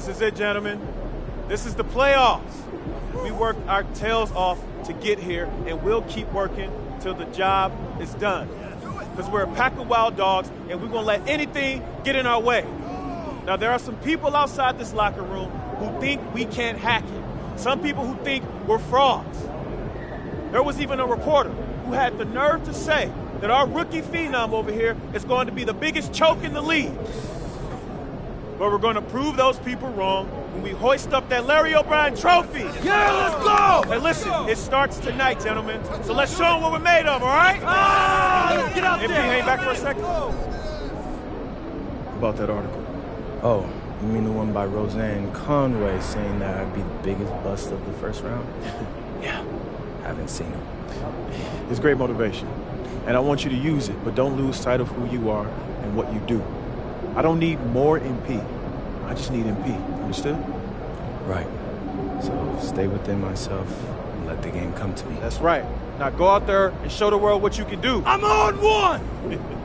This is it, gentlemen. This is the playoffs. We worked our tails off to get here, and we'll keep working till the job is done. Because we're a pack of wild dogs, and we won't let anything get in our way. Now, there are some people outside this locker room who think we can't hack it. Some people who think we're frauds. There was even a reporter who had the nerve to say that our rookie phenom over here is going to be the biggest choke in the league. But we're going to prove those people wrong when we hoist up that Larry O'Brien trophy. Yeah, let's go! Hey, listen, it starts tonight, gentlemen. So let's show them what we're made of, all right? Let's get out MP, there! hang back for a second. About that article. Oh, you mean the one by Roseanne Conway saying that I'd be the biggest bust of the first round? Yeah, haven't seen it. It's great motivation, and I want you to use it, but don't lose sight of who you are and what you do. I don't need more MP. I just need MP. Understood? Right. So stay within myself and let the game come to me. That's right. Now go out there and show the world what you can do. I'm on one!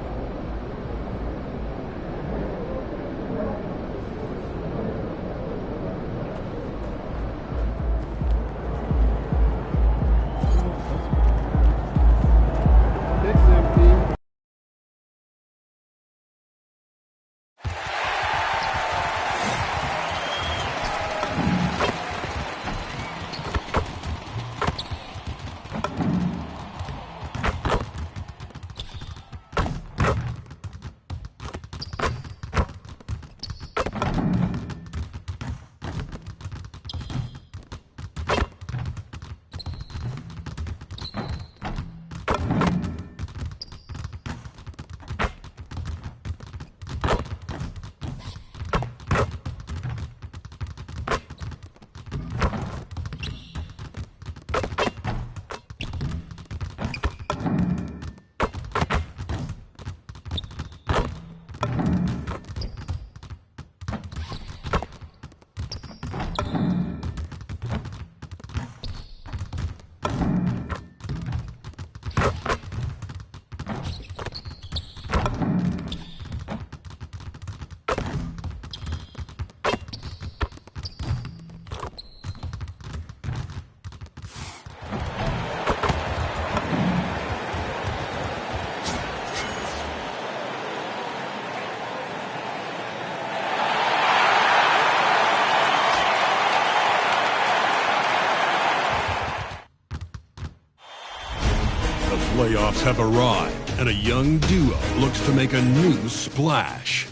Playoffs have arrived, and a young duo looks to make a new splash.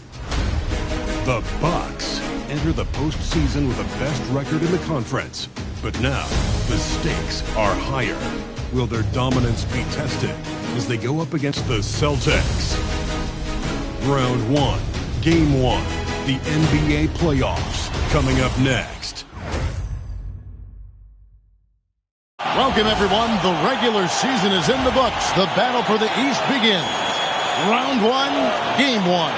The Bucks enter the postseason with the best record in the conference. But now, the stakes are higher. Will their dominance be tested as they go up against the Celtics? Round 1, Game 1, the NBA playoffs, coming up next. Welcome, everyone. The regular season is in the books. The battle for the East begins. Round 1, Game 1.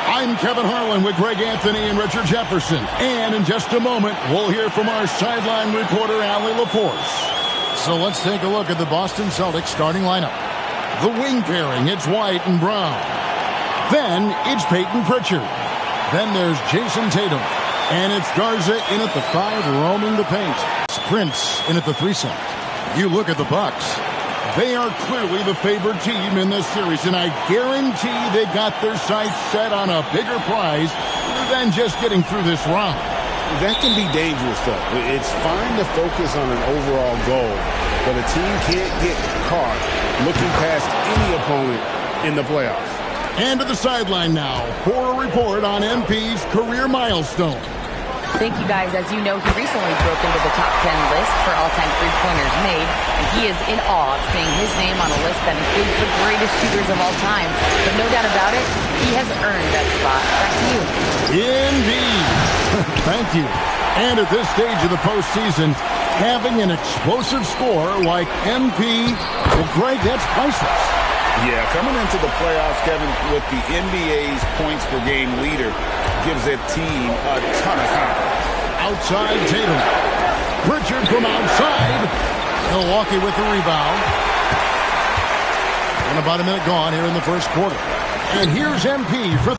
I'm Kevin Harlan with Greg Anthony and Richard Jefferson. And in just a moment, we'll hear from our sideline reporter, Allie LaForce. So let's take a look at the Boston Celtics starting lineup. The wing pairing, it's White and Brown. Then it's Peyton Pritchard. Then there's Jason Tatum. And it's Garza in at the 5, roaming the paint. Prince in at the 3 slot. You look at the Bucks. They are clearly the favored team in this series, and I guarantee they got their sights set on a bigger prize than just getting through this round. That can be dangerous, though. It's fine to focus on an overall goal, but a team can't get caught looking past any opponent in the playoffs. And to the sideline now for a report on MP's career milestone. Thank you, guys. As you know, he recently broke into the top 10 list for all-time three-pointers made, and he is in awe of seeing his name on a list that includes the greatest shooters of all time. But no doubt about it, he has earned that spot. Back to you. Indeed. Thank you. And at this stage of the postseason, having an explosive score like MP, well, Greg, that's priceless. Yeah, coming into the playoffs, Kevin, with the NBA's points per game leader gives that team a ton of confidence. Outside Tatum. Pritchard from outside. Milwaukee with the rebound. And about a minute gone here in the first quarter. And here's MP for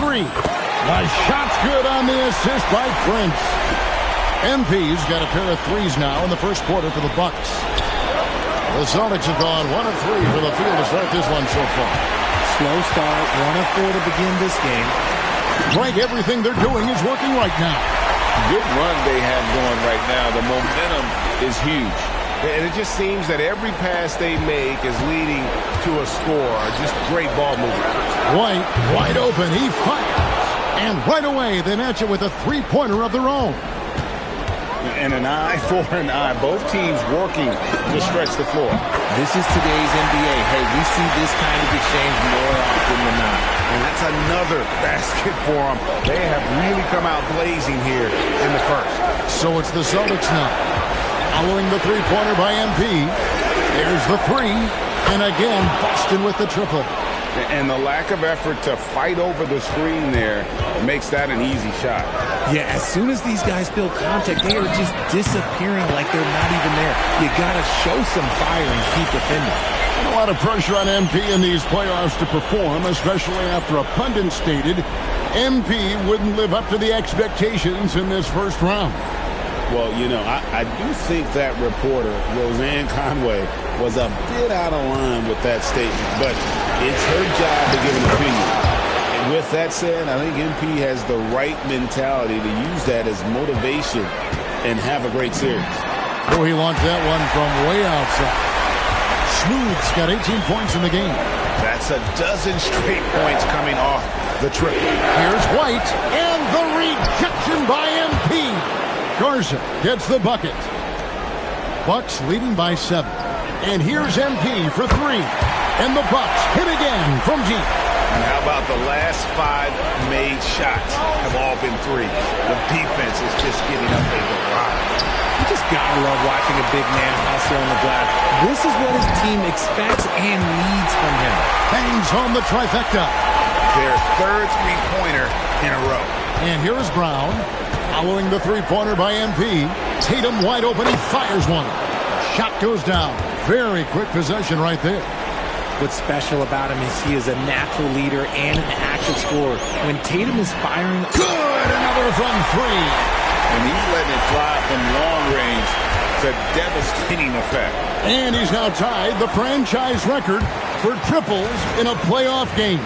three. The shot's good on the assist by Prince. MP's got a pair of threes now in the first quarter for the Bucks. The Celtics have gone 1 of 3 for the field to start this one so far. Slow start, 1 of 4 to begin this game. Greg, everything they're doing is working right now. Good run they have going right now. The momentum is huge. And it just seems that every pass they make is leading to a score. Just great ball movement. White, wide open. He fires. And right away, they match it with a three-pointer of their own. And an eye for an eye. Both teams working to stretch the floor. This is today's NBA. Hey, we see this kind of exchange more often than not. And that's another basket for them. They have really come out blazing here in the first. So it's the Celtics now. Following the three-pointer by MP. There's the three. And again, Boston with the triple. And the lack of effort to fight over the screen there makes that an easy shot. Yeah, as soon as these guys feel contact, they are just disappearing like they're not even there. You got to show some fire and keep defending. A lot of pressure on MP in these playoffs to perform, especially after a pundit stated MP wouldn't live up to the expectations in this first round. Well, you know, I do think that reporter, Roseanne Conway, was a bit out of line with that statement, but it's her job to give an opinion. And with that said, I think MP has the right mentality to use that as motivation and have a great series. Oh, he launched that one from way outside. Smooth's got 18 points in the game. That's a dozen straight points coming off the triple. Here's White, and the rejection by MP. Garza gets the bucket. Bucks leading by 7. And here's MP for 3. And the Bucks hit again from deep. And how about the last 5 made shots have all been threes? The defense is just getting up a lot. You just gotta love watching a big man hustle on the glass. This is what his team expects and needs from him. Hangs home the trifecta. Their third three-pointer in a row. And here's Brown. Following the three-pointer by MP. Tatum wide open. He fires one. Shot goes down. Very quick possession right there. What's special about him is he is a natural leader and an active scorer. When Tatum is firing... Good! Another from 3. And he's letting it fly from long range to devastating effect. And he's now tied the franchise record for triples in a playoff game.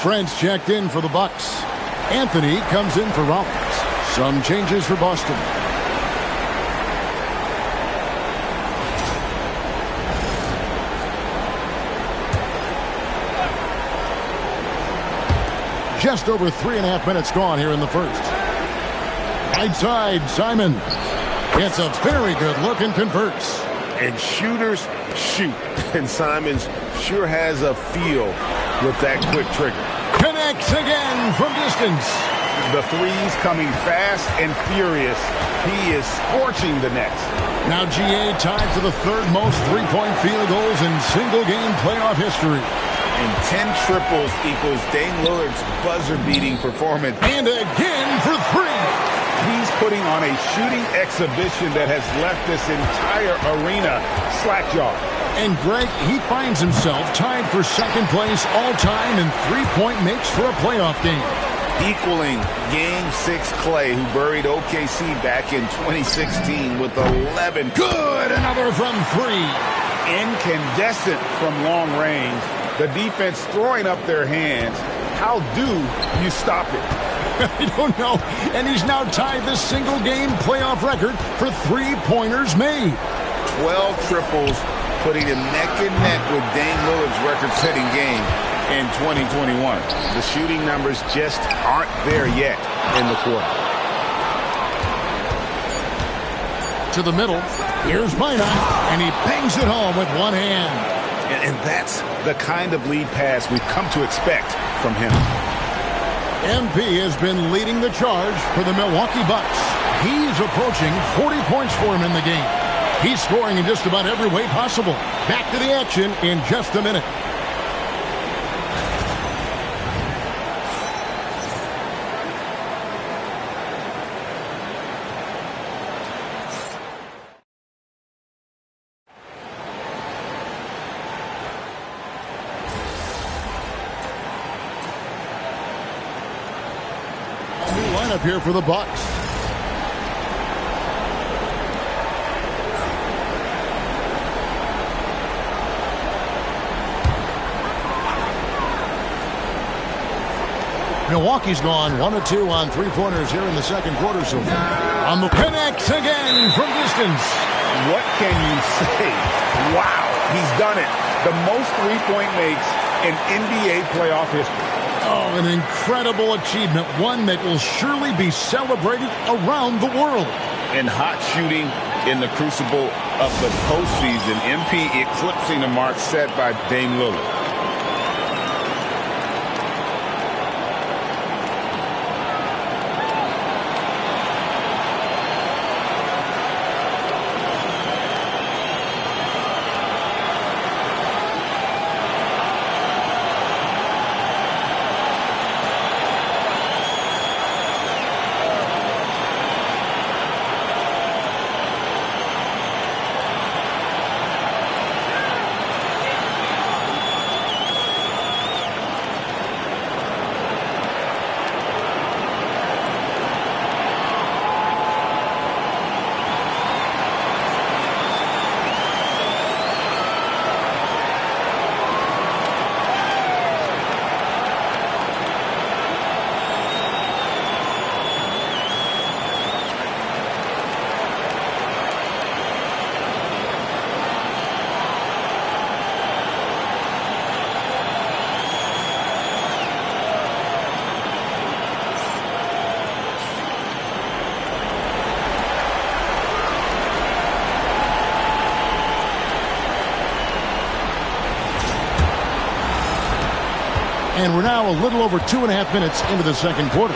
Trent's checked in for the Bucks. Anthony comes in for Rollins. Some changes for Boston. Just over 3.5 minutes gone here in the first. Right side, Simon. Gets a very good look and converts. And shooters shoot. And Simons sure has a feel with that quick trigger. Connects again from distance. The threes coming fast and furious. He is scorching the nets. Now GA tied for the third most three-point field goals in single-game playoff history. And 10 triples equals Dame Lillard's buzzer-beating performance. And again for 3. He's putting on a shooting exhibition that has left this entire arena slack-jawed. And Greg, he finds himself tied for second place all-time in three-point makes for a playoff game. Equaling Game 6 Clay, who buried OKC back in 2016 with 11. Good! Another from three. Incandescent from long range. The defense throwing up their hands. How do you stop it? I don't know. And he's now tied the single-game playoff record for three-pointers made. 12 triples, putting him neck and neck with Dame Lillard's record-setting game in 2021. The shooting numbers just aren't there yet in the quarter. To the middle. Here's Minot, and he bangs it home with one hand. And that's the kind of lead pass we've come to expect from him. MP has been leading the charge for the Milwaukee Bucks. He's approaching 40 points for him in the game. He's scoring in just about every way possible. Back to the action in just a minute. Lineup here for the Bucks. Milwaukee's gone 1-2 on three-pointers here in the second quarter so far. On the connects again from distance. What can you say? Wow, he's done it. The most three-point makes in NBA playoff history. Oh, an incredible achievement, one that will surely be celebrated around the world. And hot shooting in the crucible of the postseason. MP eclipsing the mark set by Dame Lillard. And we're now a little over 2.5 minutes into the second quarter.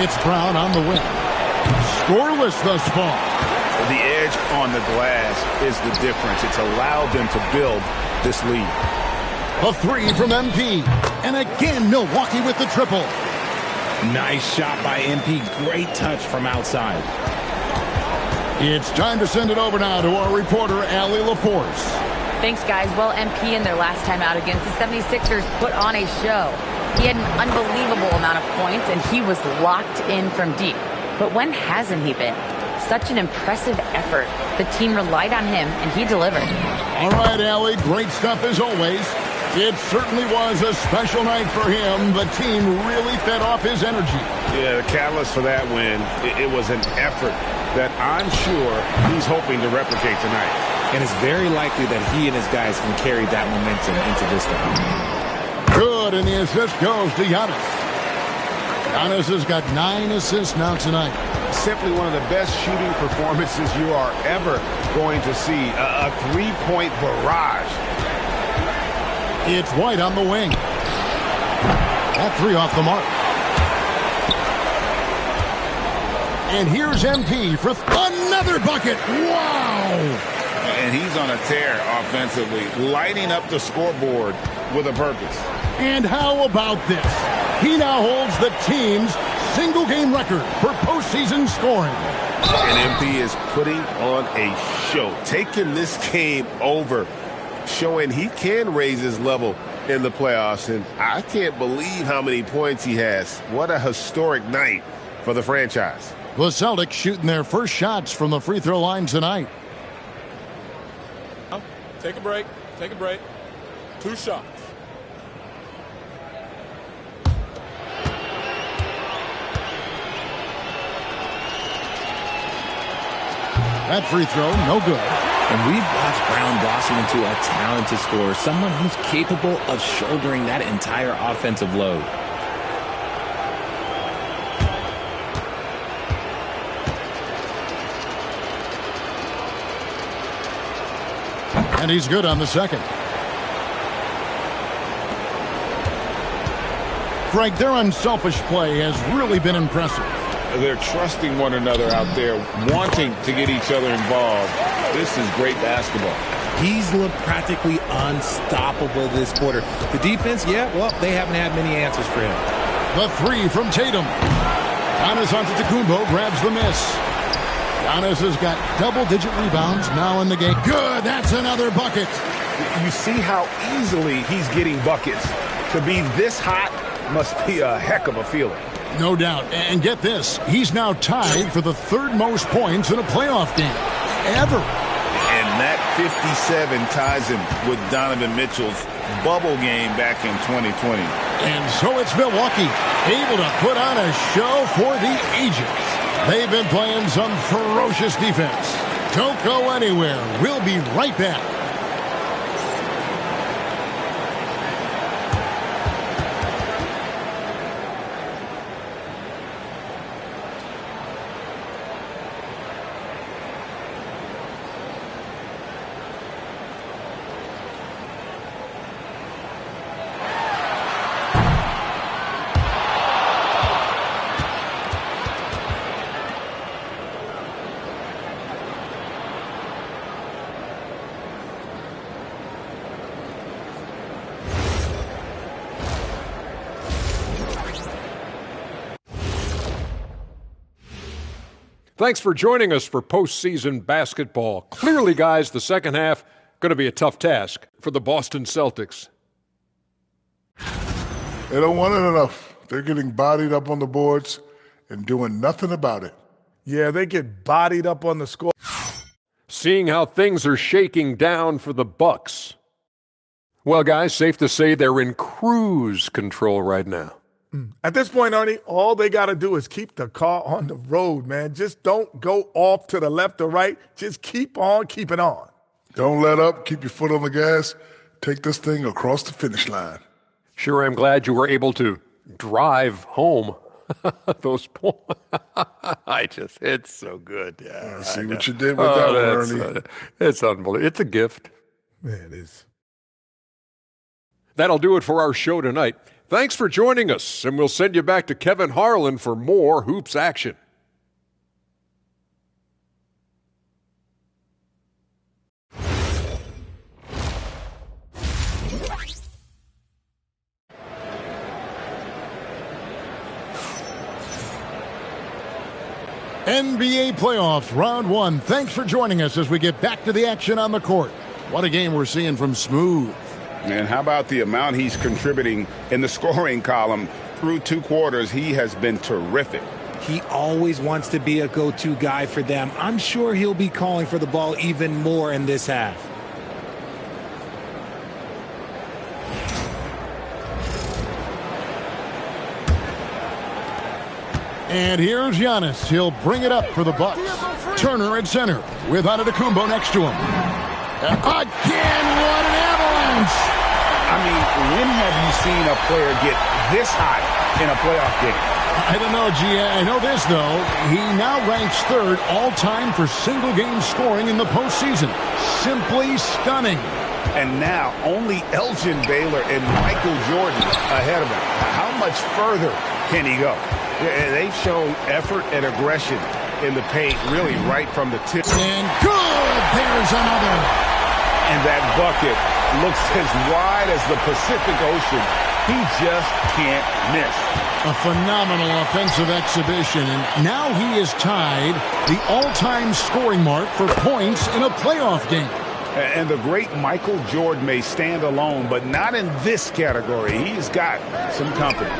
It's Brown on the wing. Scoreless thus far. The edge on the glass is the difference. It's allowed them to build this lead. A three from MP. And again, Milwaukee with the triple. Nice shot by MP. Great touch from outside. It's time to send it over now to our reporter, Allie LaForce. Thanks, guys. Well, MP in their last time out against the 76ers put on a show. He had an unbelievable amount of points, and he was locked in from deep. But when hasn't he been? Such an impressive effort. The team relied on him, and he delivered. All right, Allie, great stuff as always. It certainly was a special night for him. The team really fed off his energy. Yeah, the catalyst for that win, it was an effort that I'm sure he's hoping to replicate tonight. And it's very likely that he and his guys can carry that momentum into this one. Good, and the assist goes to Giannis. Giannis has got 9 assists now tonight. Simply one of the best shooting performances you are ever going to see. A three-point barrage. It's White on the wing. That three off the mark. And here's MP for another bucket. Wow! And he's on a tear offensively, lighting up the scoreboard with a purpose. And how about this? He now holds the team's single-game record for postseason scoring. And MP is putting on a show, taking this game over, showing he can raise his level in the playoffs. And I can't believe how many points he has. What a historic night for the franchise. The Celtics shooting their first shots from the free throw line tonight. Take a break. Take a break. 2 shots. That free throw, no good. And we've watched Brown blossom into a talented scorer, someone who's capable of shouldering that entire offensive load. And he's good on the second. Greg, their unselfish play has really been impressive. They're trusting one another out there, wanting to get each other involved. This is great basketball. He's looked practically unstoppable this quarter. The defense, yeah, well, they haven't had many answers for him. The three from Tatum. Giannis Antetokounmpo grabs the miss. Giannis has got double-digit rebounds now in the game. Good, that's another bucket. You see how easily he's getting buckets. To be this hot must be a heck of a feeling. No doubt. And get this, he's now tied for the 3rd most points in a playoff game ever. And that 57 ties him with Donovan Mitchell's bubble game back in 2020. And so it's Milwaukee, able to put on a show for the ages. They've been playing some ferocious defense. Don't go anywhere. We'll be right back. Thanks for joining us for postseason basketball. Clearly, guys, the second half going to be a tough task for the Boston Celtics. They don't want it enough. They're getting bodied up on the boards and doing nothing about it. Yeah, they get bodied up on the score. Seeing how things are shaking down for the Bucks. Well, guys, safe to say they're in cruise control right now. At this point, Ernie, all they got to do is keep the car on the road, man. Just don't go off to the left or right. Just keep on keeping on. Don't let up. Keep your foot on the gas. Take this thing across the finish line. Sure, I'm glad you were able to drive home. Those points. It's so good. Yeah, I see what you did with that one, Ernie. It's unbelievable. It's a gift. Yeah, it is. That'll do it for our show tonight. Thanks for joining us, and we'll send you back to Kevin Harlan for more Hoops action. NBA playoffs, round 1. Thanks for joining us as we get back to the action on the court. What a game we're seeing from Smooth. And how about the amount he's contributing in the scoring column through 2 quarters? He has been terrific. He always wants to be a go-to guy for them. I'm sure he'll be calling for the ball even more in this half. And here's Giannis. He'll bring it up for the Bucks. Turner at center with Antetokounmpo next to him. Again, what an avalanche! I mean, when have you seen a player get this hot in a playoff game? I don't know, G. I know this, though. He now ranks 3rd all-time for single-game scoring in the postseason. Simply stunning. And now only Elgin Baylor and Michael Jordan ahead of him. How much further can he go? They've shown effort and aggression in the paint, really right from the tip. And good! There's another. And that bucket looks as wide as the Pacific Ocean. He just can't miss. A phenomenal offensive exhibition, and now he is tied the all-time scoring mark for points in a playoff game. And the great Michael Jordan may stand alone, but not in this category. He's got some company.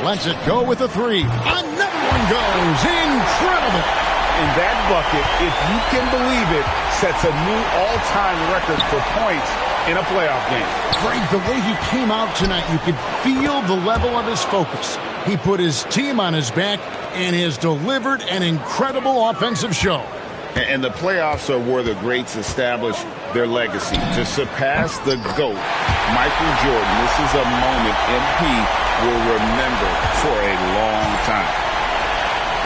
Lets it go with a three. Another one goes. Incredible. And that bucket, if you can believe it, sets a new all-time record for points in a playoff game. Greg, the way he came out tonight, you could feel the level of his focus. He put his team on his back and has delivered an incredible offensive show. And the playoffs are where the greats establish their legacy. To surpass the GOAT, Michael Jordan, this is a moment MP will remember for a long time.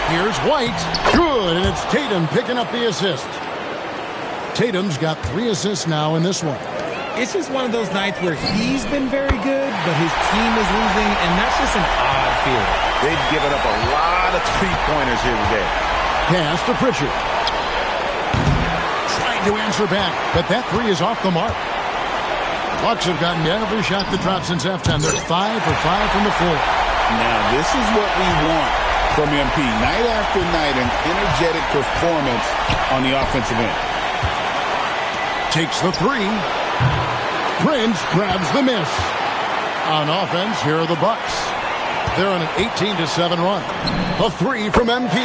Here's White. Good, and it's Tatum picking up the assist. Tatum's got 3 assists now in this one. It's just one of those nights where he's been very good, but his team is losing, and that's just an odd feeling. They've given up a lot of three-pointers here today. Pass to Pritchard. Trying to answer back, but that three is off the mark. Bucks have gotten every shot to drop since halftime. They're 5 for 5 from the floor. Now, this is what we want from MP. Night after night, an energetic performance on the offensive end. Takes the three. Prince grabs the miss. On offense, here are the Bucks. They're on an 18-7 run. A three from MP.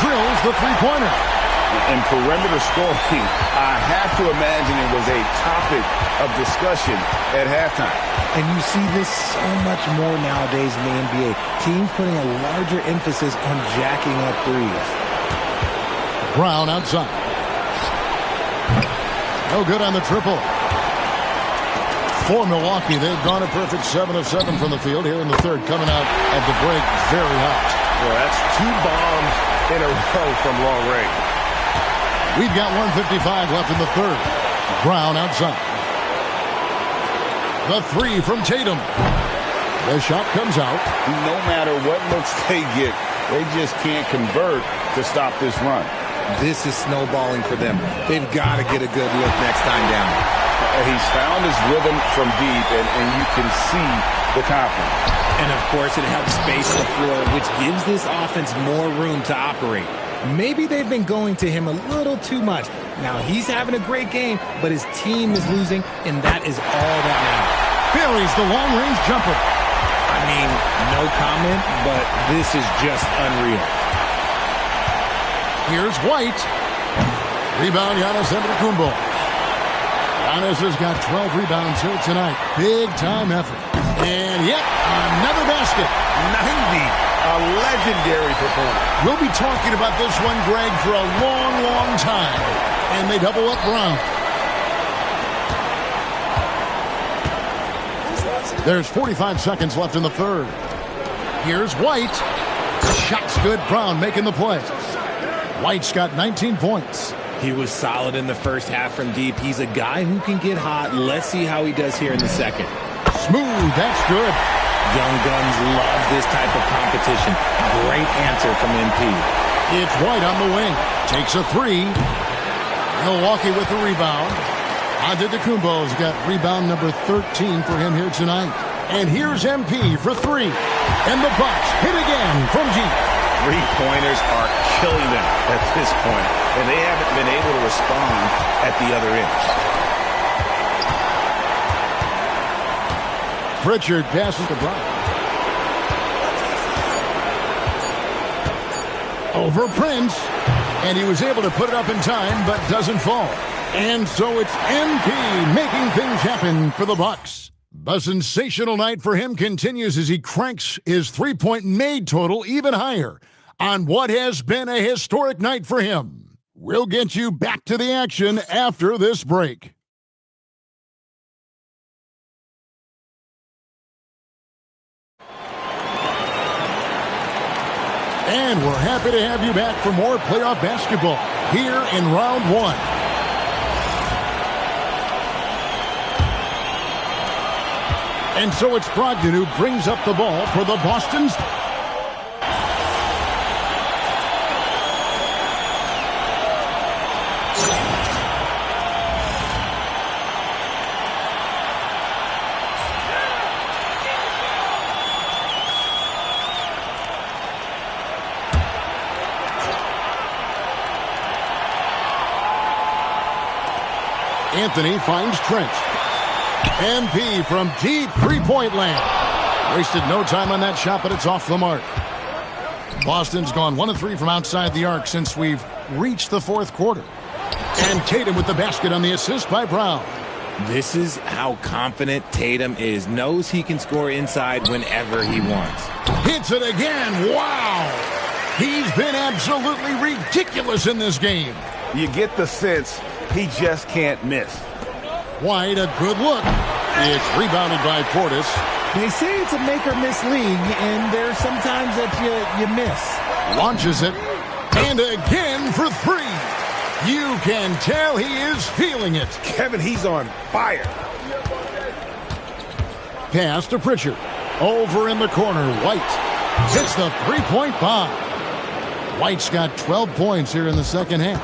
Drills the three-pointer. In perimeter scoring, I have to imagine it was a topic of discussion at halftime. And you see this so much more nowadays in the NBA. Teams putting a larger emphasis on jacking up threes. Brown outside. No good on the triple. For Milwaukee, they've gone a perfect 7 of 7 from the field here in the third, coming out of the break very hot. Well, that's 2 bombs in a row from long range. We've got 1:55 left in the third. Brown outside. The three from Tatum. The shot comes out. No matter what looks they get, they just can't convert to stop this run. This is snowballing for them. They've got to get a good look next time down. He's found his rhythm from deep, and you can see the confidence. And, of course, it helps space the floor, which gives this offense more room to operate. Maybe they've been going to him a little too much. Now, he's having a great game, but his team is losing, and that is all that matters. Buries the long-range jumper. I mean, no comment, but this is just unreal. Here's White. Rebound, Giannis Antetokounmpo. Giannis has got 12 rebounds here tonight. Big-time effort. And, yep, another basket. 90. A legendary performance. We'll be talking about this one, Greg, for a long, long time. And they double up Brown. There's 45 seconds left in the third. Here's White. Shot's good. Brown making the play. White's got 19 points. He was solid in the first half from deep. He's a guy who can get hot. Let's see how he does here in the second. Smooth. That's good. Young guns love this type of competition. Great answer from MP. It's White on the wing. Takes a three. Milwaukee with the rebound. Antetokounmpo's got rebound number 13 for him here tonight. And here's MP for three. And the Bucks hit again from deep. Three-pointers are killing them at this point, and they haven't been able to respond at the other end. Pritchard passes to Brown. Over Prince. And he was able to put it up in time, but doesn't fall. And so it's MP making things happen for the Bucks. The sensational night for him continues as he cranks his three-point made total even higher on what has been a historic night for him. We'll get you back to the action after this break. And we're happy to have you back for more playoff basketball here in round one. And so it's Brogdon who brings up the ball for the Bostons. Anthony finds Trent. MP from deep three-point land. Wasted no time on that shot, but it's off the mark. Boston's gone 1 of 3 from outside the arc since we've reached the fourth quarter. And Tatum with the basket on the assist by Brown. This is how confident Tatum is. Knows he can score inside whenever he wants. Hits it again. Wow. He's been absolutely ridiculous in this game. You get the sense he just can't miss. White, a good look. It's rebounded by Portis. They say it's a make-or-miss league, and there's sometimes that you miss. Launches it. And again for 3. You can tell he is feeling it. Kevin, he's on fire. Pass to Pritchard. Over in the corner, White hits the three-point bomb. White's got 12 points here in the second half.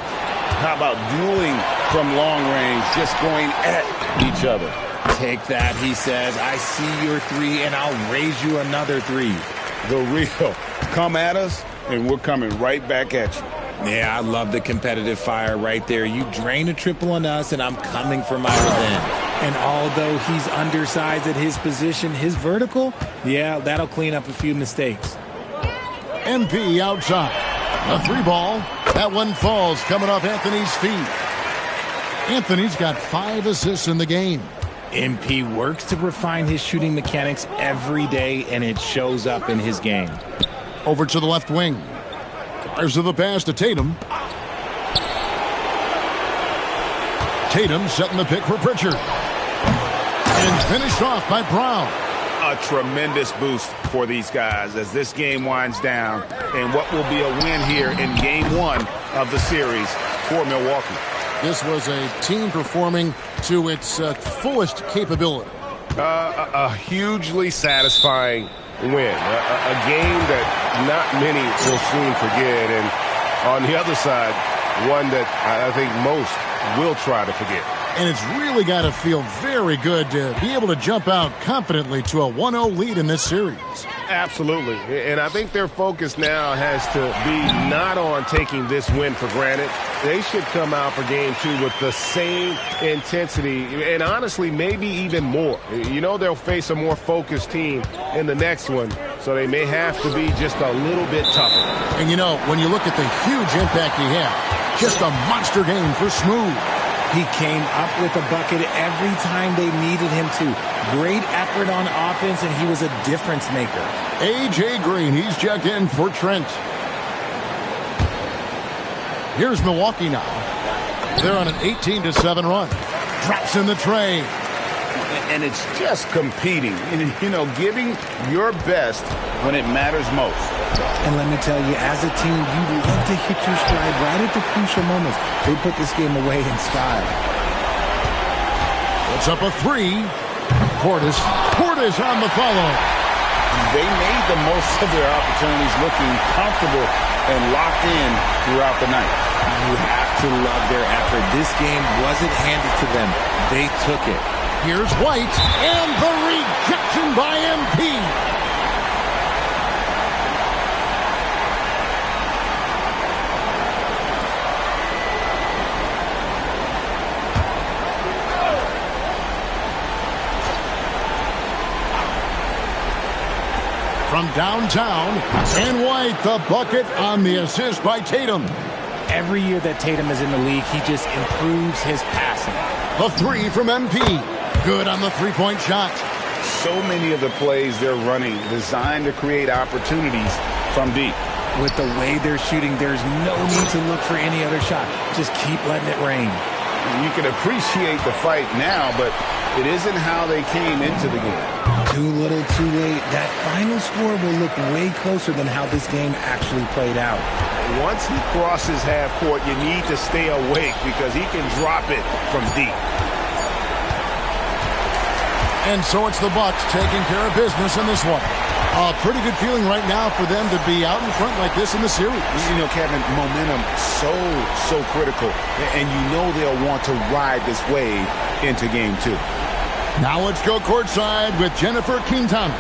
How about dueling from long range, just going at each other? Take that, he says. I see your 3, and I'll raise you another 3. The real. Come at us, and we're coming right back at you. Yeah, I love the competitive fire right there. You drain a triple on us, and I'm coming for my revenge. And although he's undersized at his position, his vertical, yeah, that'll clean up a few mistakes. MP outside. A 3-ball. That one falls coming off Anthony's feet. Anthony's got 5 assists in the game. MP works to refine his shooting mechanics every day, and it shows up in his game. Over to the left wing. Fires to the pass to Tatum. Tatum setting the pick for Pritchard. And finished off by Brown. A tremendous boost for these guys as this game winds down and what will be a win here in game 1 of the series for Milwaukee. This was a team performing to its fullest capability. A hugely satisfying win. A game that not many will soon forget. And on the other side, one that I think most will try to forget. And it's really got to feel very good to be able to jump out confidently to a 1-0 lead in this series. Absolutely. And I think their focus now has to be not on taking this win for granted. They should come out for game 2 with the same intensity and honestly maybe even more. You know they'll face a more focused team in the next one, so they may have to be just a little bit tougher. And you know, when you look at the huge impact he had, just a monster game for Smooth. He came up with a bucket every time they needed him to. Great effort on offense, and he was a difference maker. A.J. Green, he's checked in for Trent. Here's Milwaukee now. They're on an 18-7 run. Drops in the tray. And it's just competing, you know, giving your best when it matters most. And let me tell you, as a team, you love to hit your stride right at the crucial moments. They put this game away in style. Puts up a 3. Portis on the follow. They made the most of their opportunities, looking comfortable and locked in throughout the night. You have to love their effort. This game wasn't handed to them. They took it. Here's White, and the rejection by MP. From downtown, and White, the bucket on the assist by Tatum. Every year that Tatum is in the league, he just improves his passing. The 3 from MP. Good on the three-point shot. So many of the plays they're running designed to create opportunities from deep. With the way they're shooting, there's no need to look for any other shot. Just keep letting it rain. You can appreciate the fight now, but it isn't how they came into the game. Too little, too late. That final score will look way closer than how this game actually played out. Once he crosses half court, you need to stay awake because he can drop it from deep. And so it's the Bucks taking care of business in this one. A pretty good feeling right now for them to be out in front like this in the series. You know, Kevin, momentum so critical. And you know they'll want to ride this wave into game 2. Now let's go courtside with Jennifer Quintana.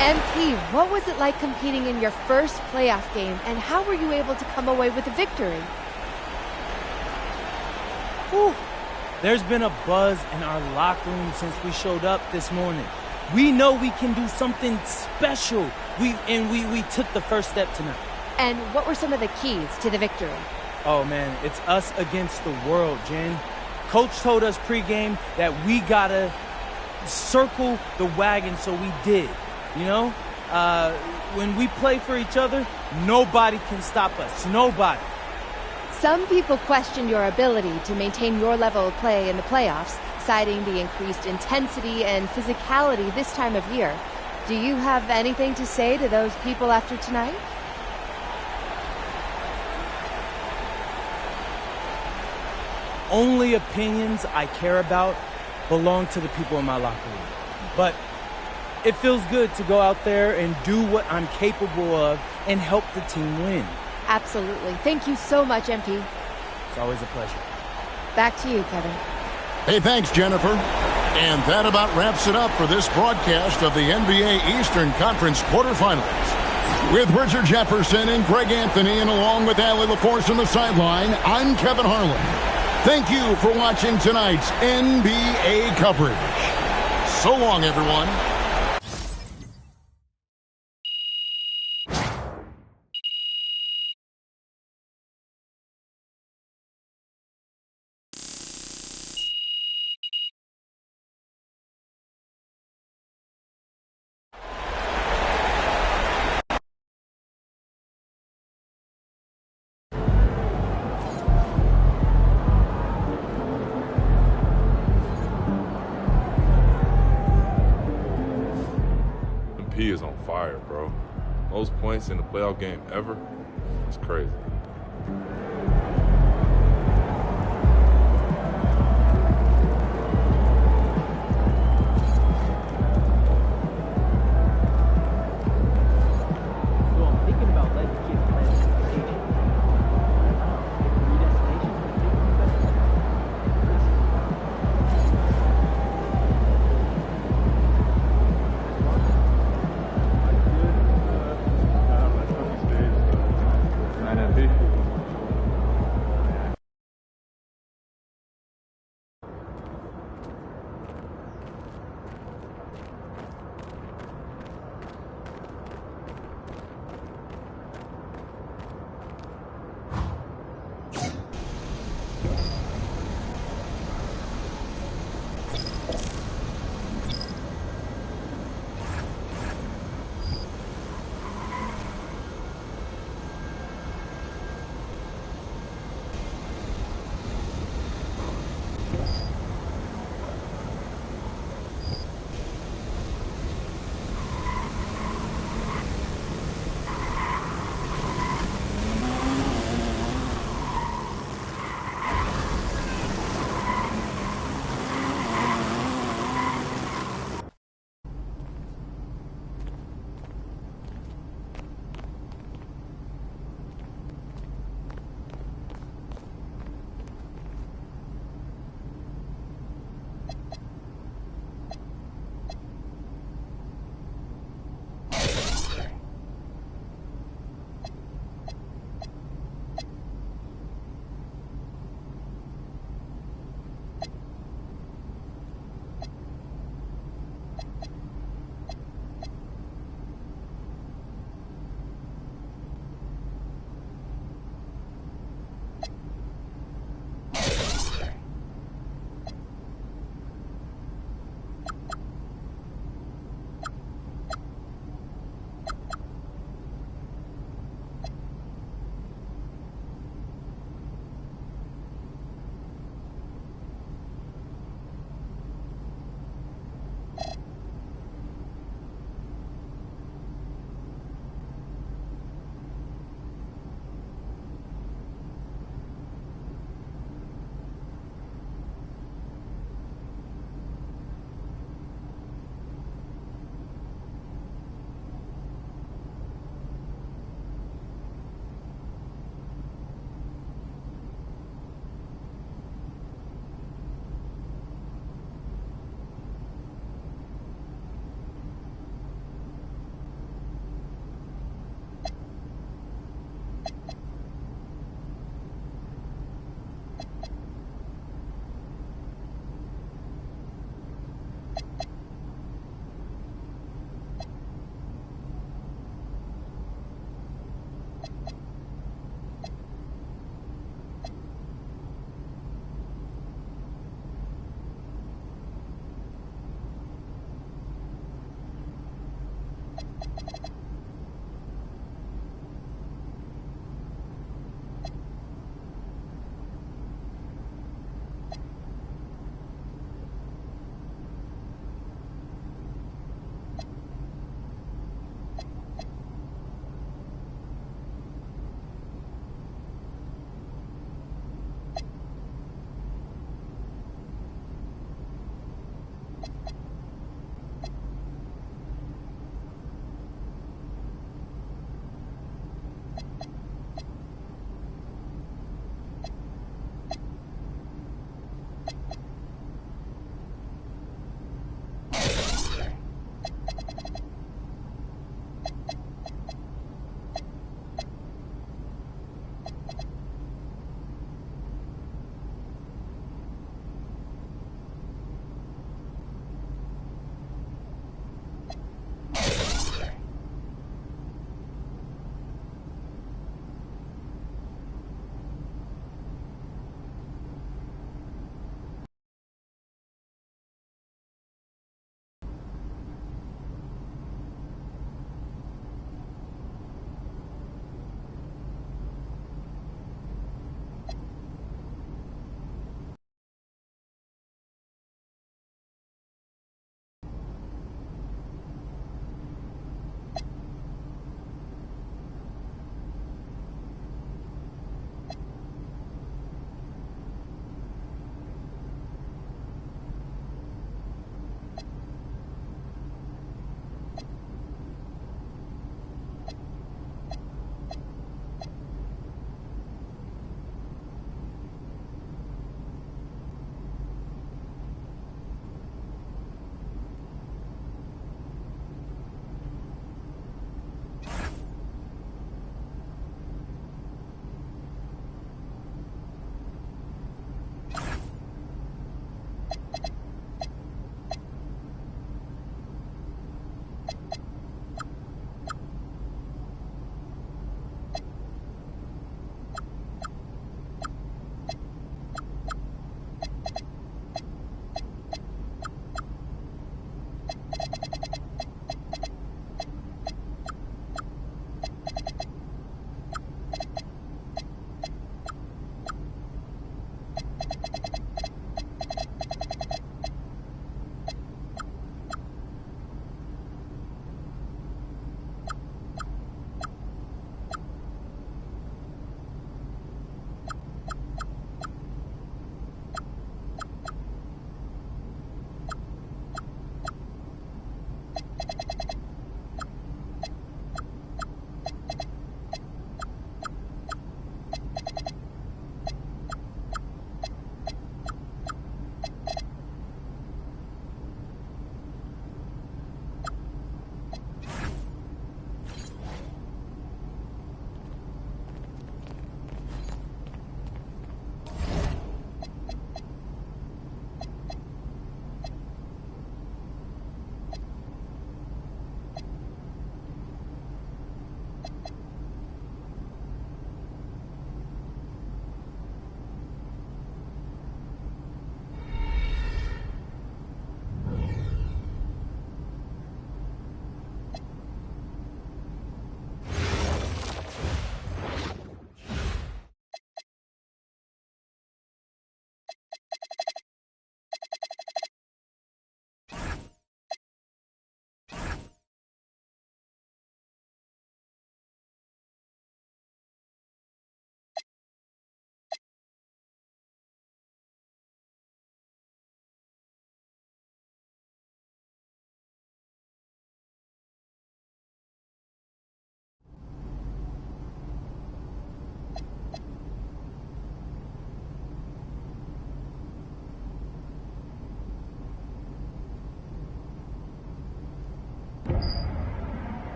MP, what was it like competing in your first playoff game, and how were you able to come away with a victory? Whew. There's been a buzz in our locker room since we showed up this morning. We know we can do something special. We took the first step tonight. And what were some of the keys to the victory? Oh, man, it's us against the world, Jen. Coach told us pregame that we got to circle the wagon, so we did. You know, when we play for each other, nobody can stop us. Nobody. Some people question your ability to maintain your level of play in the playoffs, citing the increased intensity and physicality this time of year. Do you have anything to say to those people after tonight? Only opinions I care about belong to the people in my locker room. But it feels good to go out there and do what I'm capable of and help the team win. Absolutely. Thank you so much, MP. It's always a pleasure. Back to you, Kevin. Hey, thanks, Jennifer. And that about wraps it up for this broadcast of the NBA Eastern Conference quarterfinals. With Richard Jefferson and Greg Anthony, and along with Allie LaForce on the sideline, I'm Kevin Harlan. Thank you for watching tonight's NBA coverage. So long, everyone. He is on fire, bro. Most points in a playoff game ever. It's crazy.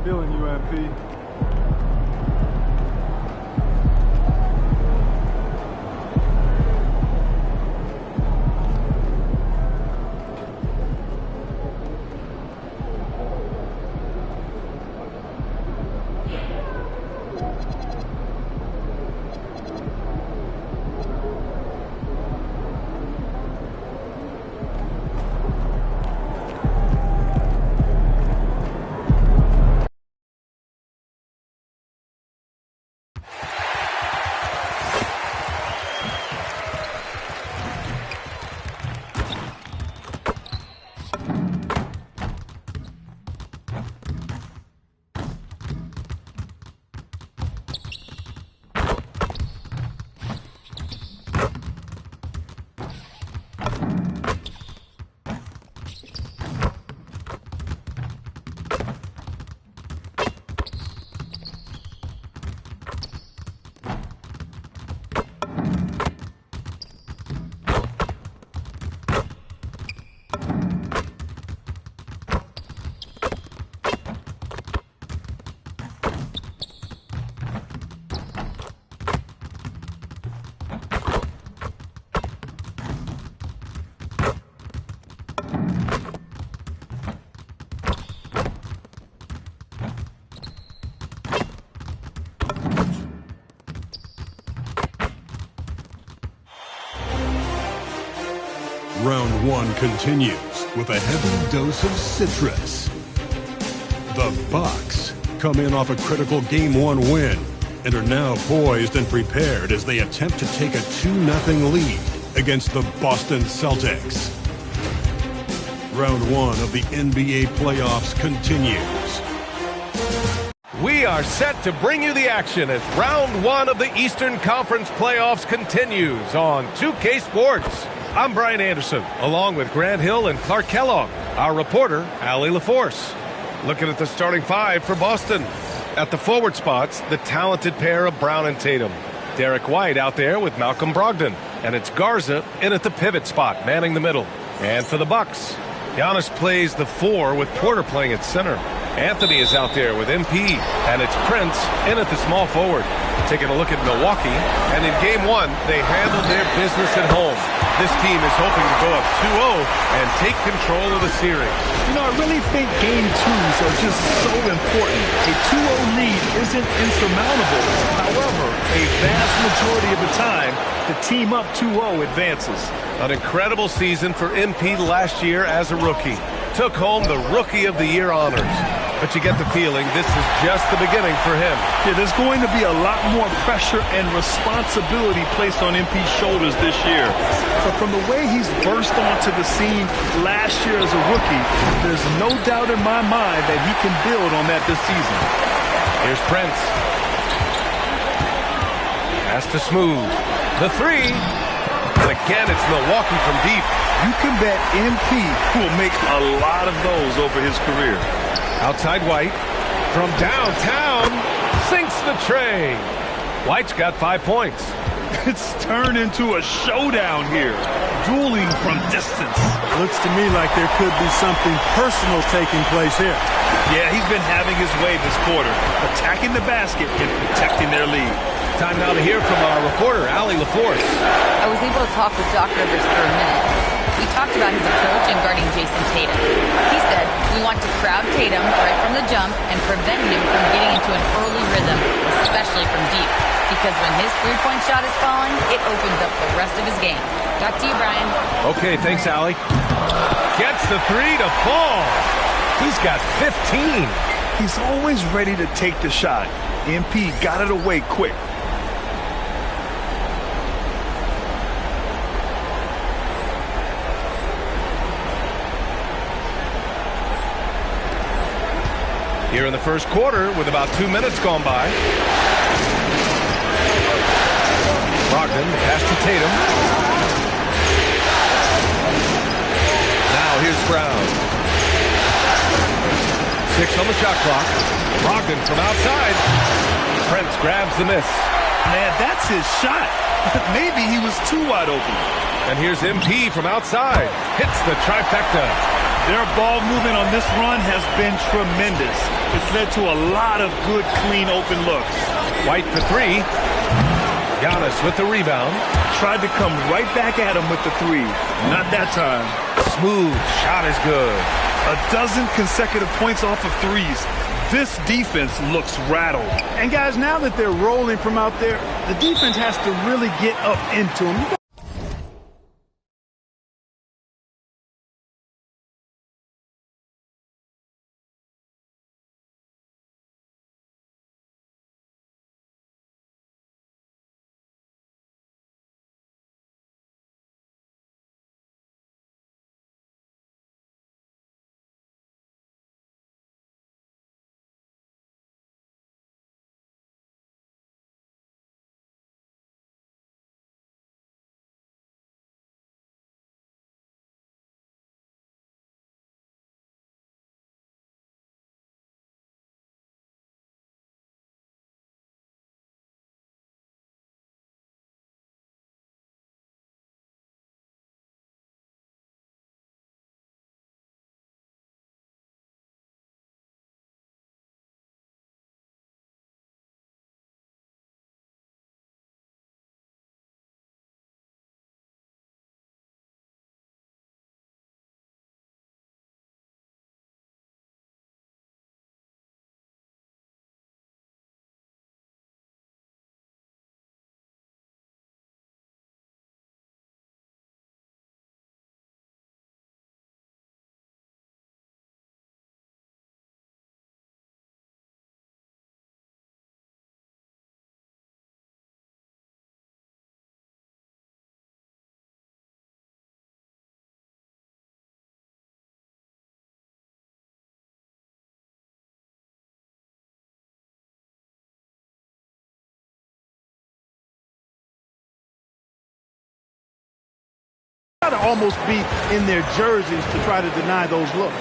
Feeling you, MP. Round one continues with a heavy dose of citrus. The Bucks come in off a critical Game 1 win and are now poised and prepared as they attempt to take a 2-0 lead against the Boston Celtics. Round one of the NBA playoffs continues. We are set to bring you the action as round one of the Eastern Conference playoffs continues on 2K Sports. I'm Brian Anderson, along with Grant Hill and Clark Kellogg. Our reporter, Allie LaForce. Looking at the starting five for Boston. At the forward spots, the talented pair of Brown and Tatum. Derek White out there with Malcolm Brogdon. And it's Garza in at the pivot spot, manning the middle. And for the Bucks, Giannis plays the 4 with Porter playing at center. Anthony is out there with MP, and it's Prince in at the small forward. Taking a look at Milwaukee, and in Game 1, they handled their business at home. This team is hoping to go up 2-0 and take control of the series. You know, I really think Game 2s are just so important. A 2-0 lead isn't insurmountable. However, a vast majority of the time, the team up 2-0 advances. An incredible season for MP last year as a rookie. Took home the Rookie of the Year honors. But you get the feeling this is just the beginning for him. Yeah, there's going to be a lot more pressure and responsibility placed on MP's shoulders this year. But from the way he's burst onto the scene last year as a rookie, there's no doubt in my mind that he can build on that this season. Here's Prince. Has to Smooth. The 3. And again, it's Milwaukee from deep. You can bet MP will make a lot of those over his career. Outside White. From downtown. Sinks the tray. White's got 5 points. It's turned into a showdown here. Dueling from distance. Looks to me like there could be something personal taking place here. Yeah, he's been having his way this quarter. Attacking the basket and protecting their lead. Time now to hear from our reporter, Allie LaForce. I was able to talk with Doc Rivers for a minute. We talked about his approach in guarding Jason Tatum. He said, we want to crowd Tatum right from the jump and prevent him from getting into an early rhythm, especially from deep. Because when his three-point shot is falling, it opens up the rest of his game. Back to you, Brian. Okay, thanks, Allie. Gets the 3 to fall. He's got 15. He's always ready to take the shot. MP got it away quick. Here in the first quarter with about 2 minutes gone by. Brogdon, pass to Tatum. Now here's Brown. 6 on the shot clock. Brogdon from outside. Prince grabs the miss. Man, that's his shot. Maybe he was too wide open. And here's MP from outside. Hits the trifecta. Their ball movement on this run has been tremendous. It's led to a lot of good, clean, open looks. White for three. Giannis with the rebound. Tried to come right back at him with the three. Not that time. Smooth shot is good. A dozen consecutive points off of threes. This defense looks rattled. And guys, now that they're rolling from out there, the defense has to really get up into them. To almost be in their jerseys to try to deny those looks.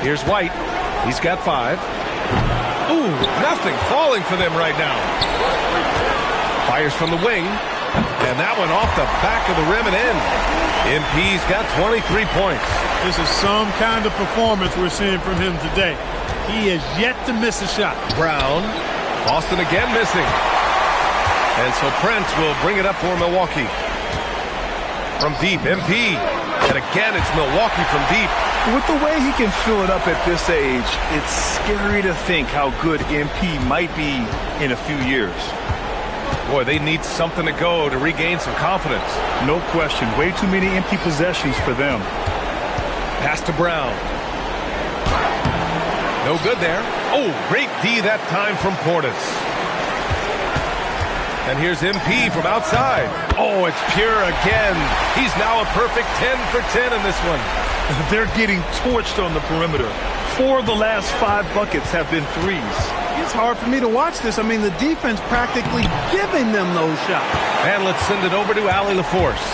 Here's White. He's got 5. Ooh, nothing falling for them right now. Fires from the wing. And that one off the back of the rim and in. MP's got 23 points. This is some kind of performance we're seeing from him today. He has yet to miss a shot. Brown. Boston again missing. And so Prince will bring it up for Milwaukee. From deep, MP. And again, it's Milwaukee from deep. With the way he can fill it up at this age, it's scary to think how good MP might be in a few years. Boy, they need something to go to regain some confidence. No question. Way too many empty possessions for them. Pass to Brown. No good there. Oh, great D that time from Portis. And here's MP from outside. Oh, it's Pure again. He's now a perfect 10 for 10 in this one. They're getting torched on the perimeter. 4 of the last 5 buckets have been threes. It's hard for me to watch this. I mean, the defense practically giving them those shots. And let's send it over to Allie LaForce.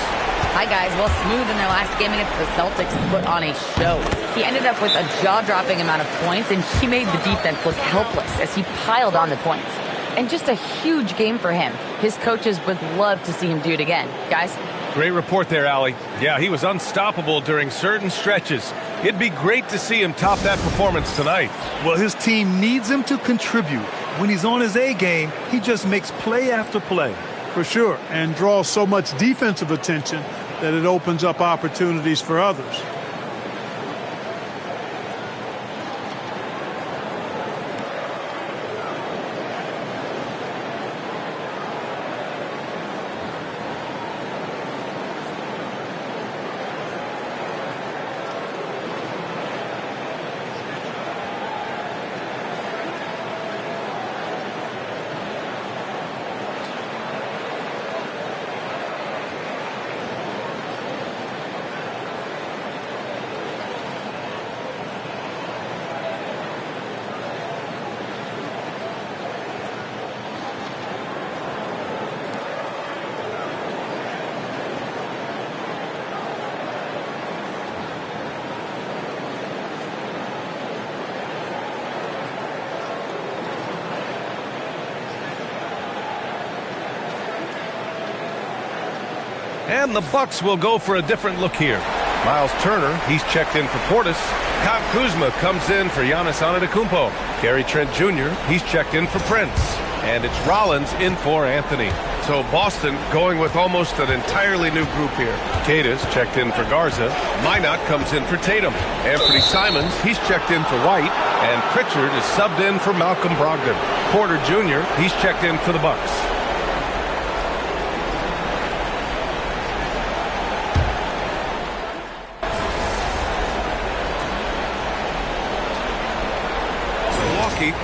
Hi, guys. Well, Smooth in their last game against the Celtics put on a show. He ended up with a jaw-dropping amount of points, and he made the defense look helpless as he piled on the points. And just a huge game for him. His coaches would love to see him do it again. Guys? Great report there, Allie. Yeah, he was unstoppable during certain stretches. It'd be great to see him top that performance tonight. Well, his team needs him to contribute. When he's on his A game, he just makes play after play. For sure, and draws so much defensive attention that it opens up opportunities for others. And the Bucks will go for a different look here. Miles Turner, he's checked in for Portis. Kyle Kuzma comes in for Giannis Antetokounmpo. Gary Trent Jr., he's checked in for Prince. And it's Rollins in for Anthony. So Boston going with almost an entirely new group here. Cada's checked in for Garza. Minot comes in for Tatum. Anthony Simons, he's checked in for White. And Pritchard is subbed in for Malcolm Brogdon. Porter Jr., he's checked in for the Bucks.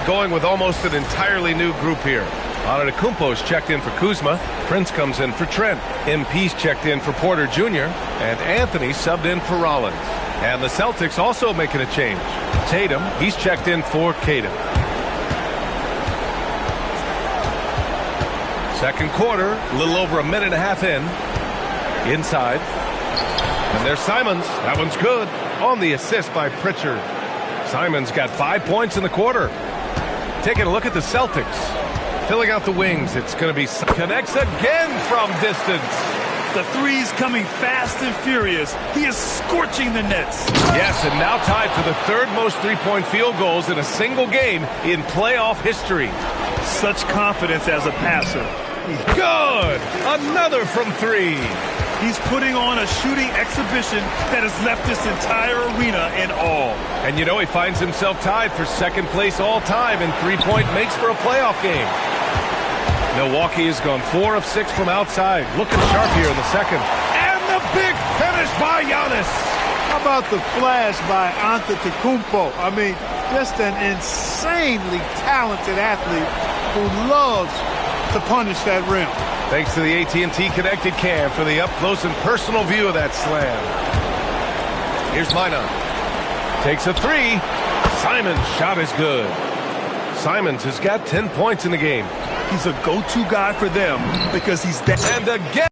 Going with almost an entirely new group here. Antetokounmpo's checked in for Kuzma. Prince comes in for Trent. MP's checked in for Porter Jr. And Anthony subbed in for Rollins. And the Celtics also making a change. Tatum, he's checked in for Cade. Second quarter, a little over a minute and a half in. Inside. And there's Simons. That one's good. On the assist by Pritchard. Simons got 5 points in the quarter. Taking a look at the Celtics. Filling out the wings. It's going to be connects again from distance. The three's coming fast and furious. He is scorching the nets. Yes, and now tied for the third most three-point field goals in a single game in playoff history. Such confidence as a passer. Good! Another from three. He's putting on a shooting exhibition that has left this entire arena in awe. And you know he finds himself tied for second place all time in three-point makes for a playoff game. Milwaukee has gone 4 of 6 from outside. Looking sharp here in the second. And the big finish by Giannis. How about the flash by Antetokounmpo? I mean, just an insanely talented athlete who loves to punish that rim. Thanks to the AT&T Connected Cam for the up-close and personal view of that slam. Here's Minot. Takes a three. Simons' shot is good. Simons has got 10 points in the game. He's a go-to guy for them because he's that. And again.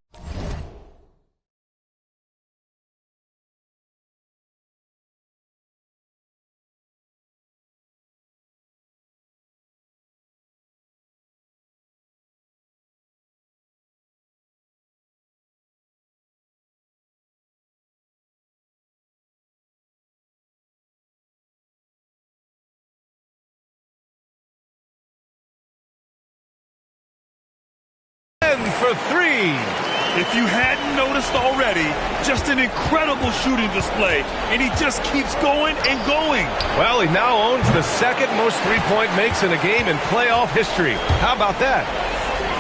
For three. If you hadn't noticed already, just an incredible shooting display, and he just keeps going and going. Well, he now owns the second most three-point makes in a game in playoff history. How about that?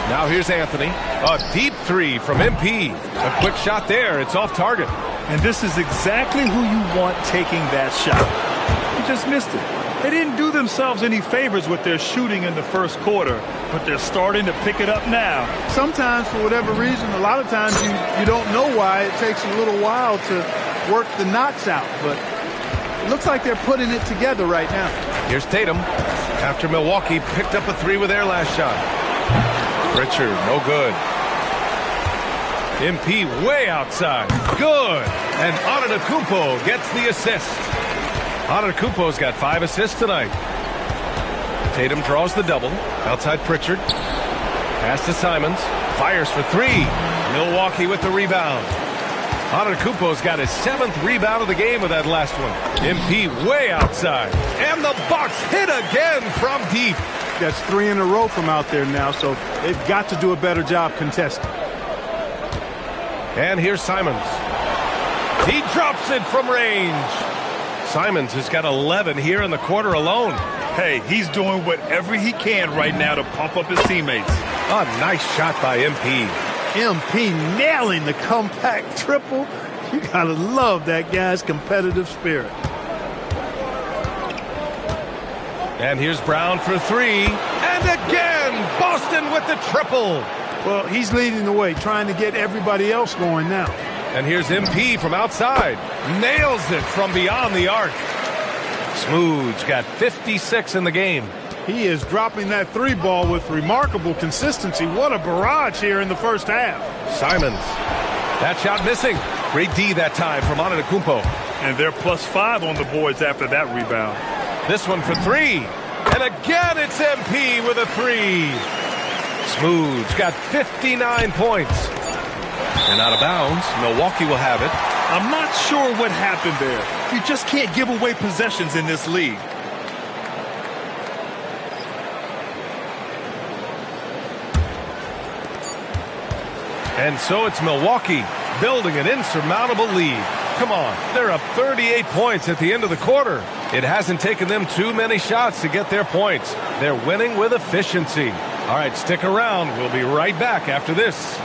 Now here's Anthony. A deep three from MP. A quick shot there. It's off target. And this is exactly who you want taking that shot. He just missed it. They didn't do themselves any favors with their shooting in the first quarter, but they're starting to pick it up now. Sometimes, for whatever reason, a lot of times you don't know why. It takes a little while to work the knots out, but it looks like they're putting it together right now. Here's Tatum. After Milwaukee picked up a 3 with their last shot. Pritchard, no good. MP way outside. Good. And Antetokounmpo gets the assist. Antetokounmpo's got 5 assists tonight. Tatum draws the double. Outside Pritchard. Pass to Simons. Fires for 3. Milwaukee with the rebound. Antetokounmpo's got his 7th rebound of the game with that last one. MP way outside. And the Bucks hit again from deep. That's 3 in a row from out there now, so they've got to do a better job contesting. And here's Simons. He drops it from range. Simons has got 11 here in the quarter alone. Hey, he's doing whatever he can right now to pump up his teammates. A nice shot by MP. MP nailing the comeback triple. You gotta love that guy's competitive spirit. And here's Brown for 3. And again, Boston with the triple. Well, he's leading the way, trying to get everybody else going now. And here's MP from outside. Nails it from beyond the arc. Smooth's got 56 in the game. He is dropping that 3 ball with remarkable consistency. What a barrage here in the first half. Simons. That shot missing. Great D that time from Antetokounmpo. And they're +5 on the boards after that rebound. This one for 3. And again it's MP with a 3. Smooth's got 59 points. And out of bounds, Milwaukee will have it. I'm not sure what happened there. You just can't give away possessions in this league. And so it's Milwaukee building an insurmountable lead. Come on, they're up 38 points at the end of the quarter. It hasn't taken them too many shots to get their points. They're winning with efficiency. All right, stick around. We'll be right back after this.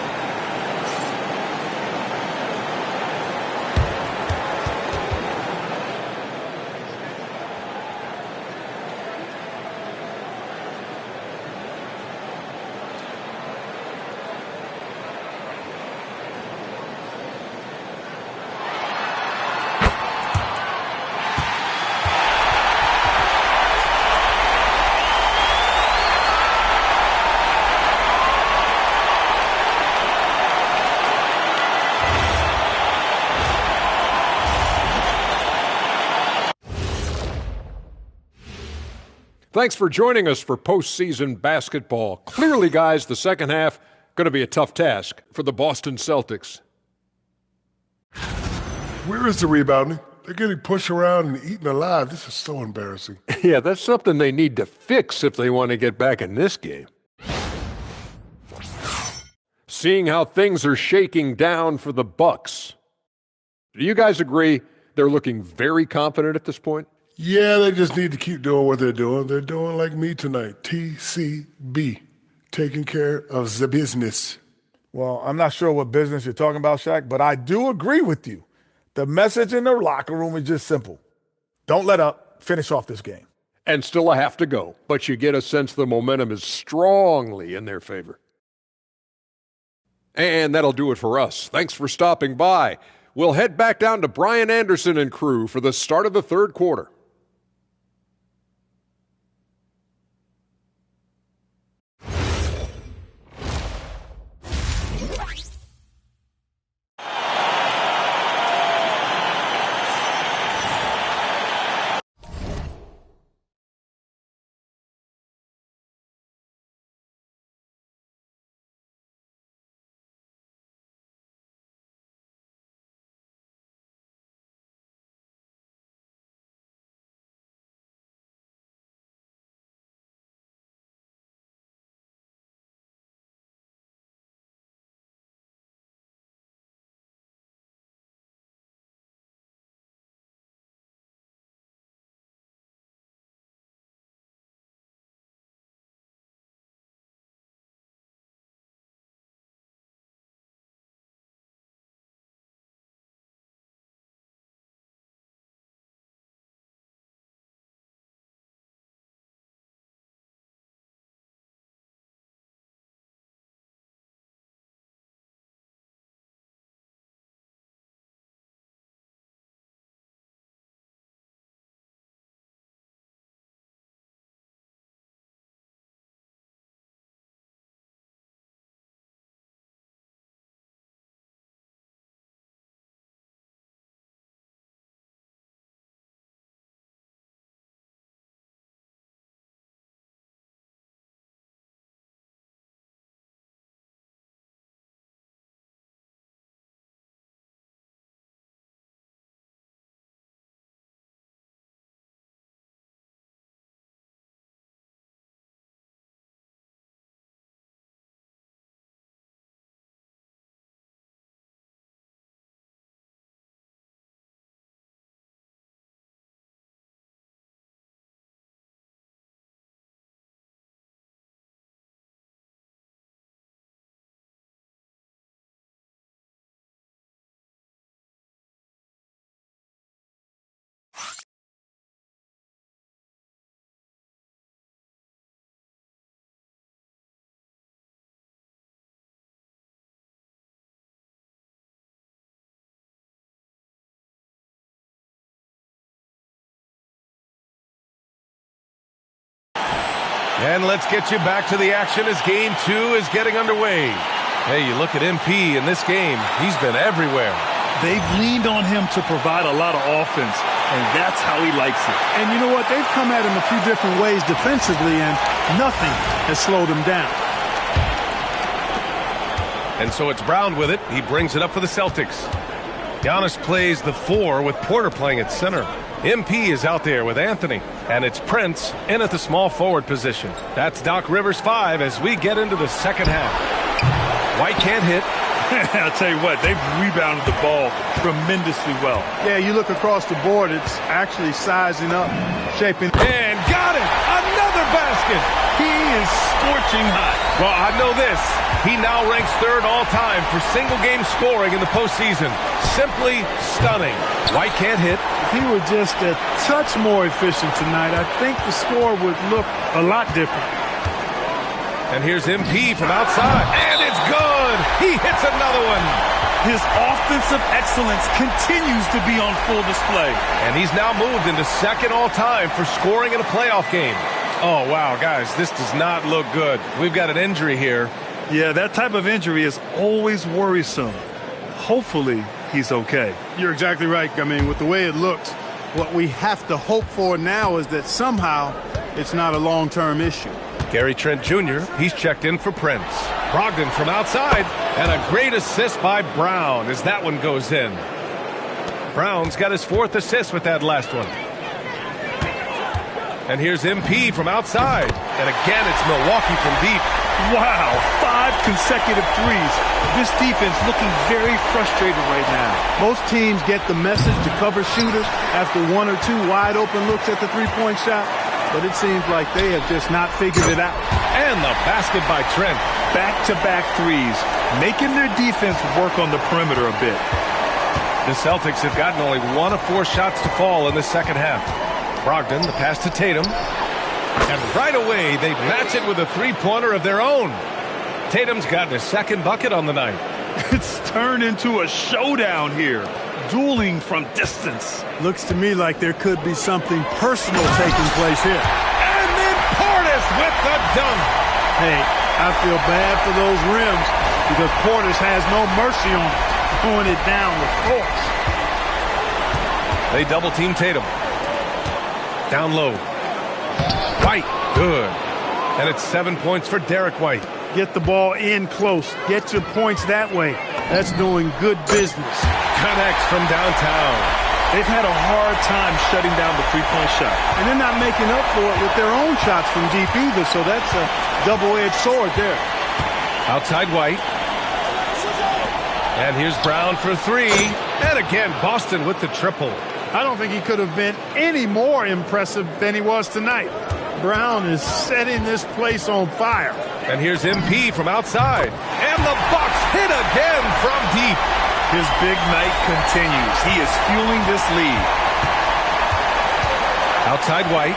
Thanks for joining us for postseason basketball. Clearly, guys, the second half going to be a tough task for the Boston Celtics. Where is the rebounding? They're getting pushed around and eaten alive. This is so embarrassing. Yeah, that's something they need to fix if they want to get back in this game. Seeing how things are shaking down for the Bucks. Do you guys agree they're looking very confident at this point? Yeah, they just need to keep doing what they're doing. They're doing like me tonight. TCB, taking care of the business. Well, I'm not sure what business you're talking about, Shaq, but I do agree with you. The message in the locker room is just simple. Don't let up. Finish off this game. And still a half to go, but you get a sense the momentum is strongly in their favor. And that'll do it for us. Thanks for stopping by. We'll head back down to Brian Anderson and crew for the start of the third quarter. And let's get you back to the action as game 2 is getting underway. Hey, you look at MP in this game, he's been everywhere. They've leaned on him to provide a lot of offense, and that's how he likes it. And you know what? They've come at him a few different ways defensively, and nothing has slowed him down. And so it's Brown with it. He brings it up for the Celtics. Giannis plays the 4 with Porter playing at center. MP is out there with Anthony, and it's Prince in at the small forward position. That's Doc Rivers 5 as we get into the second half. White can't hit. I'll tell you what, they've rebounded the ball tremendously well. Yeah, you look across the board, it's actually sizing up, shaping. And got it! Another basket! He is scorching hot. Well, I know this. He now ranks 3rd all-time for single-game scoring in the postseason. Simply stunning. White can't hit. If he were just a touch more efficient tonight, I think the score would look a lot different. And here's MP from outside. And it's good! He hits another one! His offensive excellence continues to be on full display. And he's now moved into 2nd all-time for scoring in a playoff game. Oh, wow, guys, this does not look good. We've got an injury here. Yeah, that type of injury is always worrisome. Hopefully, he's okay. You're exactly right. I mean, with the way it looks, what we have to hope for now is that somehow it's not a long-term issue. Gary Trent Jr., he's checked in for Prince. Brogdon from outside, and a great assist by Brown as that one goes in. Brown's got his 4th assist with that last one. And here's MP from outside. And again, it's Milwaukee from deep. Wow, 5 consecutive threes. This defense looking very frustrated right now. Most teams get the message to cover shooters after 1 or 2 wide open looks at the three-point shot, but it seems like they have just not figured it out. And the basket by Trent. Back-to-back threes, making their defense work on the perimeter a bit. The Celtics have gotten only 1 of 4 shots to fall in the second half. Brogdon, the pass to Tatum. And right away, they match it with a three-pointer of their own. Tatum's gotten his 2nd bucket on the night. It's turned into a showdown here. Dueling from distance. Looks to me like there could be something personal taking place here. And then Portis with the dunk. Hey, I feel bad for those rims because Portis has no mercy on throwing it down with force. They double-team Tatum. Down low. White, good. And it's 7 points for Derek White. Get the ball in close. Get your points that way. That's doing good business. Connects from downtown. They've had a hard time shutting down the three-point shot. And they're not making up for it with their own shots from deep either, so that's a double-edged sword there. Outside White. And here's Brown for 3. And again, Boston with the triple. I don't think he could have been any more impressive than he was tonight. Brown is setting this place on fire. And here's MP from outside. And the Bucks hit again from deep. His big night continues. He is fueling this lead. Outside White.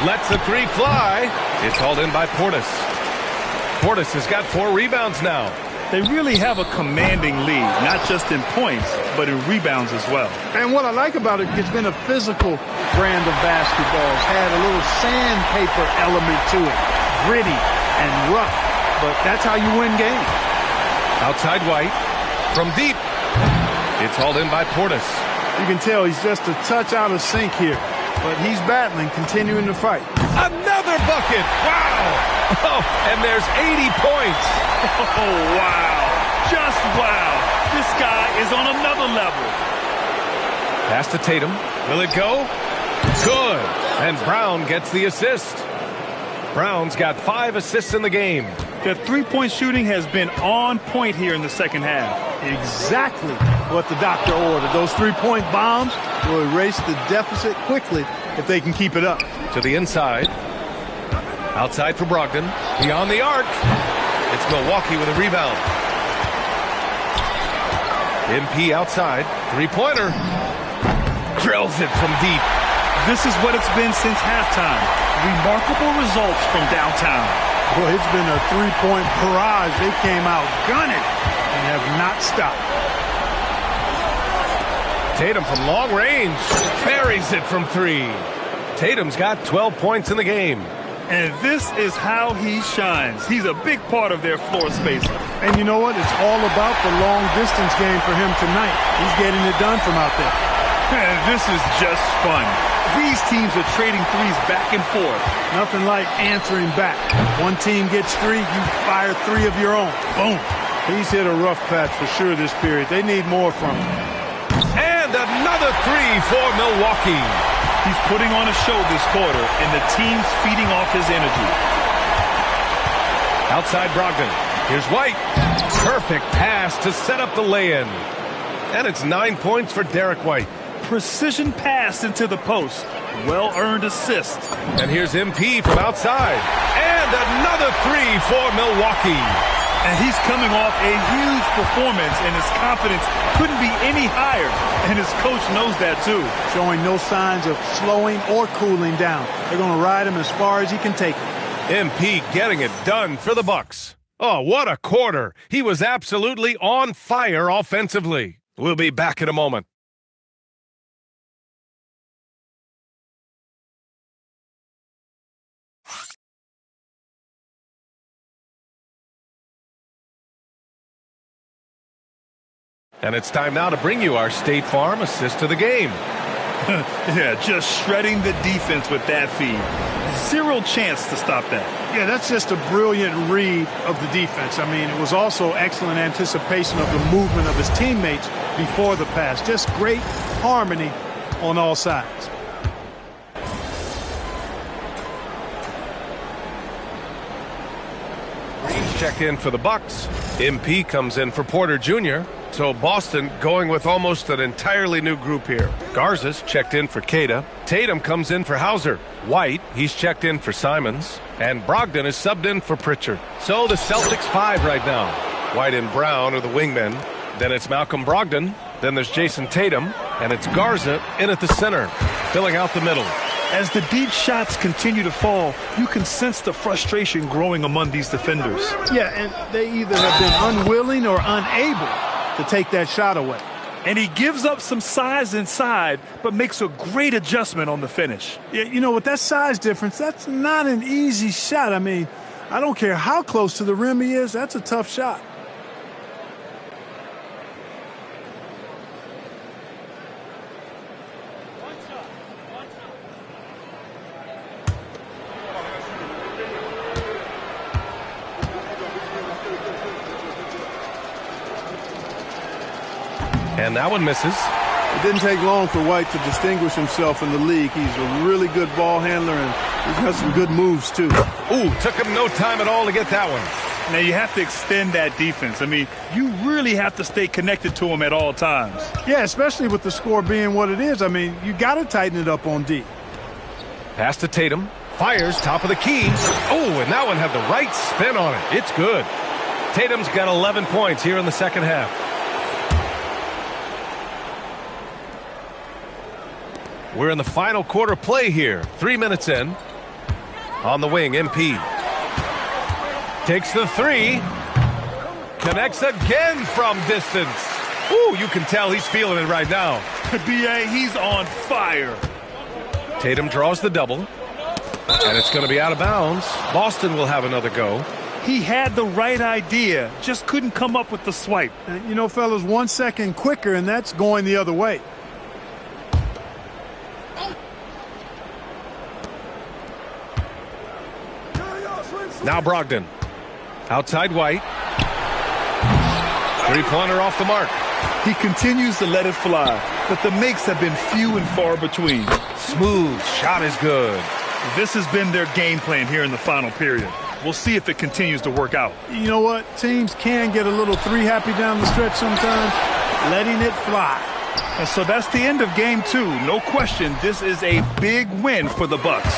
Lets the 3 fly. It's hauled in by Portis. Portis has got 4 rebounds now. They really have a commanding lead, not just in points, but in rebounds as well. And what I like about it, it's been a physical brand of basketball. It's had a little sandpaper element to it. Gritty and rough, but that's how you win games. Outside White. From deep. It's hauled in by Portis. You can tell he's just a touch out of sync here, but he's battling, continuing to fight. Another bucket! Wow! Oh, and there's 80 points. Oh, wow. Just wow. This guy is on another level. Pass to Tatum. Will it go? Good. And Brown gets the assist. Brown's got 5 assists in the game. The three-point shooting has been on point here in the second half. Exactly what the doctor ordered. Those three-point bombs will erase the deficit quickly if they can keep it up. To the inside. Outside for Brogdon. Beyond the arc. It's Milwaukee with a rebound. MP outside. Three-pointer. Drills it from deep. This is what it's been since halftime. Remarkable results from downtown. Boy, it's been a three-point barrage. They came out gunning and have not stopped. Tatum from long range. Buries it from 3. Tatum's got 12 points in the game. And this is how he shines. He's a big part of their floor space. And you know what? It's all about the long distance game for him tonight. He's getting it done from out there. And this is just fun. These teams are trading threes back and forth. Nothing like answering back. One team gets 3, you fire 3 of your own. Boom. He's hit a rough patch for sure this period. They need more from him. And another 3 for Milwaukee. He's putting on a show this quarter, and the team's feeding off his energy. Outside Brogdon. Here's White. Perfect pass to set up the lay-in. And it's 9 points for Derek White. Precision pass into the post. Well-earned assist. And here's MP from outside. And another 3 for Milwaukee. And he's coming off a huge performance, and his confidence couldn't be any higher. And his coach knows that, too. Showing no signs of slowing or cooling down. They're going to ride him as far as he can take him. MP getting it done for the Bucks. Oh, what a quarter. He was absolutely on fire offensively. We'll be back in a moment. And it's time now to bring you our State Farm assist to the game. Yeah, just shredding the defense with that feed. Zero chance to stop that. Yeah, that's just a brilliant read of the defense. I mean, it was also excellent anticipation of the movement of his teammates before the pass. Just great harmony on all sides. Green's checked in for the Bucks. MP comes in for Porter Jr., so Boston going with almost an entirely new group here. Garza's checked in for Queta. Tatum comes in for Hauser. White, he's checked in for Simons. And Brogdon is subbed in for Pritchard. So the Celtics 5 right now. White and Brown are the wingmen. Then it's Malcolm Brogdon. Then there's Jason Tatum. And it's Garza in at the center, filling out the middle. As the deep shots continue to fall, you can sense the frustration growing among these defenders. Yeah, and they either have been unwilling or unable to take that shot away. And he gives up some size inside, but makes a great adjustment on the finish. Yeah, you know, with that size difference, that's not an easy shot. I mean, I don't care how close to the rim he is, that's a tough shot. And that one misses. It didn't take long for White to distinguish himself in the league. He's a really good ball handler, and he's got some good moves, too. Ooh, took him no time at all to get that one. Now, you have to extend that defense. I mean, you really have to stay connected to him at all times. Yeah, especially with the score being what it is. I mean, you got to tighten it up on D. Pass to Tatum. Fires, top of the key. Oh, and that one had the right spin on it. It's good. Tatum's got 11 points here in the second half. We're in the final quarter play here. 3 minutes in. On the wing, MP. Takes the 3. Connects again from distance. Ooh, you can tell he's feeling it right now. B.A., he's on fire. Tatum draws the double. And it's going to be out of bounds. Boston will have another go. He had the right idea, just couldn't come up with the swipe. And, you know, fellas, 1 second quicker, and that's going the other way. Now Brogdon. Outside White. Three-pointer off the mark. He continues to let it fly, but the makes have been few and far between. Smooth. Shot is good. This has been their game plan here in the final period. We'll see if it continues to work out. You know what? Teams can get a little three-happy down the stretch sometimes, letting it fly. And so that's the end of game 2. No question, this is a big win for the Bucks.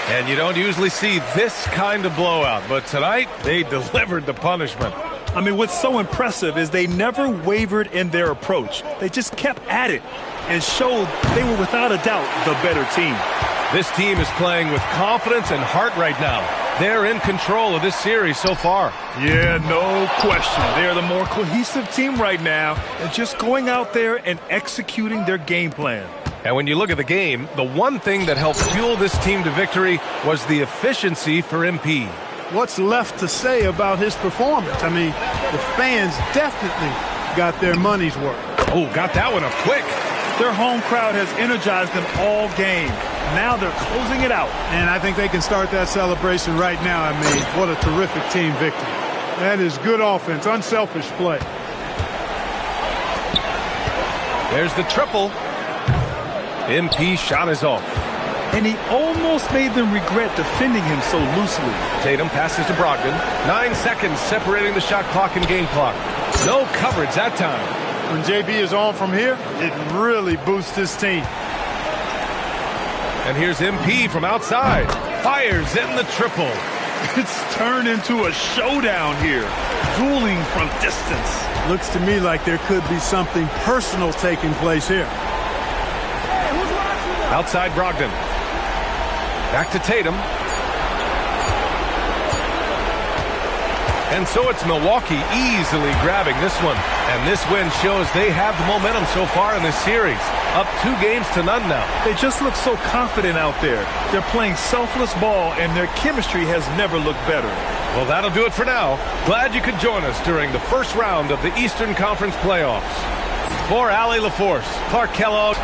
And you don't usually see this kind of blowout, but tonight they delivered the punishment. I mean, what's so impressive is they never wavered in their approach. They just kept at it and showed they were without a doubt the better team. This team is playing with confidence and heart right now. They're in control of this series so far. Yeah, no question. They're the more cohesive team right now and just going out there and executing their game plan. And when you look at the game, the one thing that helped fuel this team to victory was the efficiency for MP. What's left to say about his performance? I mean, the fans definitely got their money's worth. Oh, got that one up quick. Their home crowd has energized them all game. Now they're closing it out. And I think they can start that celebration right now. I mean, what a terrific team victory. That is good offense, unselfish play. There's the triple. MP shot is off. And he almost made them regret defending him so loosely. Tatum passes to Brogdon. 9 seconds separating the shot clock and game clock. No coverage that time. When JB is on from here, it really boosts his team. And here's MP from outside. Fires in the triple. It's turned into a showdown here. Dueling from distance. Looks to me like there could be something personal taking place here. Outside Brogdon. Back to Tatum. And so it's Milwaukee easily grabbing this one. And this win shows they have the momentum so far in this series. Up 2-0 now. They just look so confident out there. They're playing selfless ball, and their chemistry has never looked better. Well, that'll do it for now. Glad you could join us during the first round of the Eastern Conference playoffs. For Allie LaForce, Clark Kellogg,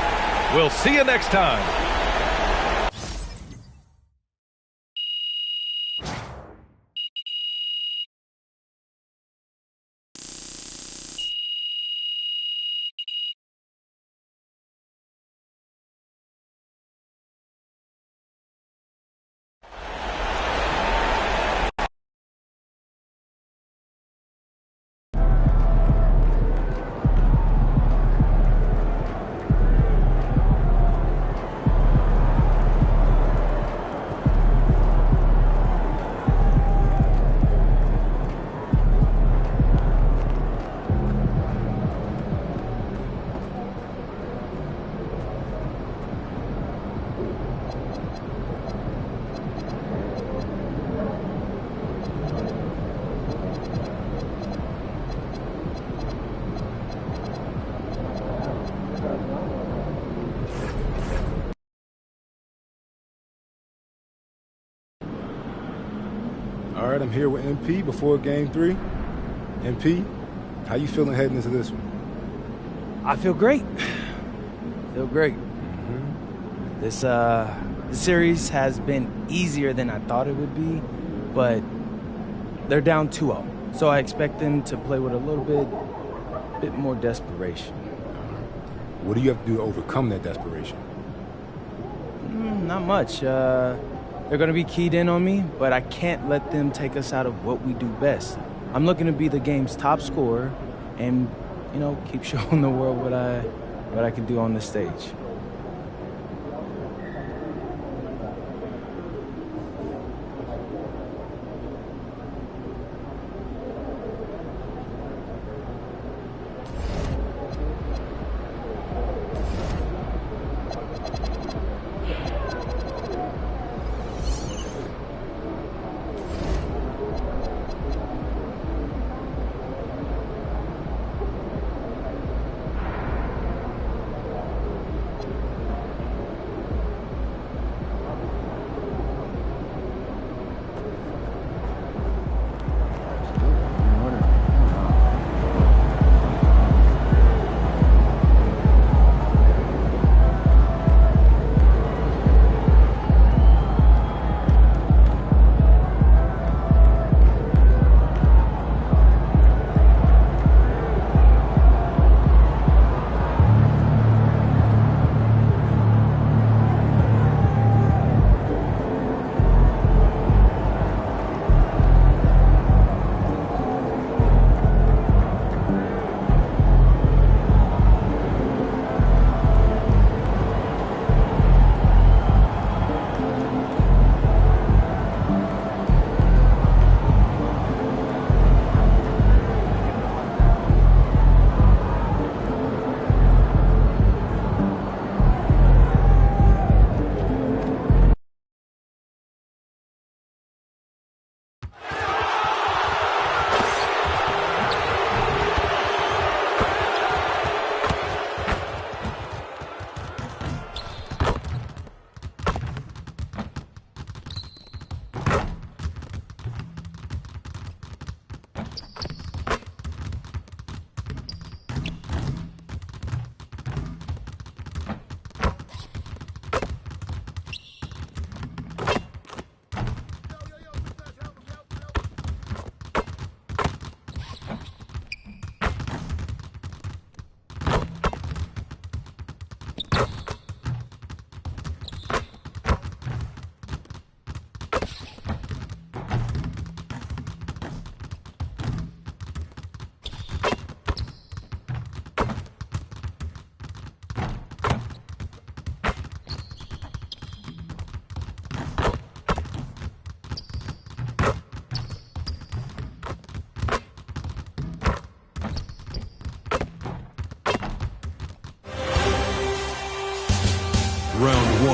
we'll see you next time. All right, I'm here with MP before Game 3. MP, how you feeling heading into this one? I feel great. Feel great. This series has been easier than I thought it would be, but they're down 2-0. So I expect them to play with a little bit more desperation. What do you have to do to overcome that desperation? Not much. They're going to be keyed in on me, but I can't let them take us out of what we do best. I'm looking to be the game's top scorer and, keep showing the world what I can do on the stage.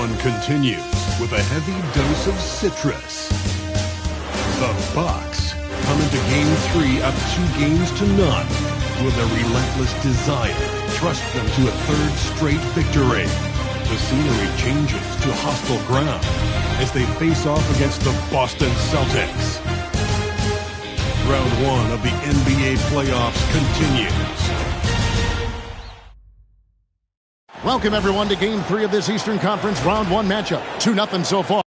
fun continues with a heavy dose of citrus. The Bucks come into Game 3 up 2-0 with a relentless desire to thrust them to a third straight victory. The scenery changes to hostile ground as they face off against the Boston Celtics. Round 1 of the NBA playoffs continues. Welcome, everyone, to Game 3 of this Eastern Conference Round 1 matchup. 2-0 so far.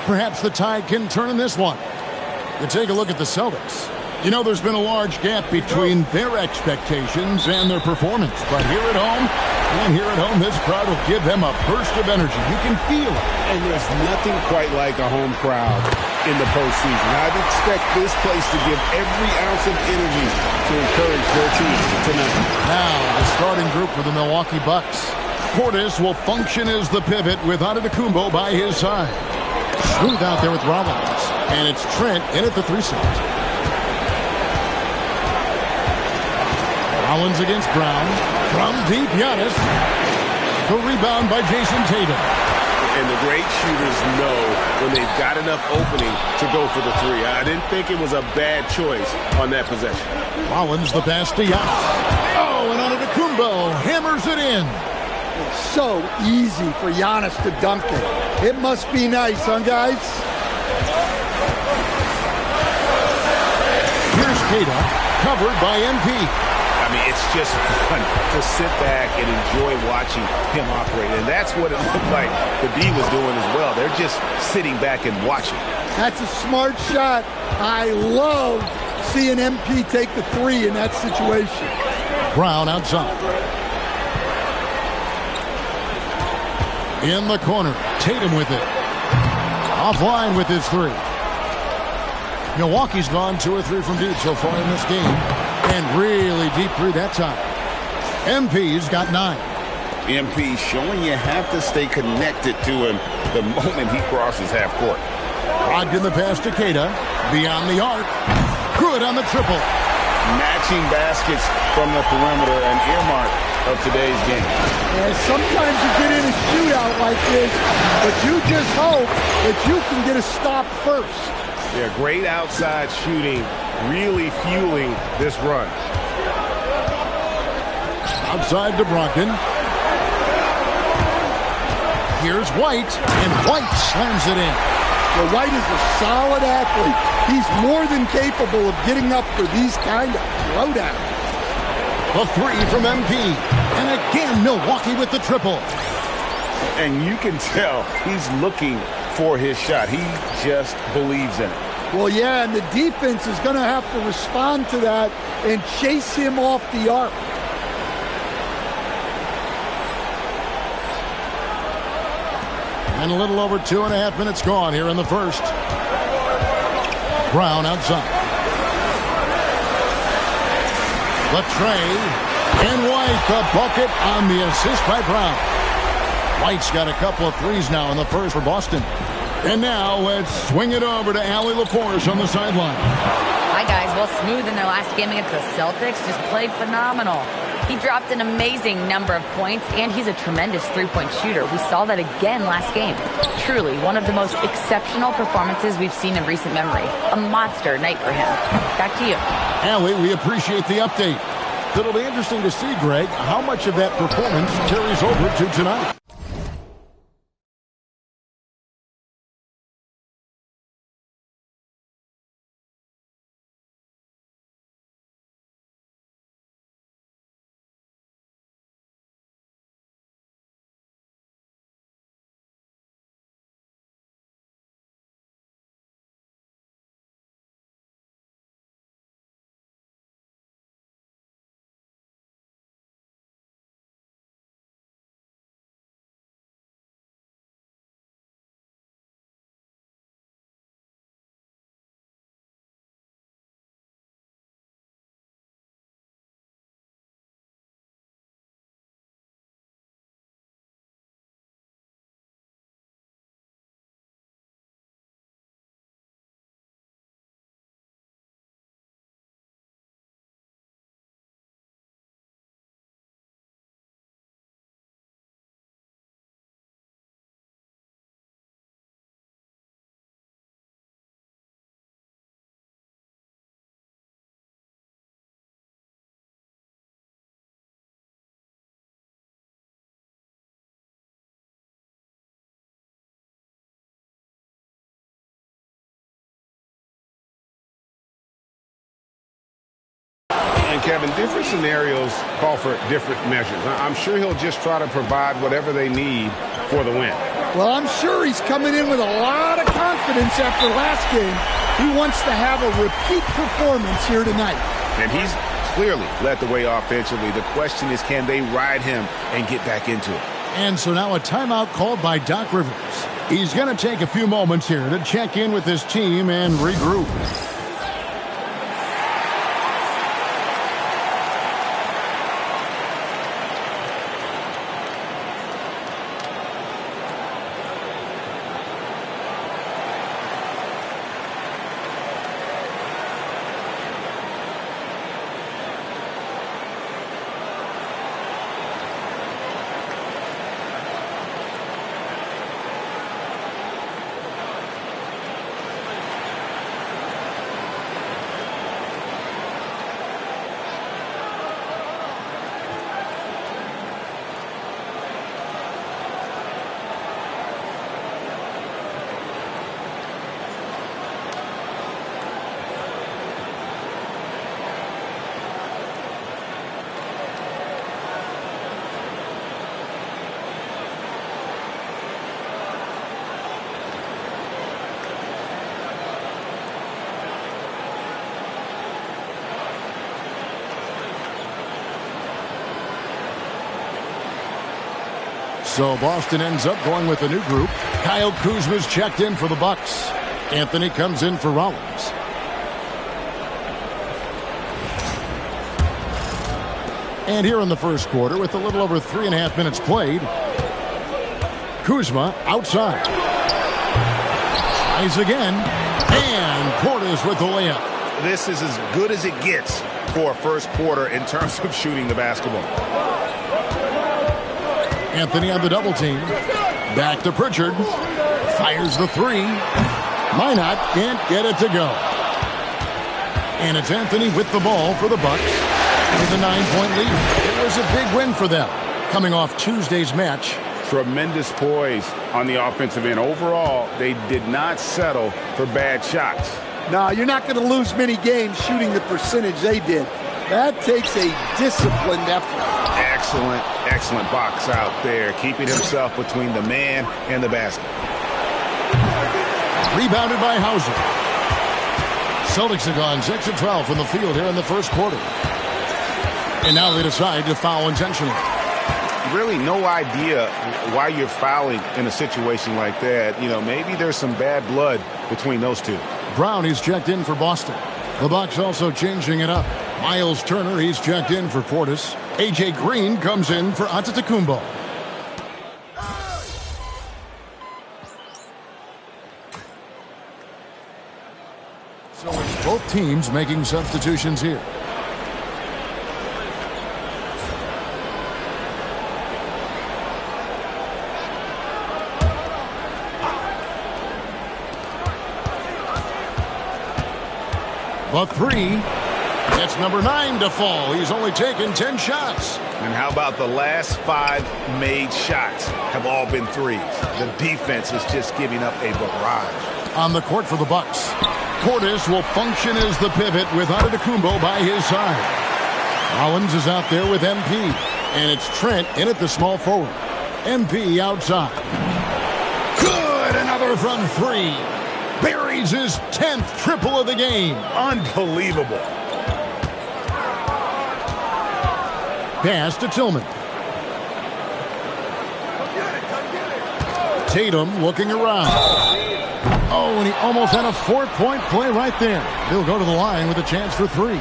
Perhaps the tide can turn in this one. You take a look at the Celtics. You know, there's been a large gap between their expectations and their performance. But here at home, this crowd will give them a burst of energy. You can feel it. And there's nothing quite like a home crowd in the postseason. I'd expect this place to give every ounce of energy to encourage their team tonight. Now, the starting group for the Milwaukee Bucks. Portis will function as the pivot with Antetokounmpo by his side. Smooth out there with Rollins. And it's Trent in at the 3 slot. Rollins against Brown. From deep, Giannis. The rebound by Jason Tatum. And the great shooters know when they've got enough opening to go for the 3. I didn't think it was a bad choice on that possession. Rollins the pass to Giannis. Oh, and Antetokounmpo hammers it in. It's so easy for Giannis to dunk it. It must be nice, huh, guys? Here's Keita, covered by MP. I mean, it's just fun to sit back and enjoy watching him operate. And that's what it looked like the D was doing as well. They're just sitting back and watching. That's a smart shot. I love seeing MP take the 3 in that situation. Brown outside. In the corner, Tatum with it. Offline with his 3. Milwaukee's gone 2 or 3 from deep so far in this game. And really deep through that time. MP's got 9. MP showing you have to stay connected to him the moment he crosses half court. Brogdon the pass to Keita. Beyond the arc. Good on the triple. Matching baskets from the perimeter, an earmark of today's game. Yeah, sometimes you get in a shootout like this, but you just hope that you can get a stop first. Yeah, great outside shooting, really fueling this run. Outside to Brogdon. Here's White, and White slams it in. Well, White is a solid athlete. He's more than capable of getting up for these kind of throwdowns. The 3 from MP. And again, Milwaukee with the triple. And you can tell he's looking for his shot. He just believes in it. Well, yeah, and the defense is going to have to respond to that and chase him off the arc. And a little over 2.5 minutes gone here in the first. Brown outside. The tray. And White, the bucket on the assist by Brown. White's got a couple of 3s now in the first for Boston. And now let's swing it over to Allie LaForce on the sideline. Hi, guys. Well, Smooth in their last game against the Celtics just played phenomenal. He dropped an amazing number of points, and he's a tremendous three-point shooter. We saw that again last game. Truly, one of the most exceptional performances we've seen in recent memory. A monster night for him. Back to you. Allie, we appreciate the update. It'll be interesting to see, Greg, how much of that performance carries over to tonight. And Kevin, different scenarios call for different measures. I'm sure he'll just try to provide whatever they need for the win. Well, I'm sure he's coming in with a lot of confidence after last game. He wants to have a repeat performance here tonight. And he's clearly led the way offensively. The question is, can they ride him and get back into it? And so now a timeout called by Doc Rivers. He's going to take a few moments here to check in with his team and regroup. So Boston ends up going with a new group. Kyle Kuzma's checked in for the Bucks. Anthony comes in for Rollins. And here in the first quarter, with a little over 3.5 minutes played, Kuzma outside. Tries again. And Portis with the layup. This is as good as it gets for a first quarter in terms of shooting the basketball. Anthony on the double team. Back to Pritchard. Fires the three. Minot can't get it to go. And it's Anthony with the ball for the Bucks with a 9-point lead. It was a big win for them coming off Tuesday's match. Tremendous poise on the offensive end. Overall, they did not settle for bad shots. No, you're not going to lose many games shooting the percentage they did. That takes a disciplined effort. Excellent box out there, keeping himself between the man and the basket. Rebounded by Hauser. Celtics have gone 6 of 12 from the field here in the first quarter. And now they decide to foul intentionally. Really no idea why you're fouling in a situation like that. You know, maybe there's some bad blood between those two. Brown is checked in for Boston. The Bucks also changing it up. Miles Turner, he's checked in for Portis. A.J. Green comes in for Antetokounmpo. Both teams making substitutions here. The three. That's number 9 to fall. He's only taken 10 shots. And how about the last 5 made shots have all been threes? The defense is just giving up a barrage. On the court for the Bucks, Portis will function as the pivot with Antetokounmpo by his side. Rollins is out there with MP. And it's Trent in at the small forward. MP outside. Good! Another from 3. Buries his 10th triple of the game. Unbelievable. Pass to Tillman. Tatum looking around. Oh, and he almost had a 4-point play right there. He'll go to the line with a chance for 3.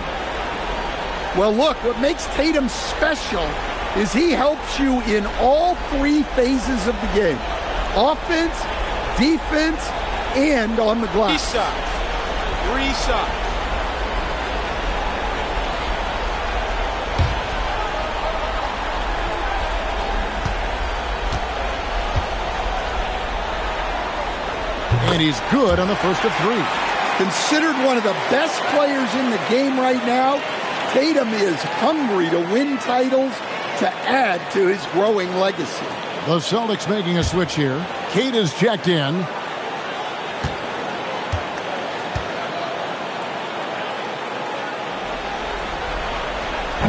Well, look, what makes Tatum special is he helps you in all 3 phases of the game. Offense, defense, and on the glass. 3 shots. 3 shots. And he's good on the first of 3. Considered one of the best players in the game right now, Tatum is hungry to win titles to add to his growing legacy. The Celtics making a switch here. Kate is checked in.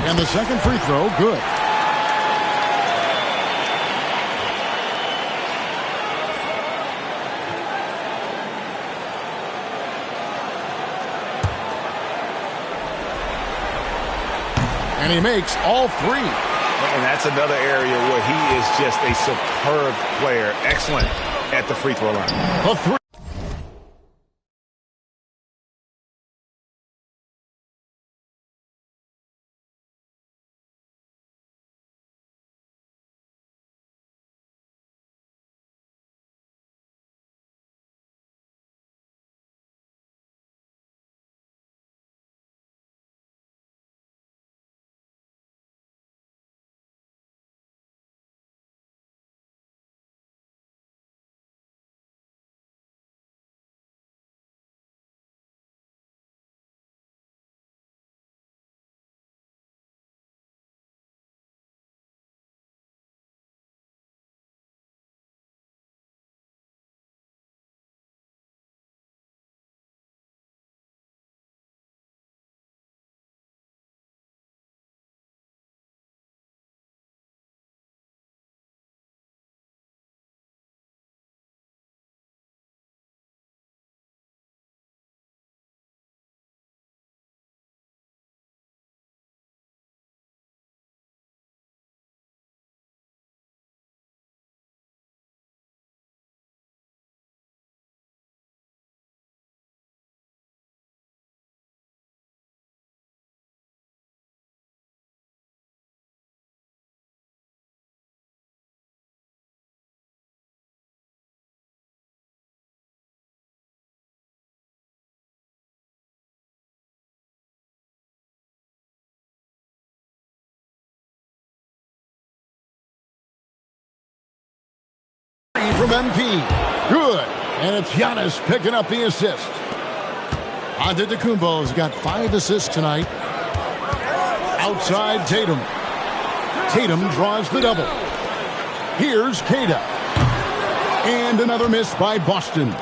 And the second free throw, good. And he makes all 3. And that's another area where he is just a superb player. Excellent at the free throw line. A 3. From MP. Good. And it's Giannis picking up the assist. Antetokounmpo's got 5 assists tonight. Outside Tatum. Tatum draws the double. Here's Queta. And another miss by Boston.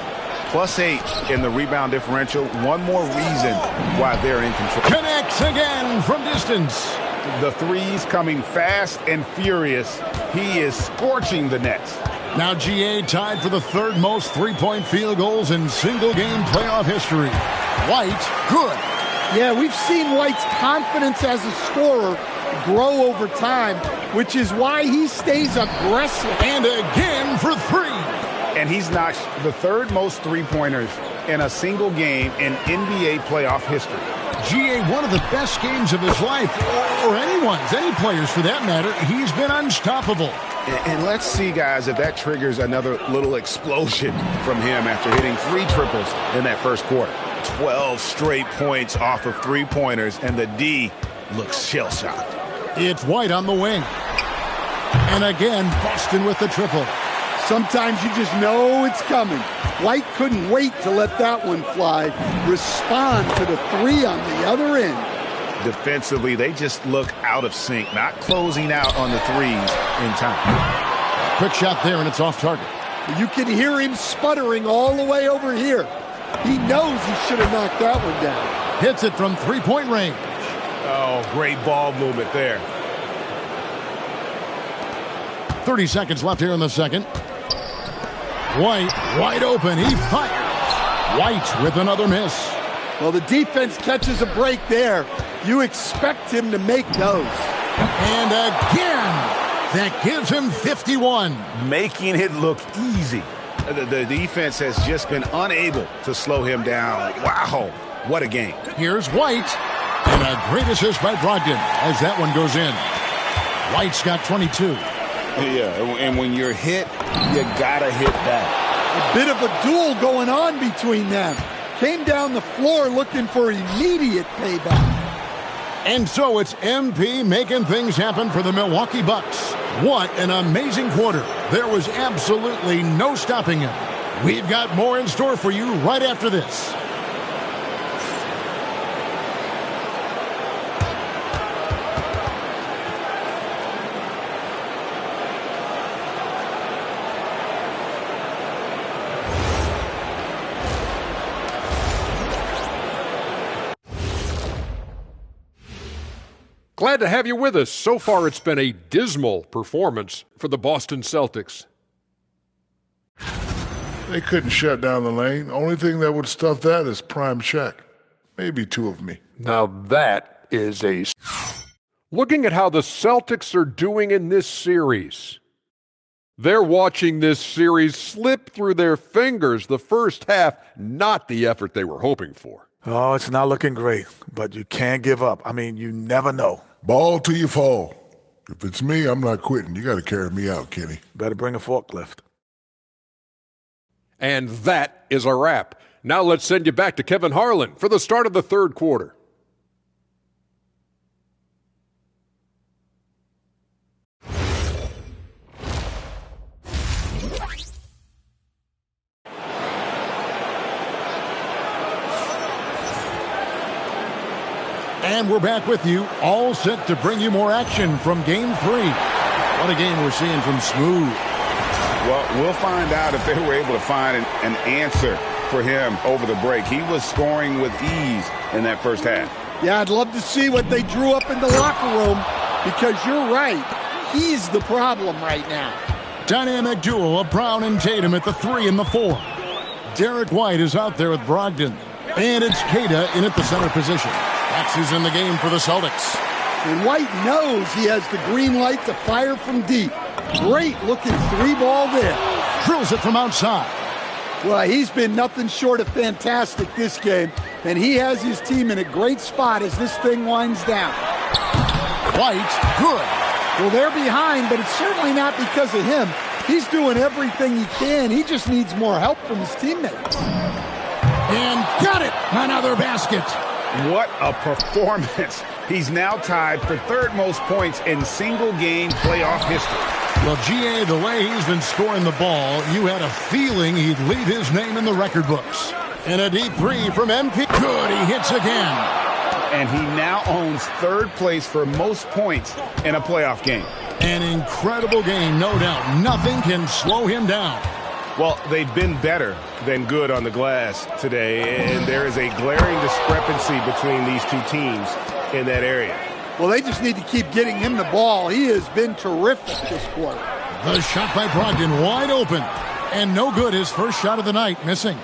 +8 in the rebound differential. One more reason why they're in control. Connects again from distance. The threes coming fast and furious. He is scorching the Nets. Now GA tied for the 3rd most three-point field goals in single-game playoff history. White, good. Yeah, we've seen White's confidence as a scorer grow over time, which is why he stays aggressive. And again for 3. And he's notched the 3rd most three-pointers in a single game in NBA playoff history. GA, one of the best games of his life, or anyone's, any players for that matter. He's been unstoppable. And let's see, guys, if that triggers another little explosion from him after hitting 3 triples in that first quarter. 12 straight points off of three-pointers, and the D looks shell-shocked. It's White on the wing. And again, Boston with the triple. Sometimes you just know it's coming. White couldn't wait to let that one fly. Respond to the three on the other end. Defensively, they just look out of sync, not closing out on the threes in time. Quick shot there, and it's off target. You can hear him sputtering all the way over here. He knows he should have knocked that one down. Hits it from three-point range. Oh, great ball movement there. 30 seconds left here in the second. White, wide open. He fires. White with another miss. Well, the defense catches a break there. You expect him to make those. And again, that gives him 51. Making it look easy. The defense has just been unable to slow him down. Wow, what a game. Here's White. And a great assist by Brogdon as that one goes in. White's got 22. Yeah, and when you're hit, you gotta hit back. A bit of a duel going on between them. Came down the floor looking for immediate payback. And so it's MP making things happen for the Milwaukee Bucks. What an amazing quarter. There was absolutely no stopping him. We've got more in store for you right after this. Glad to have you with us. So far, it's been a dismal performance for the Boston Celtics. They couldn't shut down the lane. Only thing that would stuff that is prime Shaq. Maybe two of me. Now that is a... Looking at how the Celtics are doing in this series, they're watching this series slip through their fingers. The first half, not the effort they were hoping for. Oh, it's not looking great, but you can't give up. I mean, you never know. Ball till you fall. If it's me, I'm not quitting. You got to carry me out, Kenny. Better bring a forklift. And that is a wrap. Now let's send you back to Kevin Harlan for the start of the third quarter. And we're back with you, all set to bring you more action from Game 3. What a game we're seeing from Smooth. Well, we'll find out if they were able to find an answer for him over the break. He was scoring with ease in that first half. Yeah, I'd love to see what they drew up in the locker room because you're right. He's the problem right now. Dynamic duo of Brown and Tatum at the 3 and the 4. Derek White is out there with Brogdon. And it's Queta in at the center position. That's who's in the game for the Celtics. And White knows he has the green light to fire from deep. Great looking three ball there. Drills it from outside. Well, he's been nothing short of fantastic this game. And he has his team in a great spot as this thing winds down. White, good. Well, they're behind, but it's certainly not because of him. He's doing everything he can. He just needs more help from his teammates. And got it. Another basket. What a performance. He's now tied for third most points in single-game playoff history. Well, G.A., the way he's been scoring the ball, you had a feeling he'd leave his name in the record books. And a deep three from MP. Good, he hits again. And he now owns third place for most points in a playoff game. An incredible game, no doubt. Nothing can slow him down. Well, they've been better than good on the glass today, and there is a glaring discrepancy between these two teams in that area. Well, they just need to keep getting him the ball. He has been terrific this quarter. The shot by Brogdon wide open, and no good. His first shot of the night missing.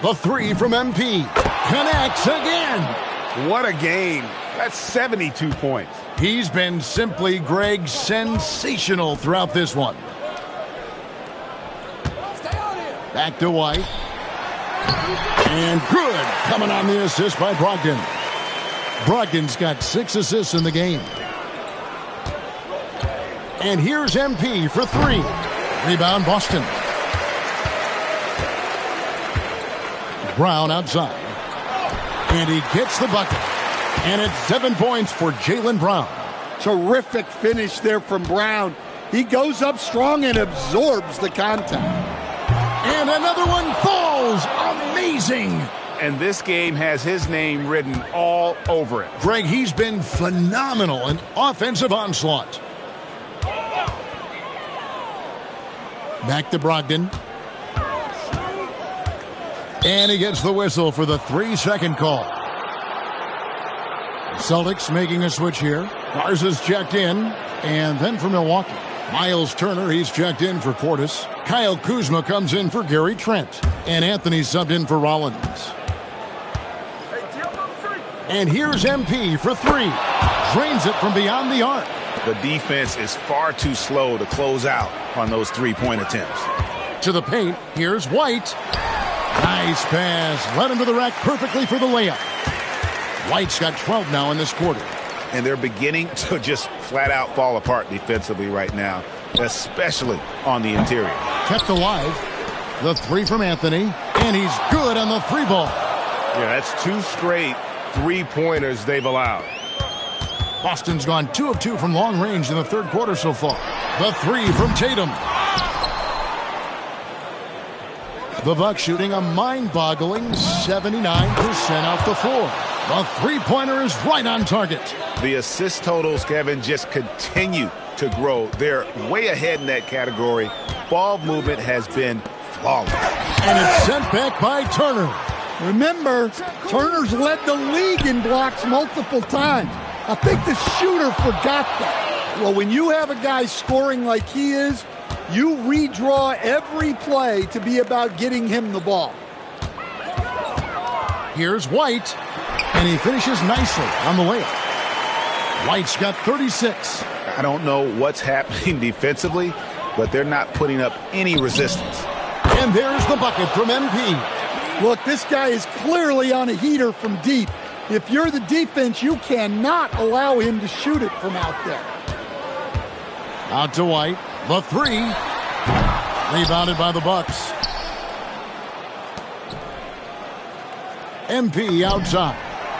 The three from MP connects again. What a game. That's 72 points. He's been simply, Greg, sensational throughout this one. Back to White. And good. Coming on the assist by Brogdon. Brogdon's got 6 assists in the game. And here's MP for 3. Rebound Boston. Brown outside. And he gets the bucket. And it's 7 points for Jaylen Brown. Terrific finish there from Brown. He goes up strong and absorbs the contact. And another one falls. Amazing. And this game has his name written all over it. Greg, he's been phenomenal in offensive onslaught. Back to Brogdon. And he gets the whistle for the 3-second call. Celtics making a switch here. Garza's checked in. And then for Milwaukee, Miles Turner, he's checked in for Portis. Kyle Kuzma comes in for Gary Trent. And Anthony subbed in for Rollins. And here's MP for 3. Drains it from beyond the arc. The defense is far too slow to close out on those three-point attempts. To the paint, here's White. Nice pass. Led him to the rack perfectly for the layup. White's got 12 now in this quarter. And they're beginning to just flat-out fall apart defensively right now, especially on the interior. Kept alive. The 3 from Anthony. And he's good on the 3 ball. Yeah, that's 2 straight three-pointers they've allowed. Boston's gone 2 of 2 from long range in the third quarter so far. The 3 from Tatum. The Bucks shooting a mind-boggling 79% off the floor. The three-pointer is right on target. The assist totals, Kevin, just continue to grow. They're way ahead in that category. Ball movement has been flawless. And it's sent back by Turner. Remember, Turner's led the league in blocks multiple times. I think the shooter forgot that. Well, when you have a guy scoring like he is, you redraw every play to be about getting him the ball. Here's White, and he finishes nicely on the layup. White's got 36. I don't know what's happening defensively, but they're not putting up any resistance. And there's the bucket from MP. Look, this guy is clearly on a heater from deep. If you're the defense, you cannot allow him to shoot it from out there. Out to White. The 3. Rebounded by the Bucks. MP outside.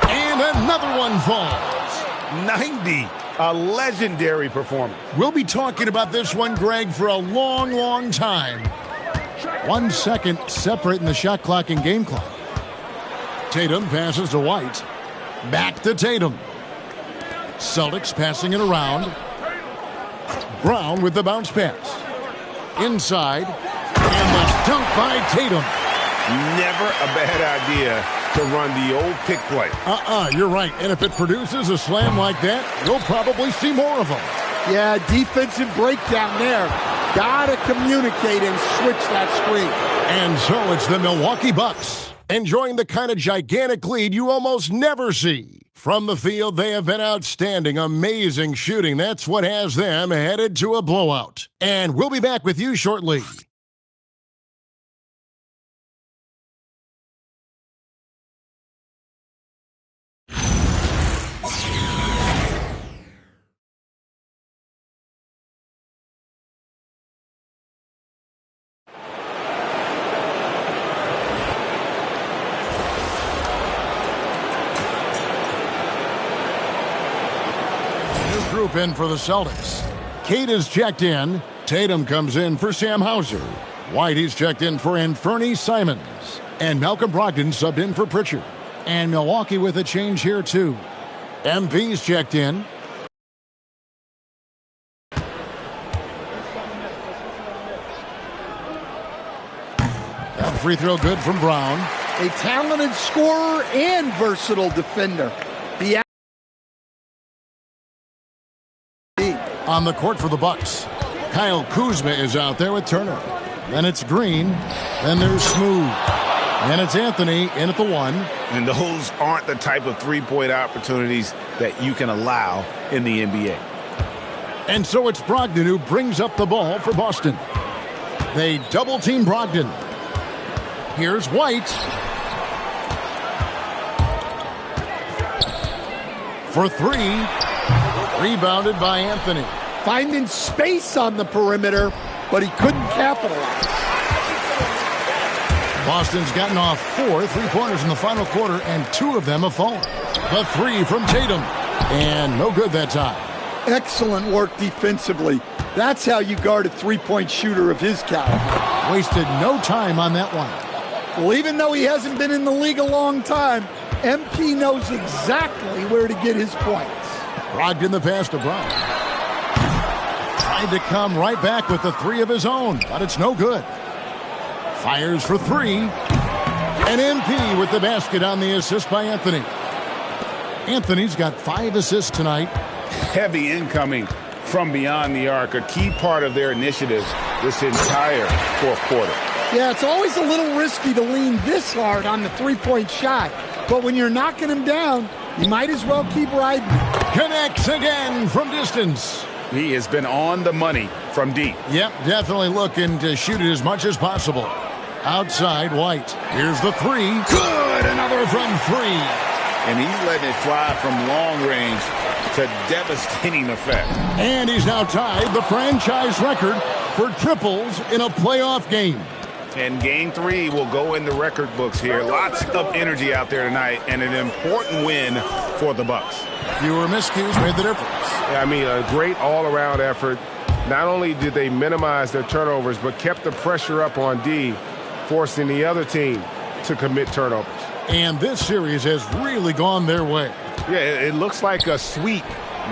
And another one falls. 90. A legendary performance. We'll be talking about this one, Greg, for a long, long time. 1 second separating the shot clock and game clock. Tatum passes to White. Back to Tatum. Celtics passing it around. Brown with the bounce pass. Inside. And the dunk by Tatum. Never a bad idea to run the old pick play. You're right. And if it produces a slam like that, you'll probably see more of them. Yeah, defensive breakdown there. Gotta communicate and switch that screen. And so it's the Milwaukee Bucks, enjoying the kind of gigantic lead you almost never see. From the field, they have been outstanding, amazing shooting. That's what has them headed to a blowout. And we'll be back with you shortly. Group in for the Celtics. Kate is checked in. Tatum comes in for Sam Hauser. White, he's checked in for Anthony Simons. And Malcolm Brogdon subbed in for Pritchard. And Milwaukee with a change here, too. MP's checked in. That free throw good from Brown. A talented scorer and versatile defender. The on the court for the Bucks. Kyle Kuzma is out there with Turner. Then it's Green. Then there's Smooth. And it's Anthony in at the 1. And those aren't the type of three-point opportunities that you can allow in the NBA. And so it's Brogdon who brings up the ball for Boston. They double-team Brogdon. Here's White. For 3. Rebounded by Anthony. Finding space on the perimeter, but he couldn't capitalize. Boston's gotten off 4 3-pointers in the final quarter, and 2 of them have fallen. The 3 from Tatum, and no good that time. Excellent work defensively. That's how you guard a three-point shooter of his caliber. Wasted no time on that one. Well, even though he hasn't been in the league a long time, MP knows exactly where to get his points. Brogdon the pass to Brown. Tried to come right back with the 3 of his own, but it's no good. Fires for 3. And MP with the basket on the assist by Anthony. Anthony's got 5 assists tonight. Heavy incoming from beyond the arc, a key part of their initiative this entire fourth quarter. Yeah, it's always a little risky to lean this hard on the three-point shot. But when you're knocking him down, you might as well keep riding. Connects again from distance. He has been on the money from deep. Yep, definitely looking to shoot it as much as possible. Outside, White. Here's the 3. Good! Another from 3. And he's letting it fly from long range to devastating effect. And he's now tied the franchise record for triples in a playoff game. And game 3 will go in the record books here. Lots of energy out there tonight, and an important win for the Bucks. Fewer miscues made the difference. Yeah, I mean, a great all-around effort. Not only did they minimize their turnovers, but kept the pressure up on D, forcing the other team to commit turnovers. And this series has really gone their way. Yeah, it looks like a sweep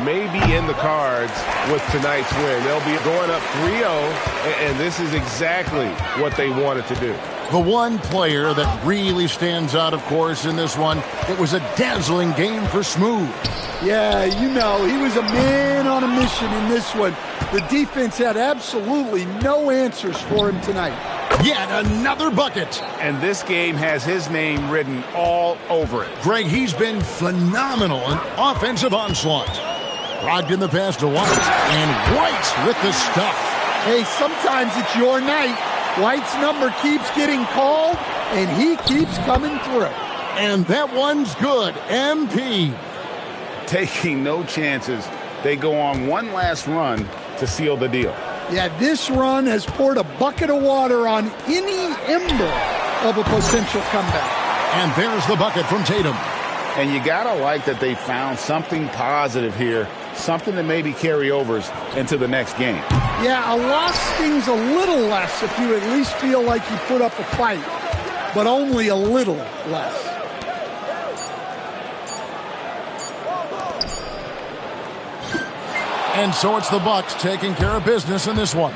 may be in the cards with tonight's win. They'll be going up 3-0, and this is exactly what they wanted to do. The one player that really stands out, of course, in this one, it was a dazzling game for Smooth. Yeah, you know, he was a man on a mission in this one. The defense had absolutely no answers for him tonight. Yet another bucket. And this game has his name written all over it. Greg, he's been phenomenal in offensive onslaught. Brogdon the pass to White. And White with the stuff. Hey, sometimes it's your night. White's number keeps getting called, and he keeps coming through. And that one's good. MP. Taking no chances. They go on one last run to seal the deal. Yeah, this run has poured a bucket of water on any ember of a potential comeback. And there's the bucket from Tatum. And you got to like that they found something positive here, something that maybe carry overs into the next game. Yeah, a loss stings a little less if you at least feel like you put up a fight, but only a little less. And so it's the Bucks taking care of business in this one.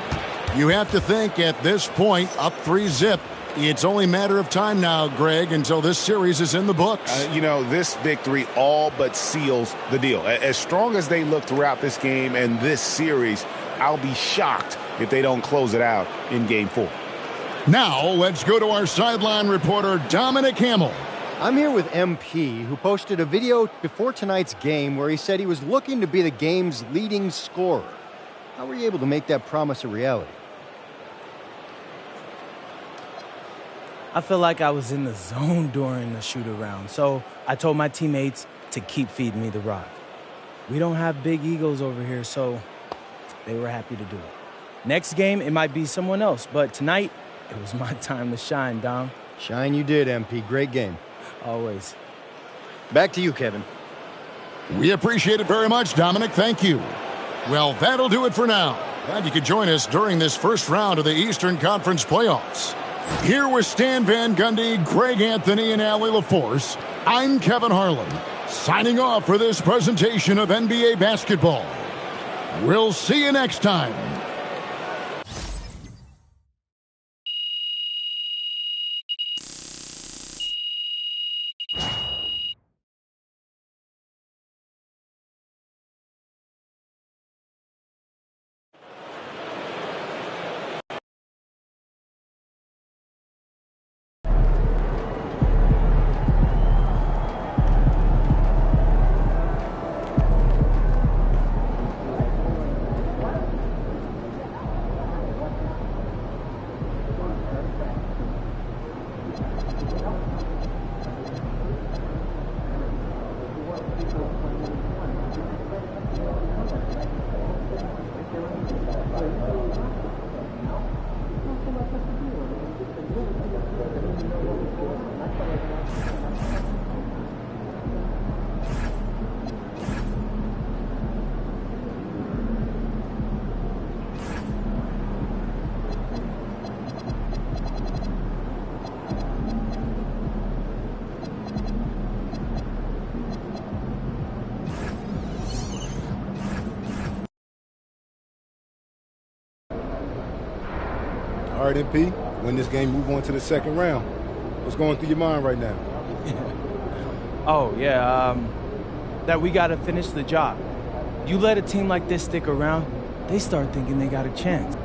You have to think at this point, up 3-0, it's only a matter of time now, Greg, until this series is in the books. You know, this victory all but seals the deal. As strong as they look throughout this game and this series, I'll be shocked if they don't close it out in Game 4. Now, let's go to our sideline reporter, Dominic Hamill. I'm here with MP, who posted a video before tonight's game where he said he was looking to be the game's leading scorer. How were you able to make that promise a reality? I feel like I was in the zone during the shoot-around, so I told my teammates to keep feeding me the rock. We don't have big egos over here, so they were happy to do it. Next game, it might be someone else, but tonight, it was my time to shine, Dom. Shine you did, MP. Great game. Always. Back to you, Kevin. We appreciate it very much, Dominic. Thank you. Well, that'll do it for now. Glad you could join us during this first round of the Eastern Conference playoffs. Here with Stan Van Gundy, Greg Anthony, and Allie LaForce, I'm Kevin Harlan, signing off for this presentation of NBA basketball. We'll see you next time. All right, MP, win this game, move on to the second round. What's going through your mind right now? Oh, yeah, that we got to finish the job. You let a team like this stick around, they start thinking they got a chance.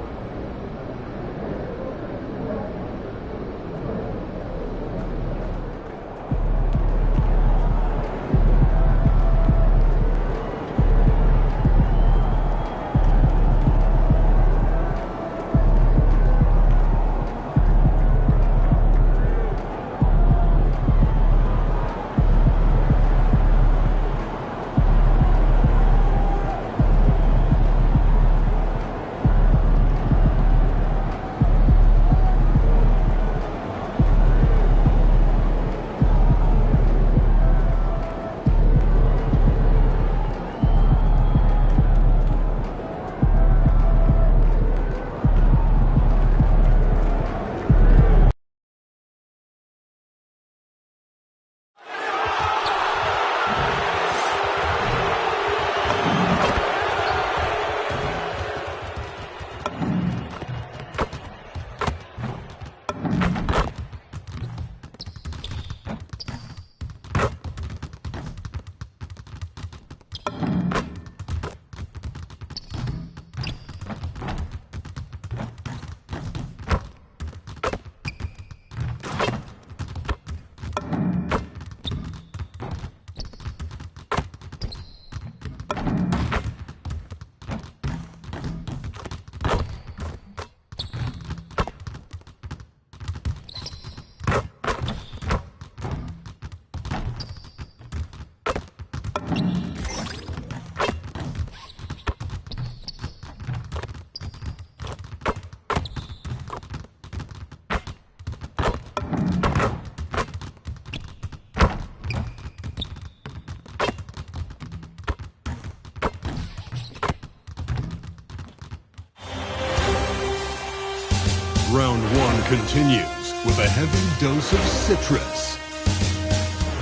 Round one continues with a heavy dose of citrus.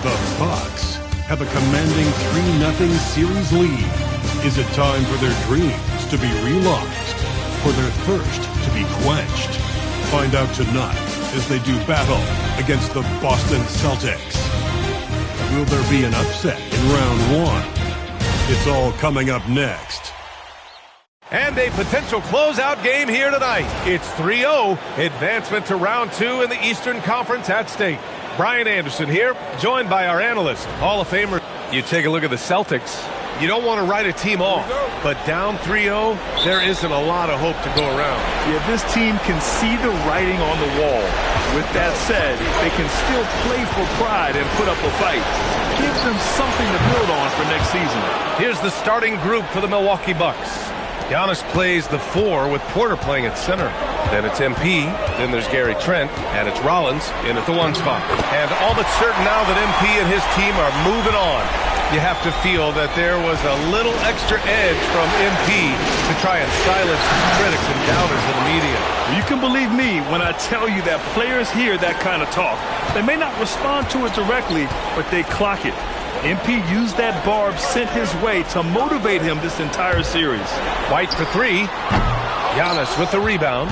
The Bucks have a commanding 3-0 series lead. Is it time for their dreams to be realized? For their thirst to be quenched? Find out tonight as they do battle against the Boston Celtics. Will there be an upset in round one? It's all coming up next. And a potential closeout game here tonight. It's 3-0, advancement to round two in the Eastern Conference at stake. Brian Anderson here, joined by our analyst, Hall of Famer. You take a look at the Celtics. You don't want to write a team off, but down 3-0, there isn't a lot of hope to go around. Yeah, this team can see the writing on the wall. With that said, they can still play for pride and put up a fight. Give them something to build on for next season. Here's the starting group for the Milwaukee Bucks. Giannis plays the 4 with Porter playing at center. Then it's MP, then there's Gary Trent, and it's Rollins in at the 1 spot. And all but certain now that MP and his team are moving on. You have to feel that there was a little extra edge from MP to try and silence his critics and doubters in the media. You can believe me when I tell you that players hear that kind of talk. They may not respond to it directly, but they clock it. MP used that barb sent his way to motivate him this entire series. White for 3. Giannis with the rebound.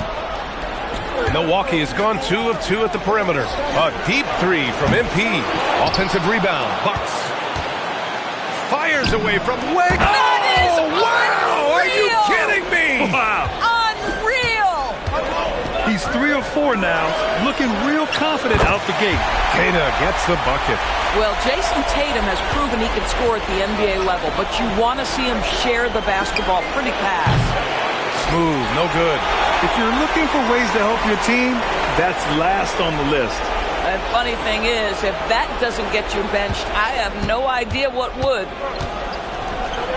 Milwaukee has gone 2 of 2 at the perimeter. A deep 3 from MP. Offensive rebound. Bucks. Fires away from Wig. That is wow! Are you kidding me? Wow. Unreal! He's 3 of 4 now, looking real confident out the gate. Kana gets the bucket. Well, Jason Tatum has proven he can score at the NBA level, but you want to see him share the basketball. Pretty pass. Smooth, no good. If you're looking for ways to help your team, that's last on the list. And funny thing is, if that doesn't get you benched, I have no idea what would.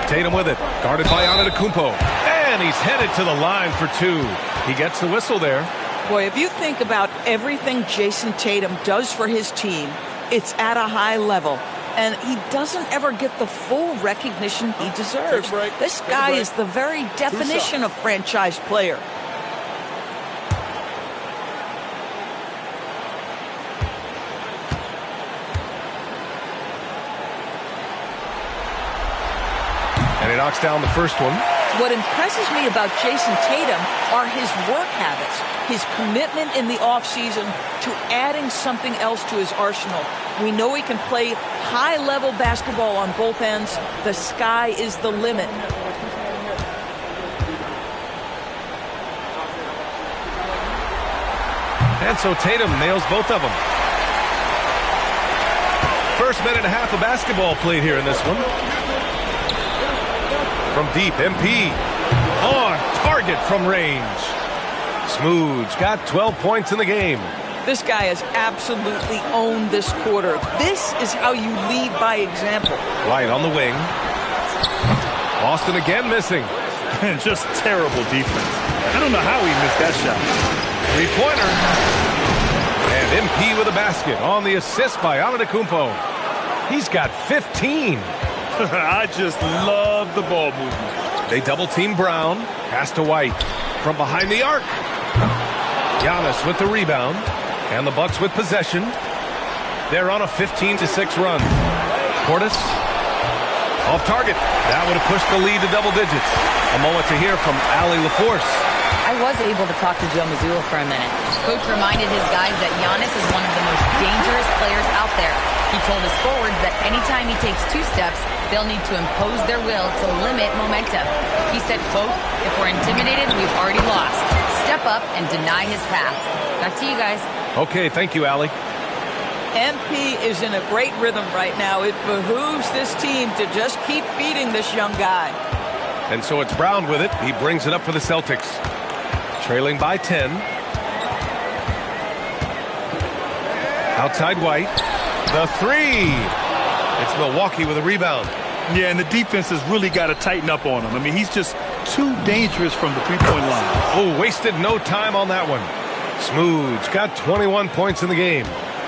Tatum with it, guarded by Antetokounmpo. And he's headed to the line for 2. He gets the whistle there. Boy, if you think about everything Jason Tatum does for his team, it's at a high level. And he doesn't ever get the full recognition he deserves. This guy is the very definition of franchise player. And he knocks down the first one. What impresses me about Jason Tatum are his work habits, his commitment in the offseason to adding something else to his arsenal. We know he can play high-level basketball on both ends. The sky is the limit. And so Tatum nails both of them. First minute and a half of basketball played here in this one. From deep, MP on target from range. Smooth's got 12 points in the game. This guy has absolutely owned this quarter. This is how you lead by example. White on the wing. Boston again missing. And just terrible defense. I don't know how he missed that shot. Three-pointer. And MP with a basket on the assist by Antetokounmpo. He's got 15. I just love the ball movement. They double-team Brown. Pass to White. From behind the arc. Giannis with the rebound. And the Bucks with possession. They're on a 15-6 run. Portis. Off target. That would have pushed the lead to double digits. A moment to hear from Allie LaForce. I was able to talk to Joe Mazzulla for a minute. Coach reminded his guys that Giannis is one of the most dangerous players out there. He told his forwards that anytime he takes 2 steps, they'll need to impose their will to limit momentum. He said, quote, "If we're intimidated, we've already lost. Step up and deny his path." Back to you guys. Okay, thank you, Allie. MP is in a great rhythm right now. It behooves this team to just keep feeding this young guy. And so it's Brown with it. He brings it up for the Celtics. Trailing by 10. Outside White. The three. It's Milwaukee with a rebound. Yeah, and the defense has really got to tighten up on him. I mean, he's just too dangerous from the three-point line. Oh, wasted no time on that one. Smooth's got 21 points in the game.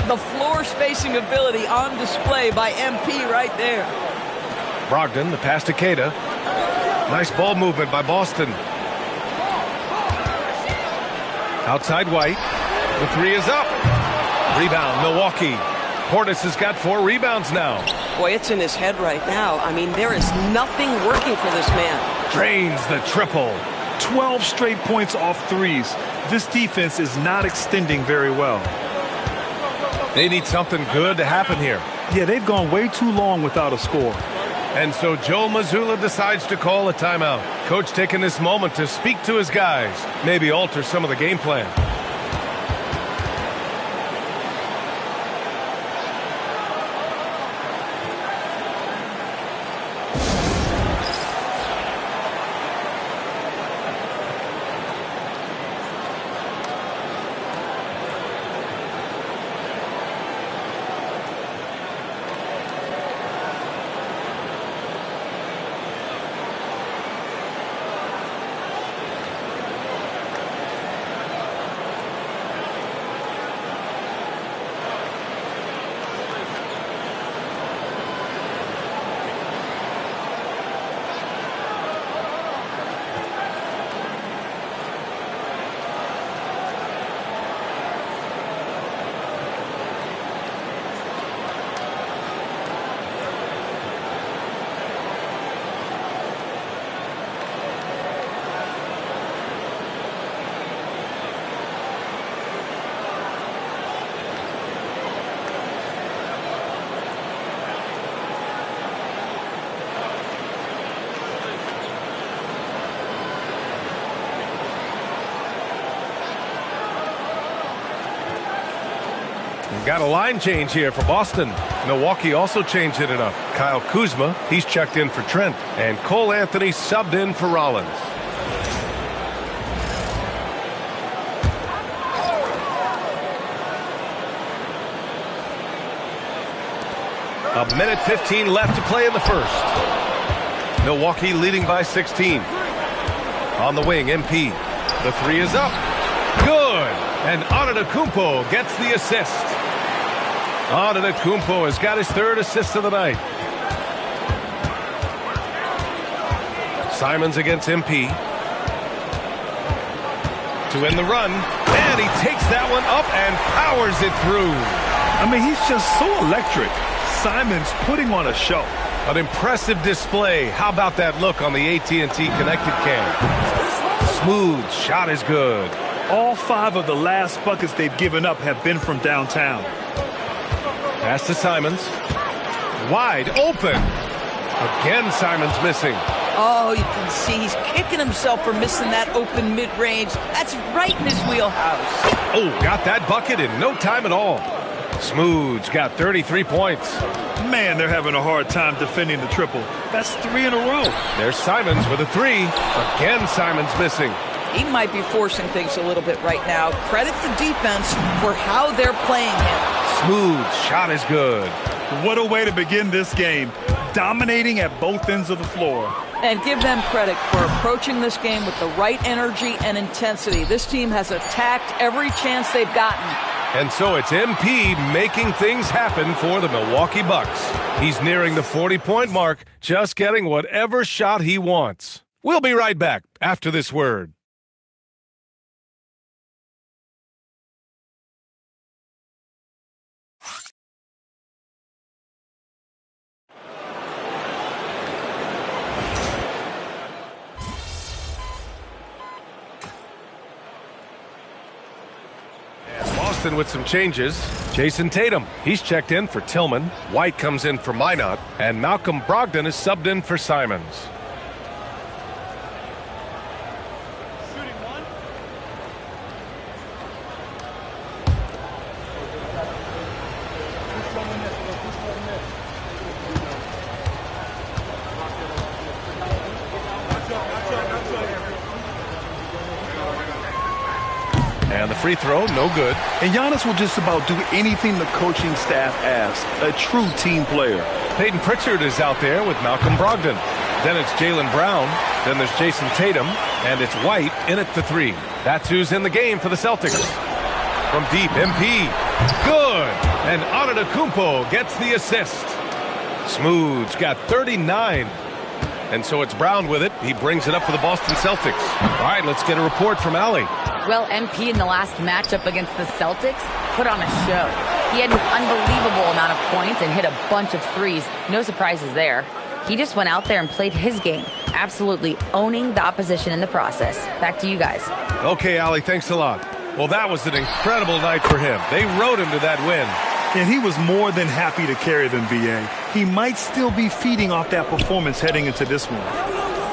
The floor spacing ability on display by MP right there. Brogdon, the pass to Queta. Nice ball movement by Boston. Outside White. The three is up. Rebound, Milwaukee. Portis has got 4 rebounds now. Boy, it's in his head right now. I mean, there is nothing working for this man. Drains the triple. 12 straight points off threes. This defense is not extending very well. They need something good to happen here. Yeah, they've gone way too long without a score. And so Joe Mazzulla decides to call a timeout. Coach taking this moment to speak to his guys, maybe alter some of the game plan. Got a line change here for Boston. Milwaukee also changed it up. Kyle Kuzma, he's checked in for Trent. And Cole Anthony subbed in for Rollins. A minute 15 left to play in the first. Milwaukee leading by 16. On the wing, MP. The three is up. Good. And Antetokounmpo gets the assist. Antetokounmpo has got his 3rd assist of the night. Simons against MP. To end the run. And he takes that one up and powers it through. I mean, he's just so electric. Simons putting on a show. An impressive display. How about that look on the AT&T Connected Cam? Smooth shot is good. All 5 of the last buckets they've given up have been from downtown. Pass to Simons. Wide open. Again, Simons missing. Oh, you can see he's kicking himself for missing that open mid-range. That's right in his wheelhouse. Oh, got that bucket in no time at all. Smooth's got 33 points. Man, they're having a hard time defending the triple. That's 3 in a row. There's Simons with a 3. Again, Simons missing. He might be forcing things a little bit right now. Credit the defense for how they're playing him. Smooth shot is good. What a way to begin this game. Dominating at both ends of the floor. And give them credit for approaching this game with the right energy and intensity. This team has attacked every chance they've gotten. And so it's MP making things happen for the Milwaukee Bucks. He's nearing the 40-point mark, just getting whatever shot he wants. We'll be right back after this word. Boston with some changes. Jason Tatum, he's checked in for Tillman. White comes in for Minot. And Malcolm Brogdon is subbed in for Simons. And the free throw, no good. And Giannis will just about do anything the coaching staff asks. A true team player. Peyton Pritchard is out there with Malcolm Brogdon. Then it's Jaylen Brown. Then there's Jason Tatum. And it's White in at the 3. That's who's in the game for the Celtics. From deep, MP. Good. And Antetokounmpo gets the assist. Smooth's got 39. And so it's Brown with it. He brings it up for the Boston Celtics. All right, let's get a report from Allie. Well, MP in the last matchup against the Celtics put on a show. He had an unbelievable amount of points and hit a bunch of threes. No surprises there. He just went out there and played his game, absolutely owning the opposition in the process. Back to you guys. Okay, Allie, thanks a lot. Well, that was an incredible night for him. They rode him to that win. And he was more than happy to carry them, B.A. He might still be feeding off that performance heading into this one.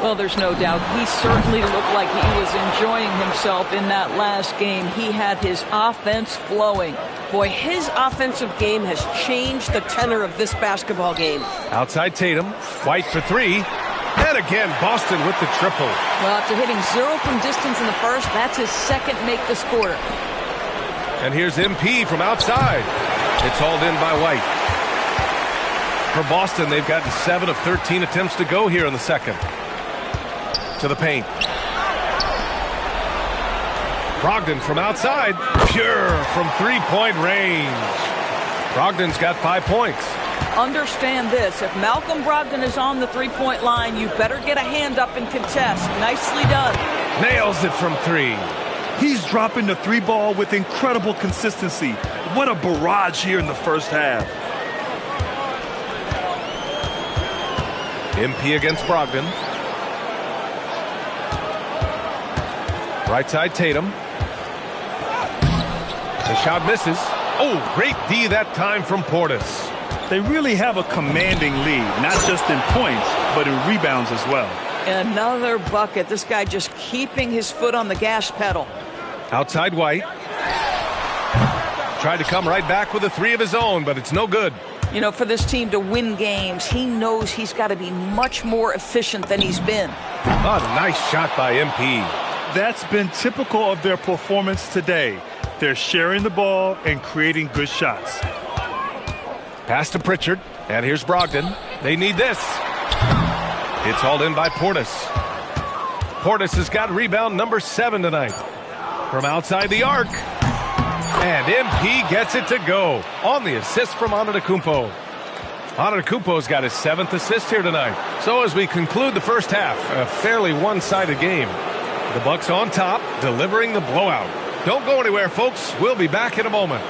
Well, there's no doubt. He certainly looked like he was enjoying himself in that last game. He had his offense flowing. Boy, his offensive game has changed the tenor of this basketball game. Outside Tatum, White for 3. And again, Boston with the triple. Well, after hitting 0 from distance in the first, that's his second make this quarter. And here's MP from outside. It's hauled in by White. For Boston, they've gotten 7 of 13 attempts to go here in the second. To the paint. Brogdon from outside. Pure from three-point range. Brogdon's got 5 points. Understand this. If Malcolm Brogdon is on the three-point line, you better get a hand up and contest. Nicely done. Nails it from 3. He's dropping the 3 ball with incredible consistency. What a barrage here in the first half. MP against Brogdon. Right side Tatum. The shot misses. Oh, great D that time from Portis. They really have a commanding lead, not just in points, but in rebounds as well. Another bucket. This guy just keeping his foot on the gas pedal. Outside White. Tried to come right back with a 3 of his own, but it's no good. You know, for this team to win games, he knows he's got to be much more efficient than he's been. A nice shot by MP. That's been typical of their performance today. They're sharing the ball and creating good shots. Pass to Pritchard, and here's Brogdon. They need this. It's hauled in by Portis. Portis has got rebound number 7 tonight. From outside the arc. And MP gets it to go on the assist from Antetokounmpo. Antetokounmpo's got his 7th assist here tonight. So as we conclude the first half, a fairly one-sided game. The Bucks on top, delivering the blowout. Don't go anywhere, folks. We'll be back in a moment.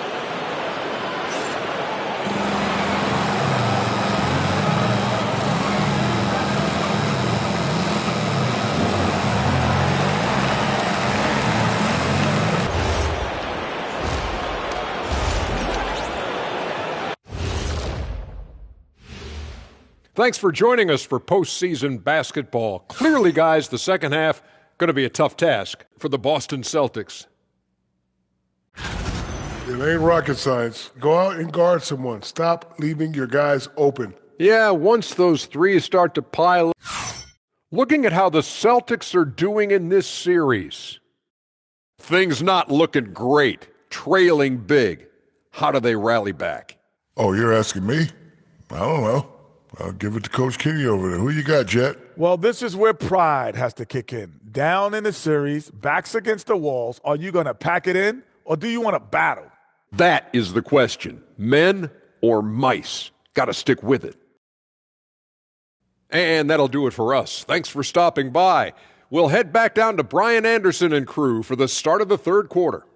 Thanks for joining us for postseason basketball. Clearly, guys, the second half going to be a tough task for the Boston Celtics. It ain't rocket science. Go out and guard someone. Stop leaving your guys open. Yeah, once those threes start to pile up. Looking at how the Celtics are doing in this series. Things not looking great. Trailing big. How do they rally back? Oh, you're asking me? I don't know. I'll give it to Coach Kenny over there. Who you got, Jet? Well, this is where pride has to kick in. Down in the series, backs against the walls. Are you going to pack it in, or do you want to battle? That is the question. Men or mice? Got to stick with it. And that'll do it for us. Thanks for stopping by. We'll head back down to Brian Anderson and crew for the start of the third quarter.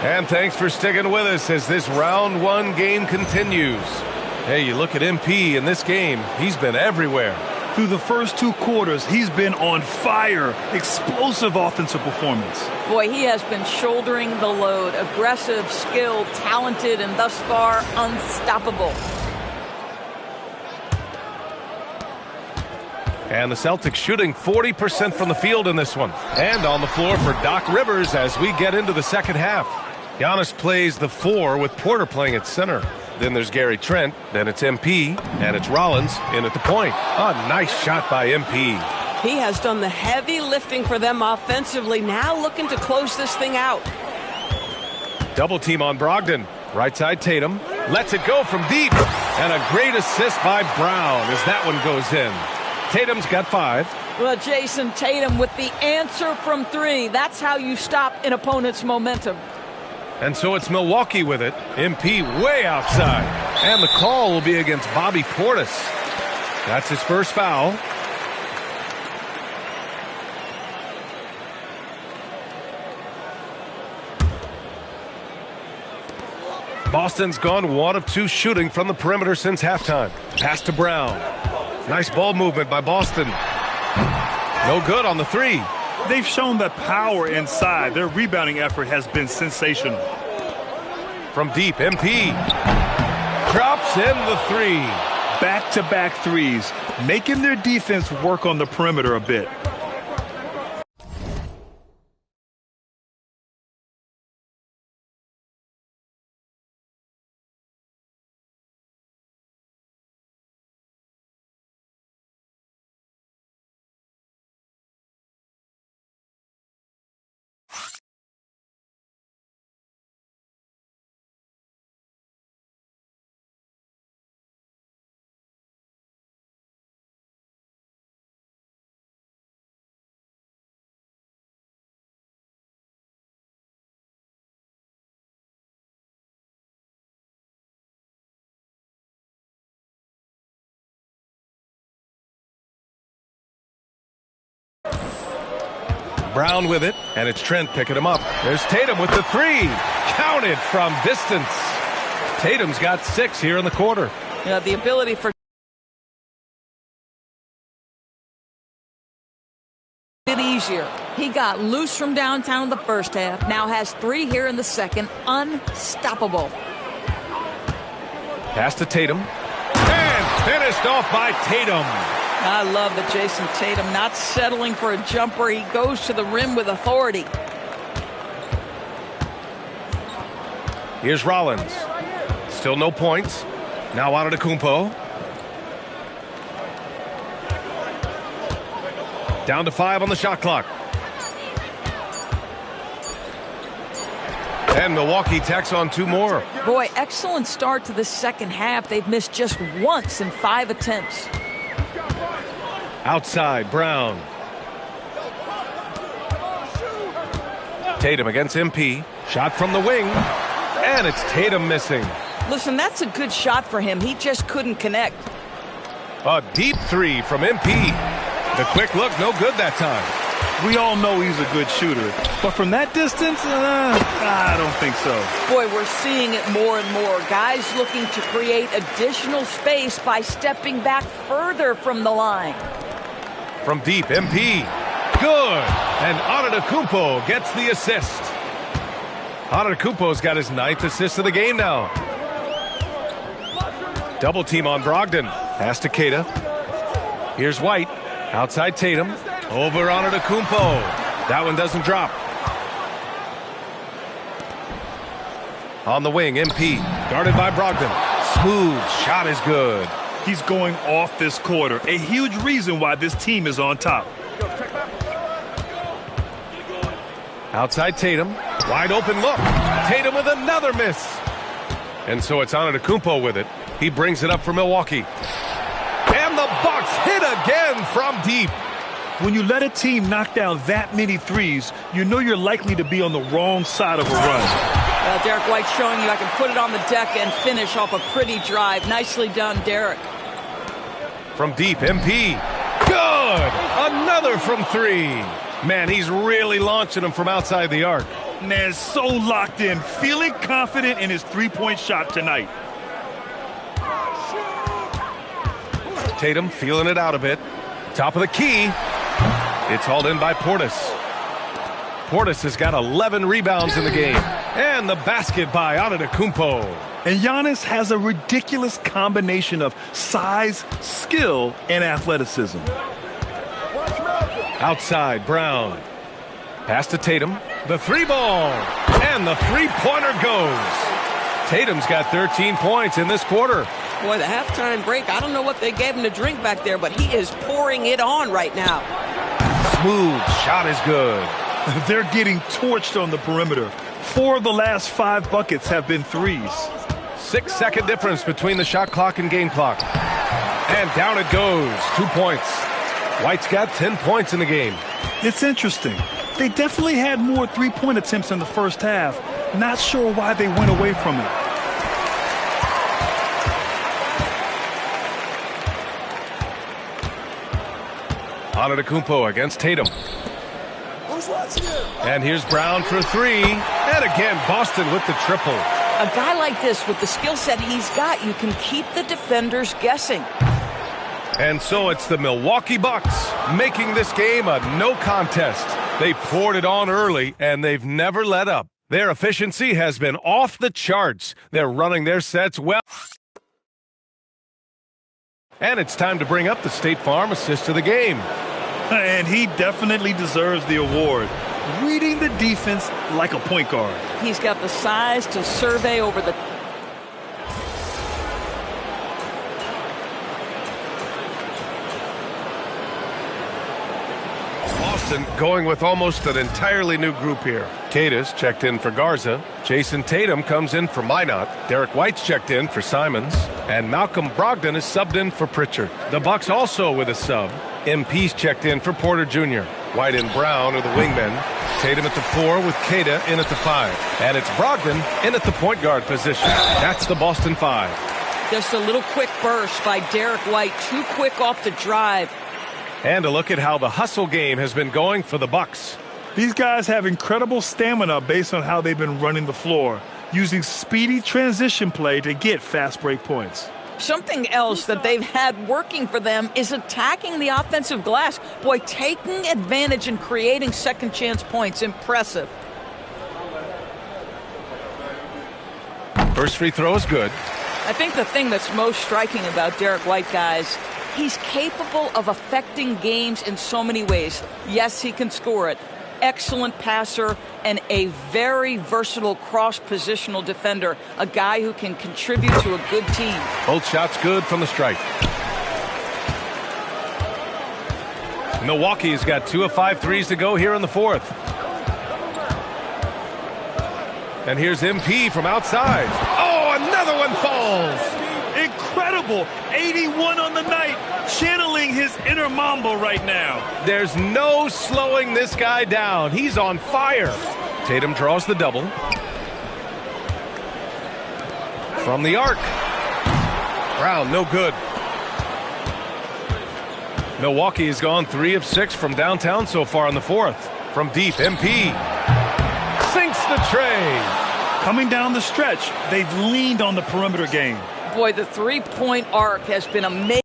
And thanks for sticking with us as this round one game continues. Hey, you look at MP in this game, he's been everywhere. Through the first 2 quarters, he's been on fire. Explosive offensive performance. Boy, he has been shouldering the load. Aggressive, skilled, talented, and thus far unstoppable. And the Celtics shooting 40% from the field in this one. And on the floor for Doc Rivers as we get into the second half. Giannis plays the 4 with Porter playing at center. Then there's Gary Trent, then it's MP, and it's Rollins in at the point. A nice shot by MP. He has done the heavy lifting for them offensively, now looking to close this thing out. Double team on Brogdon. Right side Tatum. Lets it go from deep. And a great assist by Brown as that one goes in. Tatum's got 5. Well, Jason Tatum with the answer from 3. That's how you stop an opponent's momentum. And so it's Milwaukee with it. MP way outside. And the call will be against Bobby Portis. That's his first foul. Boston's gone 1 of 2 shooting from the perimeter since halftime. Pass to Brown. Nice ball movement by Boston. No good on the 3. They've shown that power inside. Their rebounding effort has been sensational. From deep, MP drops in the 3. Back-to-back threes, making their defense work on the perimeter a bit. Brown with it, and it's Trent picking him up. There's Tatum with the 3. Counted from distance. Tatum's got 6 here in the quarter. Yeah, the ability for it easier. He got loose from downtown in the first half. Now has 3 here in the second. Unstoppable. Pass to Tatum. And finished off by Tatum. I love that Jason Tatum not settling for a jumper. He goes to the rim with authority. Here's Rollins. Still no points. Now Antetokounmpo. Down to 5 on the shot clock. And Milwaukee tacks on 2 more. Boy, excellent start to the second half. They've missed just once in 5 attempts. Outside, Brown. Tatum against MP. Shot from the wing. And it's Tatum missing. Listen, that's a good shot for him. He just couldn't connect. A deep 3 from MP. The quick look, no good that time. We all know he's a good shooter. But from that distance, I don't think so. Boy, we're seeing it more and more. Guys looking to create additional space by stepping back further from the line. From deep, MP. Good. And Antetokounmpo gets the assist. Antetokounmpo's got his 9th assist of the game now. Double team on Brogdon. Pass to Keita. Here's White. Outside Tatum. Over Antetokounmpo. That one doesn't drop. On the wing, MP. Guarded by Brogdon. Smooth. Shot is good. He's going off this quarter. A huge reason why this team is on top. Outside Tatum. Wide open look. Tatum with another miss. And so it's Antetokounmpo with it. He brings it up for Milwaukee. And the Bucks hit again from deep. When you let a team knock down that many threes, you know you're likely to be on the wrong side of a run. Derek White showing you I can put it on the deck and finish off a pretty drive. Nicely done, Derek. From deep, MP. Good! Another from 3. Man, he's really launching them from outside the arc. Man, so locked in, feeling confident in his three-point shot tonight. Tatum feeling it out a bit. Top of the key. It's hauled in by Portis. Portis has got 11 rebounds in the game. And the basket by Antetokounmpo. And Giannis has a ridiculous combination of size, skill, and athleticism. Outside, Brown. Pass to Tatum. The 3-ball. And the 3-pointer goes. Tatum's got 13 points in this quarter. Boy, the halftime break, I don't know what they gave him to drink back there, but he is pouring it on right now. Smooth. Shot is good. They're getting torched on the perimeter. 4 of the last 5 buckets have been threes. 6-second difference between the shot clock and game clock. And down it goes. 2 points. White's got 10 points in the game. It's interesting. They definitely had more three-point attempts in the first half. Not sure why they went away from it. Antetokounmpo against Tatum. And here's Brown for 3. And again, Boston with the triple. A guy like this, with the skill set he's got, you can keep the defenders guessing. And so it's the Milwaukee Bucks making this game a no contest. They poured it on early, and they've never let up. Their efficiency has been off the charts. They're running their sets well. And it's time to bring up the State Farm assist of the game. And he definitely deserves the award. Reading the defense like a point guard. He's got the size to survey over the... Boston going with almost an entirely new group here. Keita's checked in for Garza. Jason Tatum comes in for Minot. Derek White's checked in for Simons. And Malcolm Brogdon is subbed in for Pritchard. The Bucks also with a sub. MP's checked in for Porter Jr. White and Brown are the wingmen. Tatum at the 4 with Keita in at the 5. And it's Brogdon in at the point guard position. That's the Boston 5. Just a little quick burst by Derek White. Too quick off the drive. And a look at how the hustle game has been going for the Bucks. These guys have incredible stamina based on how they've been running the floor, using speedy transition play to get fast break points. Something else that they've had working for them is attacking the offensive glass. Boy, taking advantage and creating second chance points. Impressive. First free throw is good. I think the thing that's most striking about Derek White, guys, he's capable of affecting games in so many ways. Yes, he can score it. Excellent passer and a very versatile cross-positional defender. A guy who can contribute to a good team. Both shots good from the stripe. Milwaukee's got 2 of 5 threes to go here in the 4th. And here's MP from outside. Oh, another one falls. Incredible. 81 on the night. Channeling his inner Mamba right now. There's no slowing this guy down. He's on fire. Tatum draws the double. From the arc. Brown, no good. Milwaukee has gone 3 of 6 from downtown so far in the fourth. From deep, MP sinks the tray. Coming down the stretch, they've leaned on the perimeter game. Boy, the three-point arc has been amazing.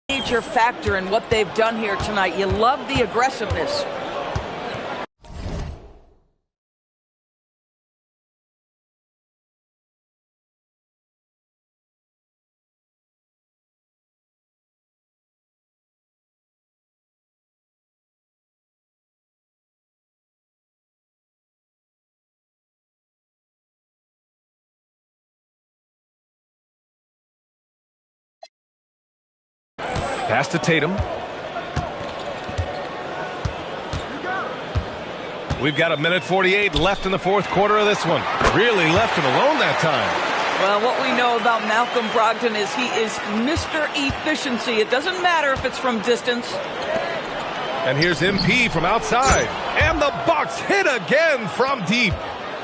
Major factor in what they've done here tonight. You love the aggressiveness. Pass to Tatum. We've got 1:48 left in the fourth quarter of this one. Really left him alone that time. Well, what we know about Malcolm Brogdon is he is Mr. Efficiency. It doesn't matter if it's from distance. And here's MP from outside. And the Bucks hit again from deep.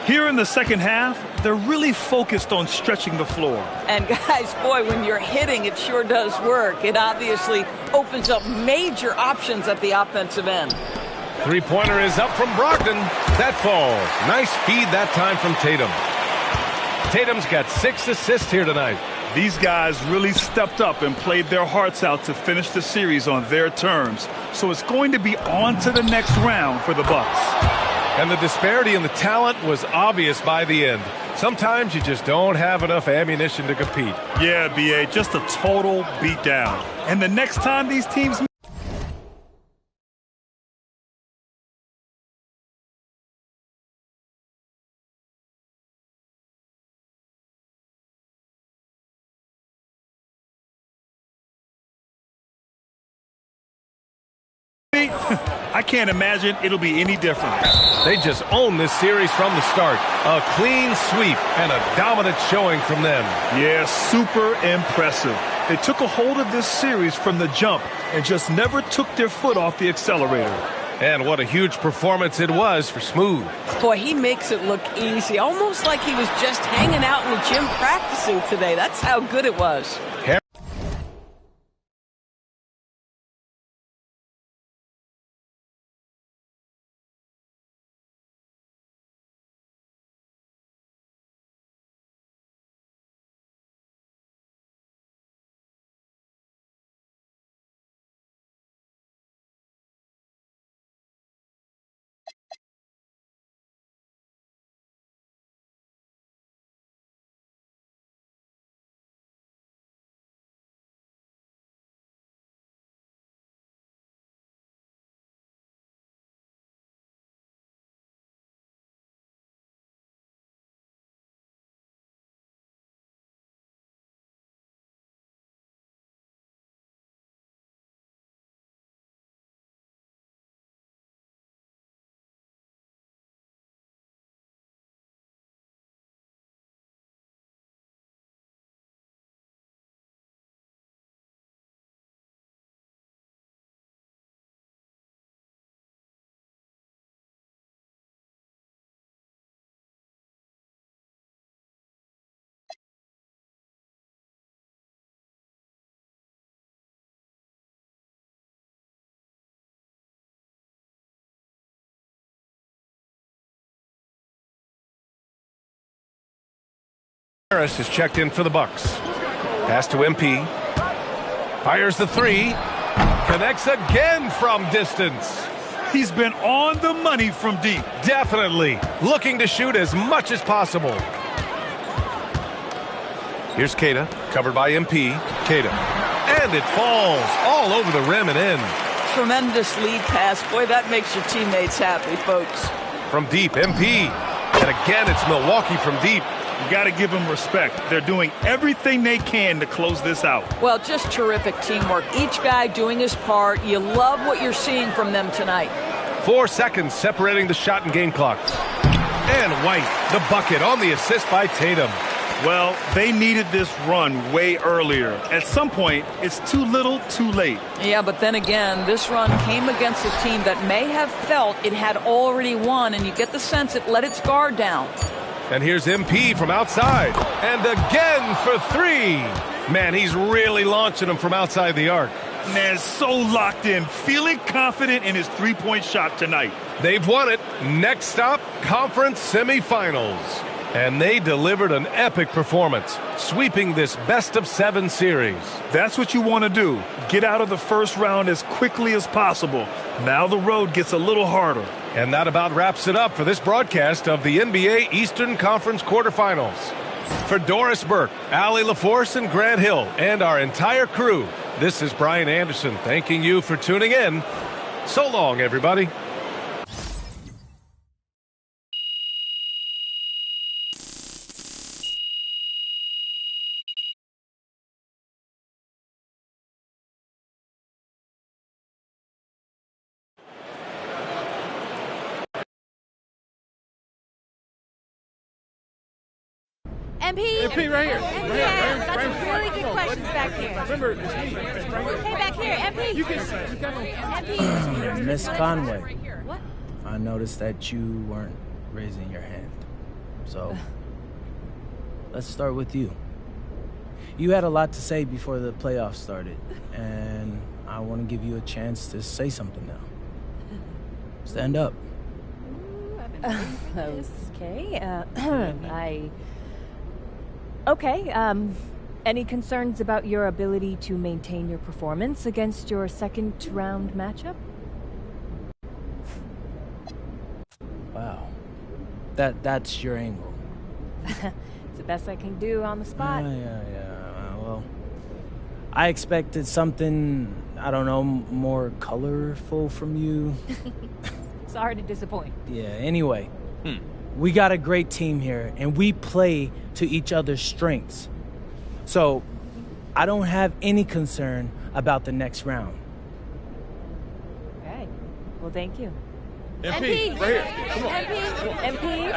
Here in the second half, they're really focused on stretching the floor. And guys, boy, when you're hitting, it sure does work. It obviously opens up major options at the offensive end. Three-pointer is up from Brogdon. That falls. Nice feed that time from Tatum. Tatum's got 6 assists here tonight. These guys really stepped up and played their hearts out to finish the series on their terms. So it's going to be on to the next round for the Bucks. And the disparity in the talent was obvious by the end. Sometimes you just don't have enough ammunition to compete. Yeah, B.A., just a total beatdown. And the next time these teams meet, I can't imagine it'll be any different. They just own this series from the start. A clean sweep and a dominant showing from them. Yeah, super impressive. They took a hold of this series from the jump and just never took their foot off the accelerator. And what a huge performance it was for Smooth. Boy, he makes it look easy, almost like he was just hanging out in the gym practicing today. That's how good it was. Harris is checked in for the Bucks. Pass to MP. Fires the three. Connects again from distance. He's been on the money from deep. Definitely. Looking to shoot as much as possible. Here's Queta, covered by MP. Queta. And it falls all over the rim and in. Tremendous lead pass. Boy, that makes your teammates happy, folks. From deep, MP. And again, it's Milwaukee from deep. You got to give them respect. They're doing everything they can to close this out. Well, just terrific teamwork. Each guy doing his part. You love what you're seeing from them tonight. 4 seconds separating the shot and game clocks. And White, the bucket on the assist by Tatum. Well, they needed this run way earlier. At some point, it's too little, too late. Yeah, but then again, this run came against a team that may have felt it had already won, and you get the sense it let its guard down. And here's MP from outside. And again for 3. Man, he's really launching them from outside the arc. Man, so locked in, feeling confident in his three-point shot tonight. They've won it. Next stop, conference semifinals. And they delivered an epic performance, sweeping this best-of-7 series. That's what you want to do. Get out of the first round as quickly as possible. Now the road gets a little harder. And that about wraps it up for this broadcast of the NBA Eastern Conference quarterfinals. For Doris Burke, Allie LaForce, and Grant Hill, and our entire crew, this is Brian Anderson thanking you for tuning in. So long, everybody. MP right here. Got some really good questions back here. Remember, it's me. Hey, back here, MP. You can MP. Miss Conway. What? I noticed that you weren't raising your hand. So, let's start with you. You had a lot to say before the playoffs started, and I want to give you a chance to say something now. Stand up. Okay. Okay, any concerns about your ability to maintain your performance against your second-round matchup? Wow. That's your angle. It's the best I can do on the spot. Yeah. Well, I expected something, I don't know, more colorful from you. Sorry to disappoint. Yeah, anyway. We got a great team here, and we play to each other's strengths. So, I don't have any concern about the next round. Okay. Well, thank you. MP, right here. Come on. MP.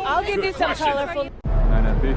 I'll give you some colorful. 9 MP.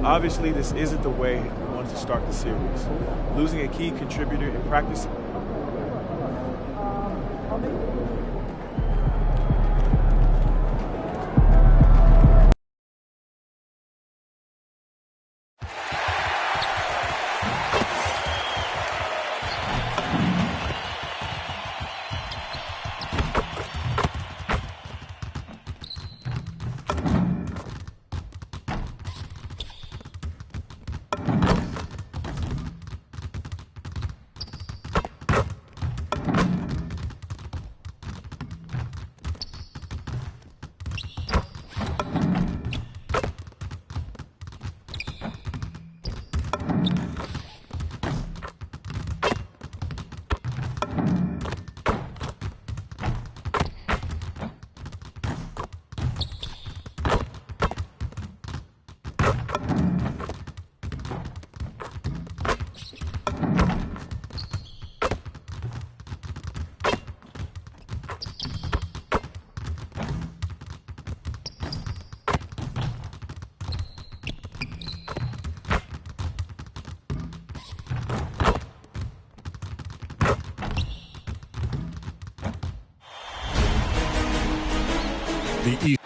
Obviously, this isn't the way we wanted to start the series. Losing a key contributor in practice.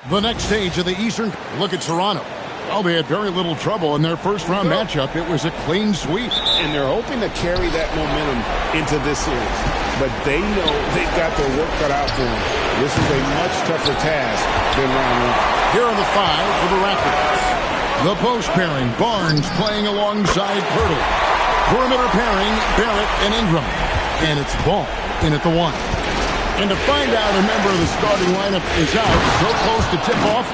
The next stage of the Eastern. Look at Toronto. Oh, they had very little trouble in their first-round matchup. It was a clean sweep. And they're hoping to carry that momentum into this series. But they know they've got their work cut out for them. This is a much tougher task than round one. Here are the 5 for the Raptors. The post pairing, Barnes playing alongside Pirtle. Perimeter pairing, Barrett and Ingram. And it's Ball in at the 1. And to find out a member of the starting lineup is out so close to tip-off,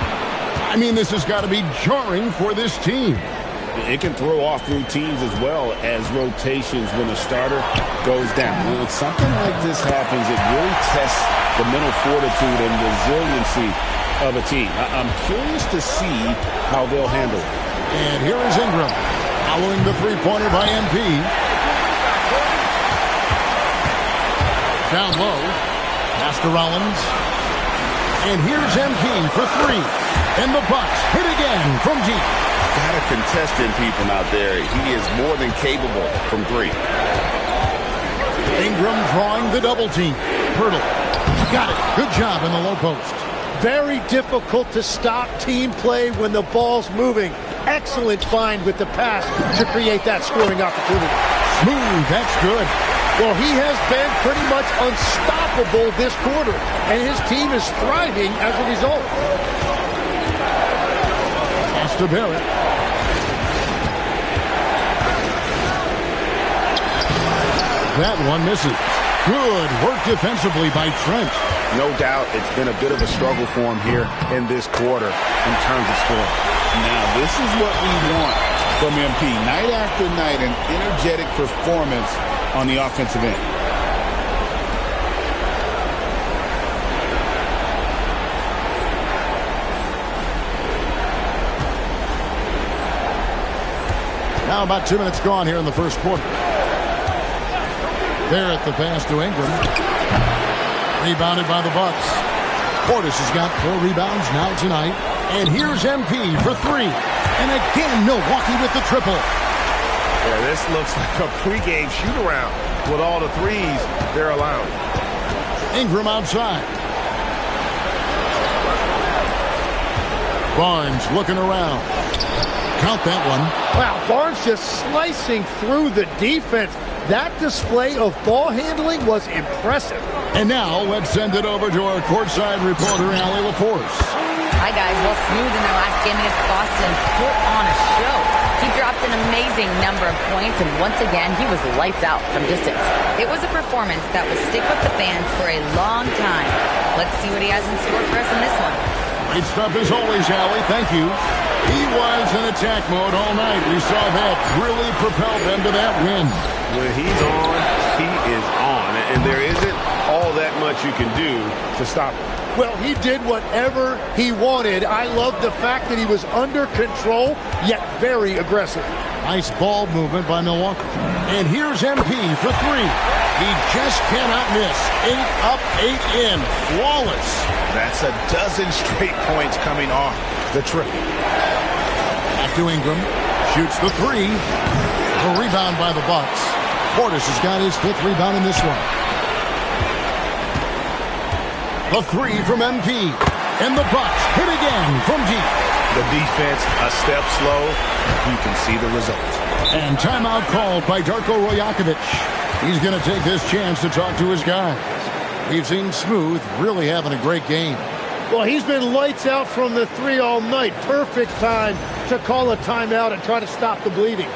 I mean, this has got to be jarring for this team. It can throw off routines as well as rotations when a starter goes down. When something like this happens, it really tests the mental fortitude and resiliency of a team. I'm curious to see how they'll handle it. And here is Ingram, following the three-pointer by MP. Down low. Pass to Rollins. And here's MP for 3. And the Bucks hit again from deep. Got to contest MP from out there. He is more than capable from 3. Ingram drawing the double team. Pirtle. Got it. Good job in the low post. Very difficult to stop team play when the ball's moving. Excellent find with the pass to create that scoring opportunity. Smooth. That's good. Well, he has been pretty much unstoppable this quarter, and his team is thriving as a result. Pass to Barrett. That one misses. Good work defensively by Trent. No doubt it's been a bit of a struggle for him here in this quarter in terms of scoring. Now, this is what we want from MP. Night after night, an energetic performance on the offensive end. Now about 2 minutes gone here in the first quarter. There at the pass to Ingram. Rebounded by the Bucks. Portis has got 4 rebounds now tonight. And here's MP for 3. And again, Milwaukee with the triple. Yeah, this looks like a pregame shoot-around with all the threes they're allowing. Ingram outside. Barnes looking around. Count that one. Wow, Barnes just slicing through the defense. That display of ball handling was impressive. And now let's send it over to our courtside reporter, Allie LaForce. Hi, guys. Well, Smooth in their last game against Boston put on a show. He dropped an amazing number of points, and once again, he was lights out from distance. It was a performance that will stick with the fans for a long time. Let's see what he has in store for us in this one. Great stuff as always, Allie. Thank you. He was in attack mode all night. We saw that really propel them to that win. When he's on, he is on. And there isn't all that much you can do to stop him. Well, he did whatever he wanted. I love the fact that he was under control, yet very aggressive. Nice ball movement by Milwaukee. And here's MP for 3. He just cannot miss. 8 up, 8 in. Flawless. That's a dozen straight points coming off the triple. Back to Ingram. Shoots the three. A rebound by the Bucks. Portis has got his 5th rebound in this one. The three from MP. And the Bucks hit again from deep. The defense a step slow. You can see the result. And timeout called by Darko Rojakovic. He's going to take this chance to talk to his guys. We've seen Smooth really having a great game. Well, he's been lights out from the three all night. Perfect time to call a timeout and try to stop the bleeding.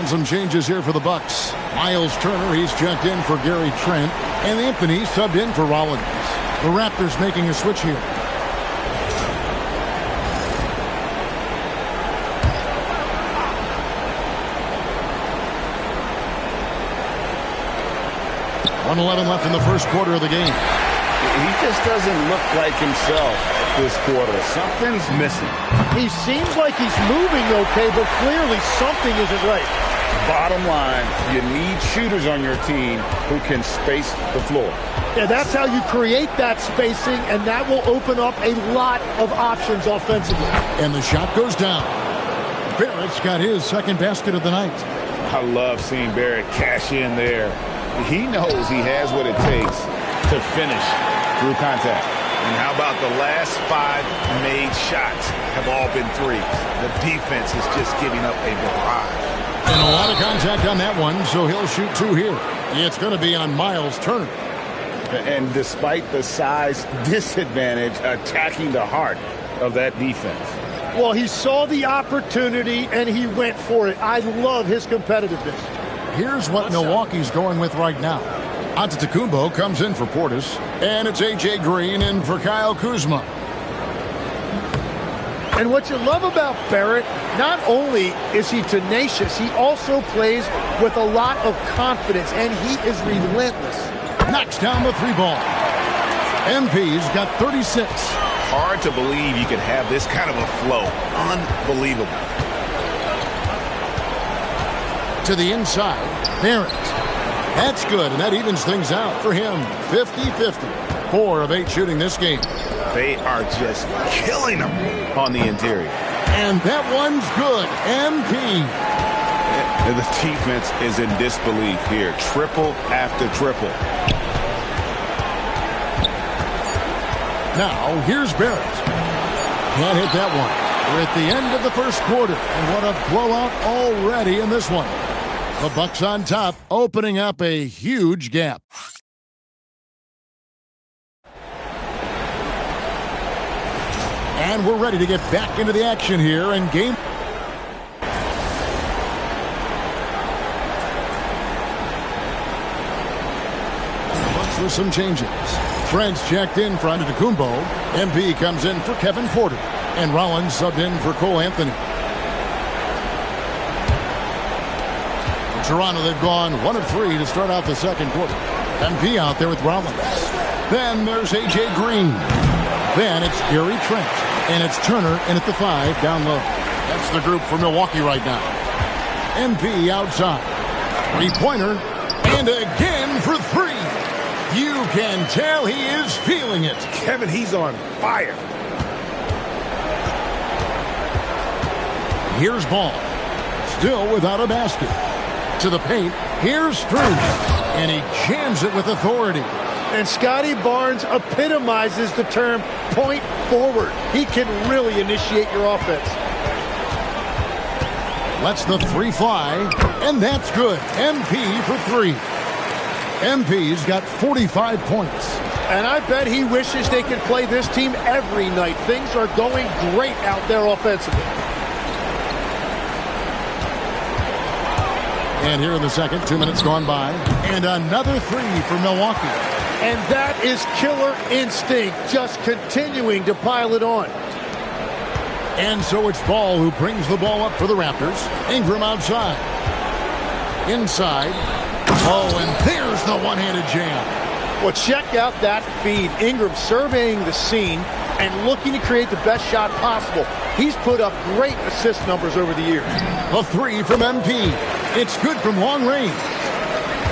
And some changes here for the Bucks. Miles Turner, he's checked in for Gary Trent. And Anthony subbed in for Rollins. The Raptors making a switch here. .11 left in the first quarter of the game. He just doesn't look like himself this quarter. Something's missing. He seems like he's moving okay, but clearly something isn't right. Bottom line, you need shooters on your team who can space the floor. Yeah, that's how you create that spacing, and that will open up a lot of options offensively. And the shot goes down. Barrett's got his second basket of the night. I love seeing Barrett cash in there. He knows he has what it takes to finish through contact. And how about the last 5 made shots have all been threes? The defense is just giving up a barrage. And a lot of contact on that one, so he'll shoot 2 here. It's going to be on Miles Turner. And despite the size disadvantage, attacking the heart of that defense. Well, he saw the opportunity, and he went for it. I love his competitiveness. Here's what Milwaukee's going with right now. Antetokounmpo comes in for Portis, and it's A.J. Green in for Kyle Kuzma. And what you love about Barrett, not only is he tenacious, he also plays with a lot of confidence, and he is relentless. Knocks down the 3-ball. MP's got 36. Hard to believe you could have this kind of a flow. Unbelievable. To the inside, Barrett. That's good, and that evens things out for him. 50-50. 4 of 8 shooting this game. They are just killing them on the interior. And that one's good. MP. The defense is in disbelief here. Triple after triple. Now, here's Barrett. Can't hit that one. We're at the end of the first quarter, and what a blowout already in this one. The Bucks on top, opening up a huge gap. And we're ready to get back into the action here in game. The Bucks with some changes. Trent's checked in for Antetokounmpo. MP comes in for Kevin Porter. And Rollins subbed in for Cole Anthony. In Toronto, they've gone 1 of 3 to start out the second quarter. MP out there with Rollins. Then there's A.J. Green. Then it's Gary Trent. And it's Turner in at the 5 down low. That's the group for Milwaukee right now. MP outside. 3-pointer. And again for 3. You can tell he is feeling it. Kevin, he's on fire. Here's Ball. Still without a basket. To the paint. Here's Strus. And he jams it with authority. And Scotty Barnes epitomizes the term point forward. He can really initiate your offense. Lets the 3 fly. And that's good. MP for 3. MP's got 45 points. And I bet he wishes they could play this team every night. Things are going great out there offensively. And here in the second, 2 minutes gone by. And another 3 for Milwaukee. And that is killer instinct, just continuing to pile it on. And so it's Ball who brings the ball up for the Raptors. Ingram outside. Inside. Oh, and there's the one-handed jam. Well, check out that feed. Ingram surveying the scene and looking to create the best shot possible. He's put up great assist numbers over the years. A 3 from MP. It's good from long range.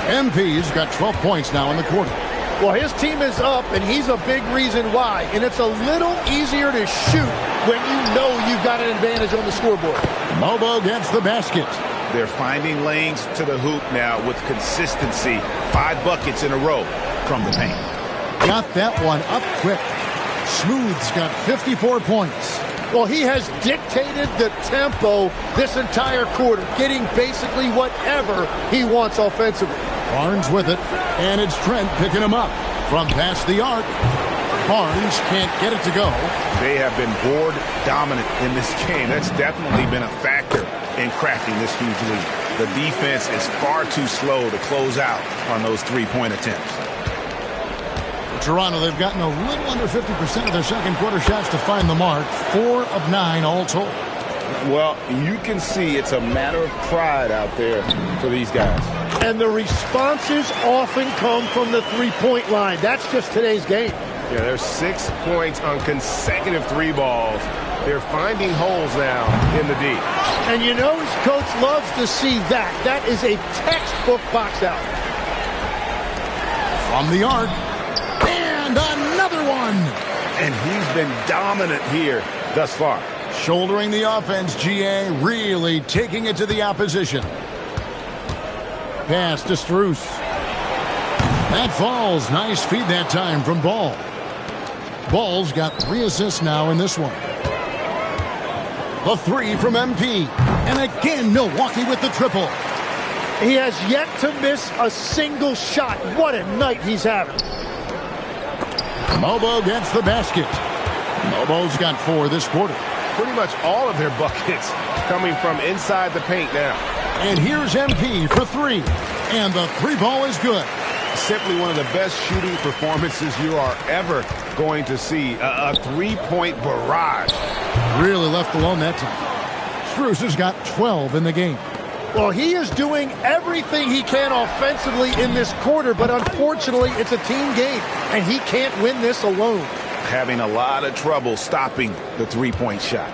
MP's got 12 points now in the quarter. Well, his team is up, and he's a big reason why. And it's a little easier to shoot when you know you've got an advantage on the scoreboard. Mobo gets the basket. They're finding lanes to the hoop now with consistency. 5 buckets in a row from the paint. Got that one up quick. Smooth's got 54 points. Well, he has dictated the tempo this entire quarter, getting basically whatever he wants offensively. Barnes with it, and it's Trent picking him up from past the arc. Barnes can't get it to go. They have been board dominant in this game. That's definitely been a factor in crafting this huge lead. The defense is far too slow to close out on those three-point attempts. For Toronto, they've gotten a little under 50% of their second quarter shots to find the mark. 4 of 9 all told. Well, you can see it's a matter of pride out there for these guys. And the responses often come from the three-point line. That's just today's game. Yeah, there's 6 points on consecutive 3 balls. They're finding holes now in the D. And you know his coach loves to see that. That is a textbook box out. From the arc. And another one. And he's been dominant here thus far. Shouldering the offense, GA really taking it to the opposition. Pass to Strus. That falls. Nice feed that time from Ball. Ball's got 3 assists now in this one. The 3 from MP. And again, Milwaukee with the triple. He has yet to miss a single shot. What a night he's having. Mobo gets the basket. Mobo's got 4 this quarter. Pretty much all of their buckets coming from inside the paint now. And here's MP for 3. And the 3 ball is good. Simply one of the best shooting performances you are ever going to see. A 3-point barrage. Really left alone that time. Strus has got 12 in the game. Well, he is doing everything he can offensively in this quarter, but unfortunately, it's a team game, and he can't win this alone. Having a lot of trouble stopping the 3-point shot.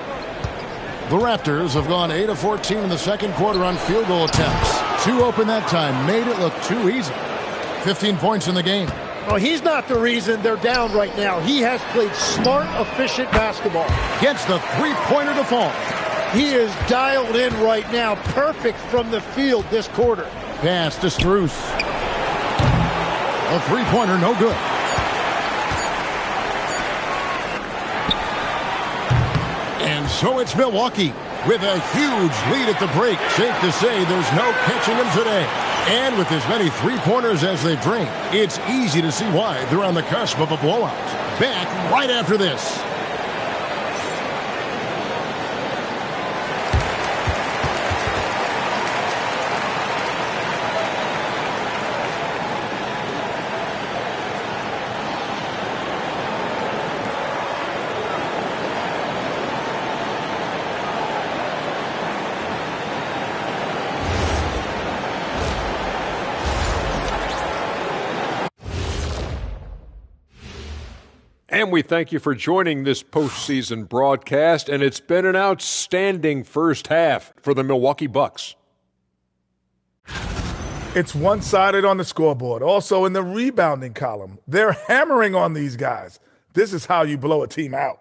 The Raptors have gone 8 of 14 in the second quarter on field goal attempts. 2 open that time, made it look too easy. 15 points in the game. Well, he's not the reason they're down right now. He has played smart, efficient basketball. Gets the 3-pointer to fall. He is dialed in right now. Perfect from the field this quarter. Pass to Strus. A 3-pointer, no good. And so it's Milwaukee with a huge lead at the break. Safe to say there's no catching them today. And with as many 3-pointers as they've drained, it's easy to see why they're on the cusp of a blowout. Back right after this. And we thank you for joining this postseason broadcast, and it's been an outstanding first half for the Milwaukee Bucks. It's one-sided on the scoreboard. Also in the rebounding column, they're hammering on these guys. This is how you blow a team out.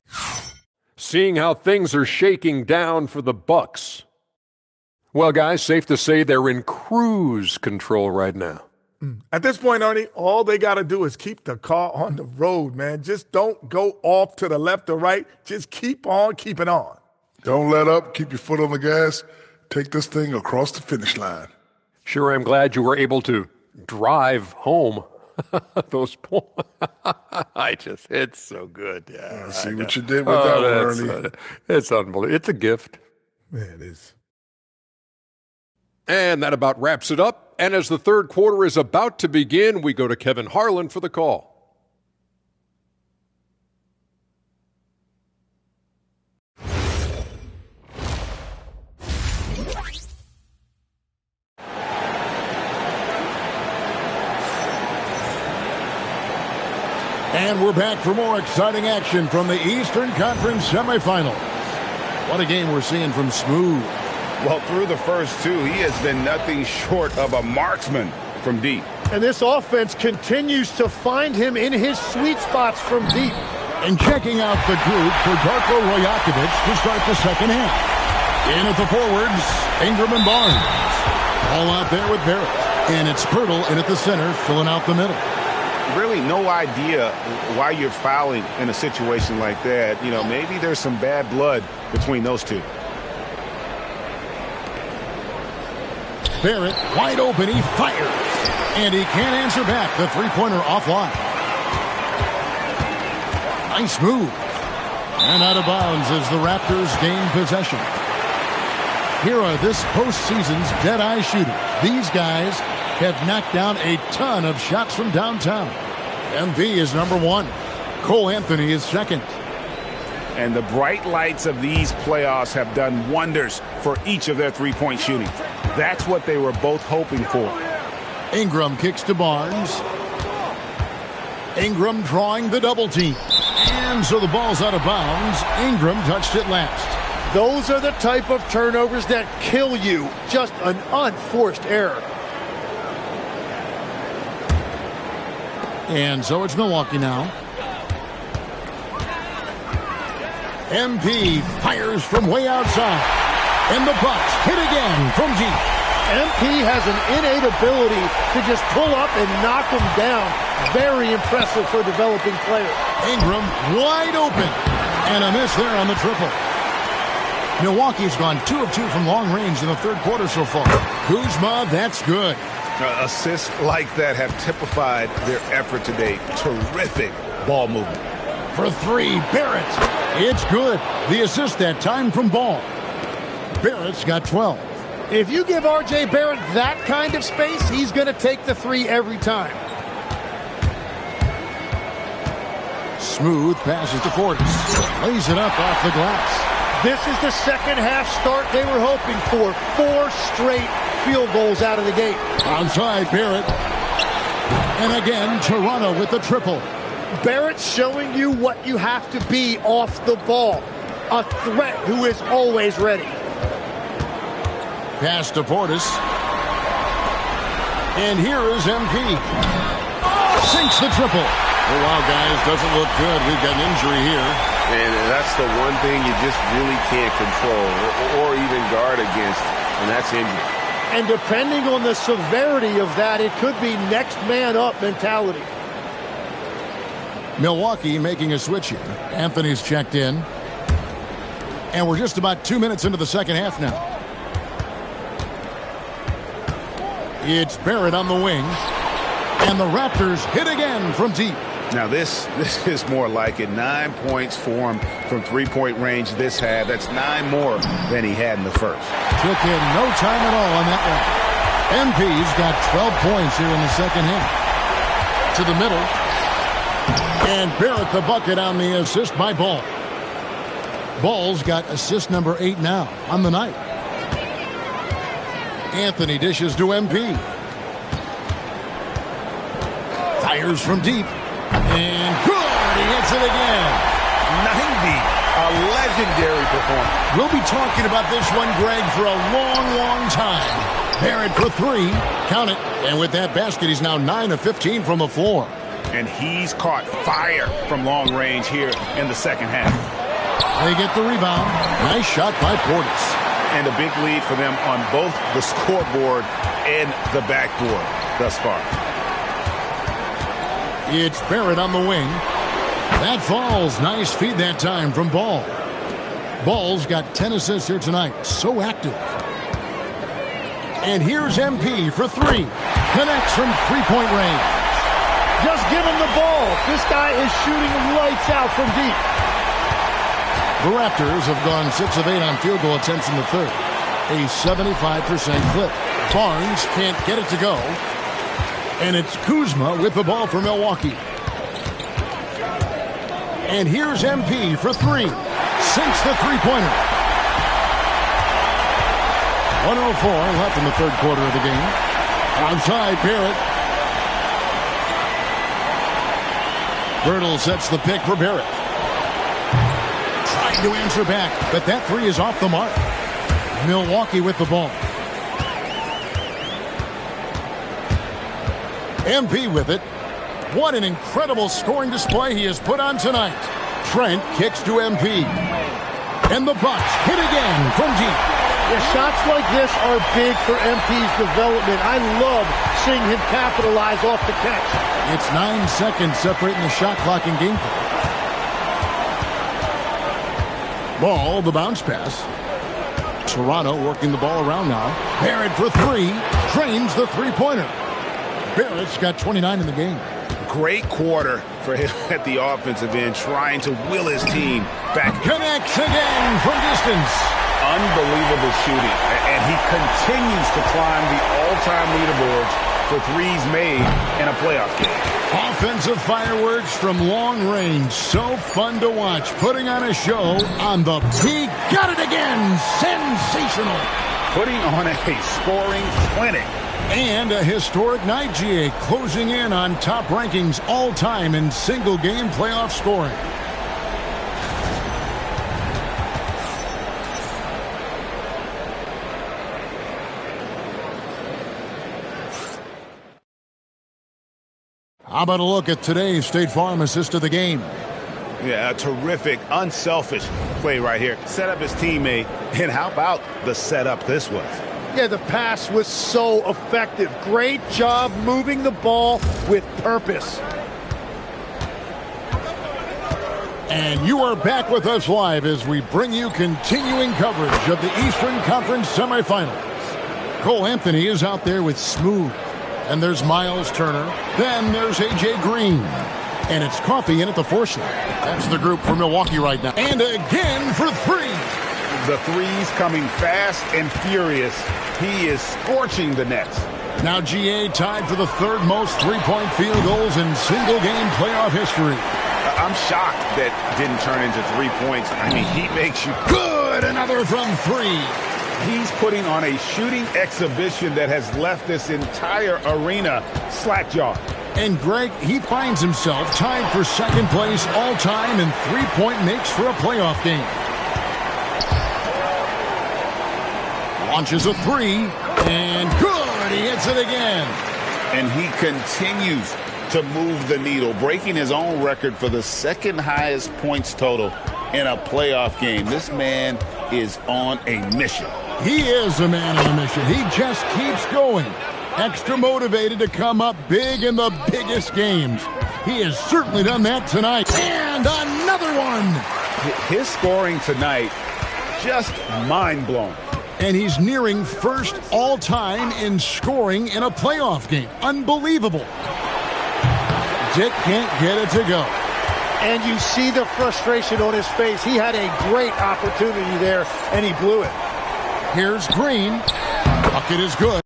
Seeing how things are shaking down for the Bucks. Well, guys, safe to say they're in cruise control right now. At this point, Ernie, all they got to do is keep the car on the road, man. Just don't go off to the left or right. Just keep on keeping on. Don't let up. Keep your foot on the gas. Take this thing across the finish line. Sure, I'm glad you were able to drive home those points. It's so good. Yeah, I see what you did with that one, Ernie. It's unbelievable. It's a gift. Yeah, it is. And that about wraps it up. And as the third quarter is about to begin, we go to Kevin Harlan for the call. And we're back for more exciting action from the Eastern Conference semifinals. What a game we're seeing from Smooth. Well, through the first 2, he has been nothing short of a marksman from deep. And this offense continues to find him in his sweet spots from deep. And checking out the group for Darko Rajakovic to start the second half. In at the forwards, Ingram and Barnes. All out there with Barrett. And it's Pirtle in at the center, filling out the middle. Really no idea why you're fouling in a situation like that. You know, maybe there's some bad blood between those two. Barrett wide open, he fires. And he can't answer back. The 3-pointer offline. Nice move. And out of bounds as the Raptors gain possession. Here are this postseason's dead-eye shooters. These guys have knocked down a ton of shots from downtown. MP is number 1. Cole Anthony is second. And the bright lights of these playoffs have done wonders for each of their three-point shooting. That's what they were both hoping for. Ingram kicks to Barnes. Ingram drawing the double team. And so the ball's out of bounds. Ingram touched it last. Those are the type of turnovers that kill you. Just an unforced error. And so it's Milwaukee now. MP fires from way outside. And the Bucks hit again from deep. MP has an innate ability to just pull up and knock them down. Very impressive for a developing player. Ingram wide open. And a miss there on the triple. Milwaukee's gone 2 of 2 from long range in the third quarter so far. Kuzma, that's good. Assists like that have typified their effort today. Terrific ball movement. For 3, Barrett. It's good. The assist that time from Ball. Barrett's got 12. If you give R.J. Barrett that kind of space, he's going to take the 3 every time. Smooth passes to Portis. Lays it up off the glass. This is the second half start they were hoping for. 4 straight field goals out of the gate. Outside Barrett. And again, Toronto with the triple. Barrett showing you what you have to be off the ball. A threat who is always ready. Pass to Portis. And here is MP. Sinks the triple. Oh, wow, guys, doesn't look good. We've got an injury here. And that's the one thing you just really can't control or even guard against, and that's injury. And depending on the severity of that, it could be next man up mentality. Milwaukee making a switch here. Anthony's checked in. And we're just about 2 minutes into the second half now. It's Barrett on the wing. And the Raptors hit again from deep. Now this is more like it. 9 points for him from three-point range this half. That's 9 more than he had in the first. Took in no time at all on that one. MP's got 12 points here in the second half. To the middle. And Barrett the bucket on the assist by Ball. Ball's got assist number 8 now on the night. Anthony dishes to MP. Fires from deep. And good! He hits it again. 90. A legendary performance. We'll be talking about this one, Greg, for a long, long time. Barrett for 3. Count it. And with that basket, he's now 9 of 15 from the floor. And he's caught fire from long range here in the second half. They get the rebound. Nice shot by Portis. And a big lead for them on both the scoreboard and the backboard thus far. It's Barrett on the wing. That falls. Nice feed that time from Ball. Ball's got 10 assists here tonight. So active. And here's MP for 3. Connects from three-point range. Just give him the ball. This guy is shooting lights out from deep. The Raptors have gone 6 of 8 on field goal attempts in the third. A 75% clip. Barnes can't get it to go. And it's Kuzma with the ball for Milwaukee. And here's MP for 3. Sinks the three-pointer. 1:04 left in the third quarter of the game. Onside Barrett. Birtle sets the pick for Barrett. Trying to answer back, but that 3 is off the mark. Milwaukee with the ball. MP with it. What an incredible scoring display he has put on tonight. Trent kicks to MP. And the Bucks hit again from deep. Yeah, shots like this are big for MP's development. I love seeing him capitalize off the catch. It's 9 seconds separating the shot clock and game clock. Ball, the bounce pass. Toronto working the ball around now. Barrett for 3. Drains the three-pointer. Barrett's got 29 in the game. Great quarter for him at the offensive end, trying to will his team back. Connects again from distance. unbelievable shooting, and he continues to climb the all-time leaderboards for threes made in a playoff game. Offensive fireworks from long range. So fun to watch. Putting on a show on the He got it again. Sensational. Putting on a scoring clinic. And a historic night, GA, closing in on top rankings all-time in single-game playoff scoring. How about a look at today's State Farm assist of the game? Yeah, a terrific, unselfish play right here. Set up his teammate, and how about the setup this was? Yeah, the pass was so effective. Great job moving the ball with purpose. And you are back with us live as we bring you continuing coverage of the Eastern Conference semifinals. Cole Anthony is out there with Smooth. And there's Miles Turner. Then there's A.J. Green. And it's Coffee in at the force line. That's the group for Milwaukee right now. And again for three. The threes coming fast and furious. He is scorching the Nets. Now GA tied for the third most three-point field goals in single-game playoff history. I'm shocked that didn't turn into 3 points. I mean, he makes you good. Another from three. He's putting on a shooting exhibition that has left this entire arena slack-jawed. And Greg, he finds himself tied for second place all-time in three-point makes for a playoff game. Launches a three, and good, he hits it again. And he continues to move the needle, breaking his own record for the second highest points total in a playoff game. This man is on a mission. He is a man on a mission. He just keeps going. Extra motivated to come up big in the biggest games. He has certainly done that tonight. And another one. His scoring tonight, just mind-blowing. And he's nearing first all-time in scoring in a playoff game. Unbelievable. Dick can't get it to go. And you see the frustration on his face. He had a great opportunity there, and he blew it. Here's Green. Bucket is good.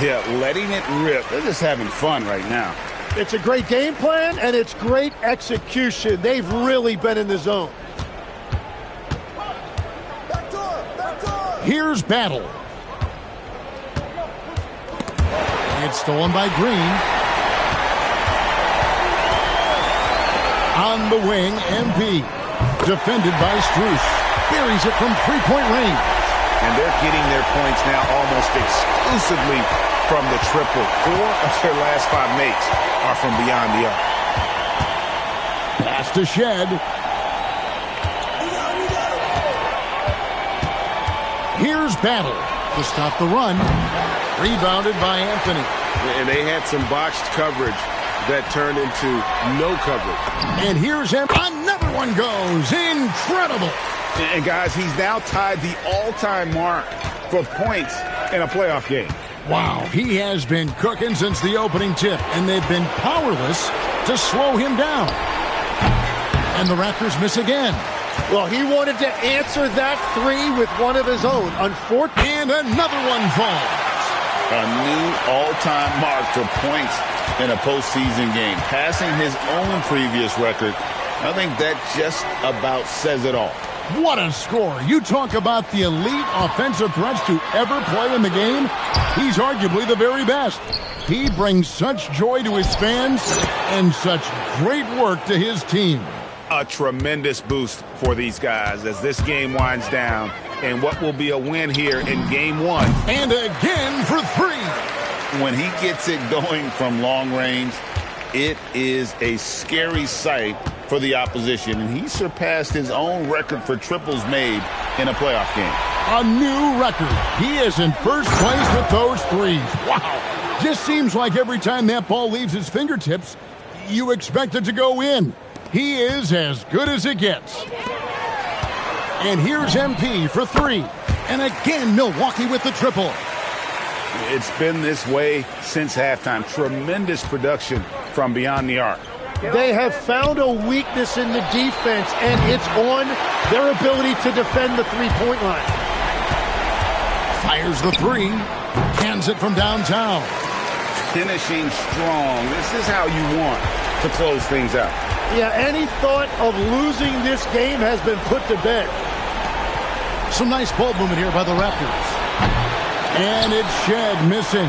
Yeah, letting it rip. They're just having fun right now. It's a great game plan, and it's great execution. They've really been in the zone. Here's Battle. It's stolen by Green. On the wing, MP. Defended by Strus. Buries it from three-point range. And they're getting their points now almost exclusively from the triple. 4 of their last 5 makes are from beyond the arc. Pass to Shed. Here's Battle to stop the run. Rebounded by Anthony. And they had some botched coverage that turned into no coverage. And here's him. Another one goes. Incredible. And guys, he's now tied the all-time mark for points in a playoff game. Wow, he has been cooking since the opening tip, and they've been powerless to slow him down. And the Raptors miss again. Well, he wanted to answer that three with one of his own. Unfortunately, and another one falls. A new all-time mark for points in a postseason game, passing his own previous record. I think that just about says it all. What a score. You talk about the elite offensive threats to ever play in the game. He's arguably the very best. He brings such joy to his fans and such great work to his team. A tremendous boost for these guys as this game winds down and what will be a win here in game 1. And again for 3. When he gets it going from long range, it is a scary sight for the opposition. And he surpassed his own record for triples made in a playoff game. A new record. He is in first place with those threes. Wow. Just seems like every time that ball leaves his fingertips, you expect it to go in. He is as good as it gets. And here's MP for 3. And again, Milwaukee with the triple. It's been this way since halftime. Tremendous production from beyond the arc. They have found a weakness in the defense, and it's on their ability to defend the three-point line. Fires the 3. Cans it from downtown. Finishing strong. This is how you want to close things out. Yeah, any thought of losing this game has been put to bed. Some nice ball movement here by the Raptors. And it's Shed missing.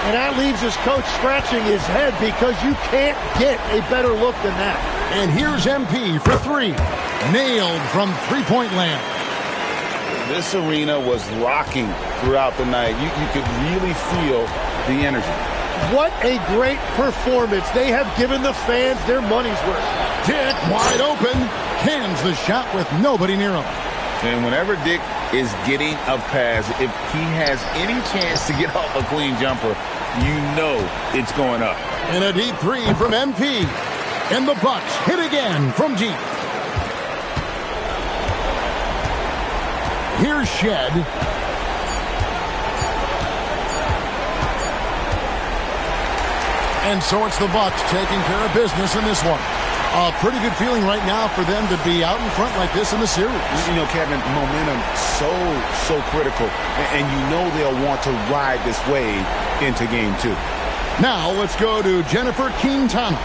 And that leaves his coach scratching his head because you can't get a better look than that. And here's MP for 3. Nailed from three-point land. This arena was rocking throughout the night. You could really feel the energy. What a great performance. They have given the fans their money's worth. Dick wide open. Cans the shot with nobody near him. And whenever Dick is getting a pass, if he has any chance to get off a clean jumper, you know it's going up. And a deep 3 from MP. And the Bucks hit again from deep. Here's Shed. And so it's the Bucks taking care of business in this one. A pretty good feeling right now for them to be out in front like this in the series. You know, Kevin, momentum so critical. And you know they'll want to ride this wave into game 2. Now let's go to Jennifer Quintana.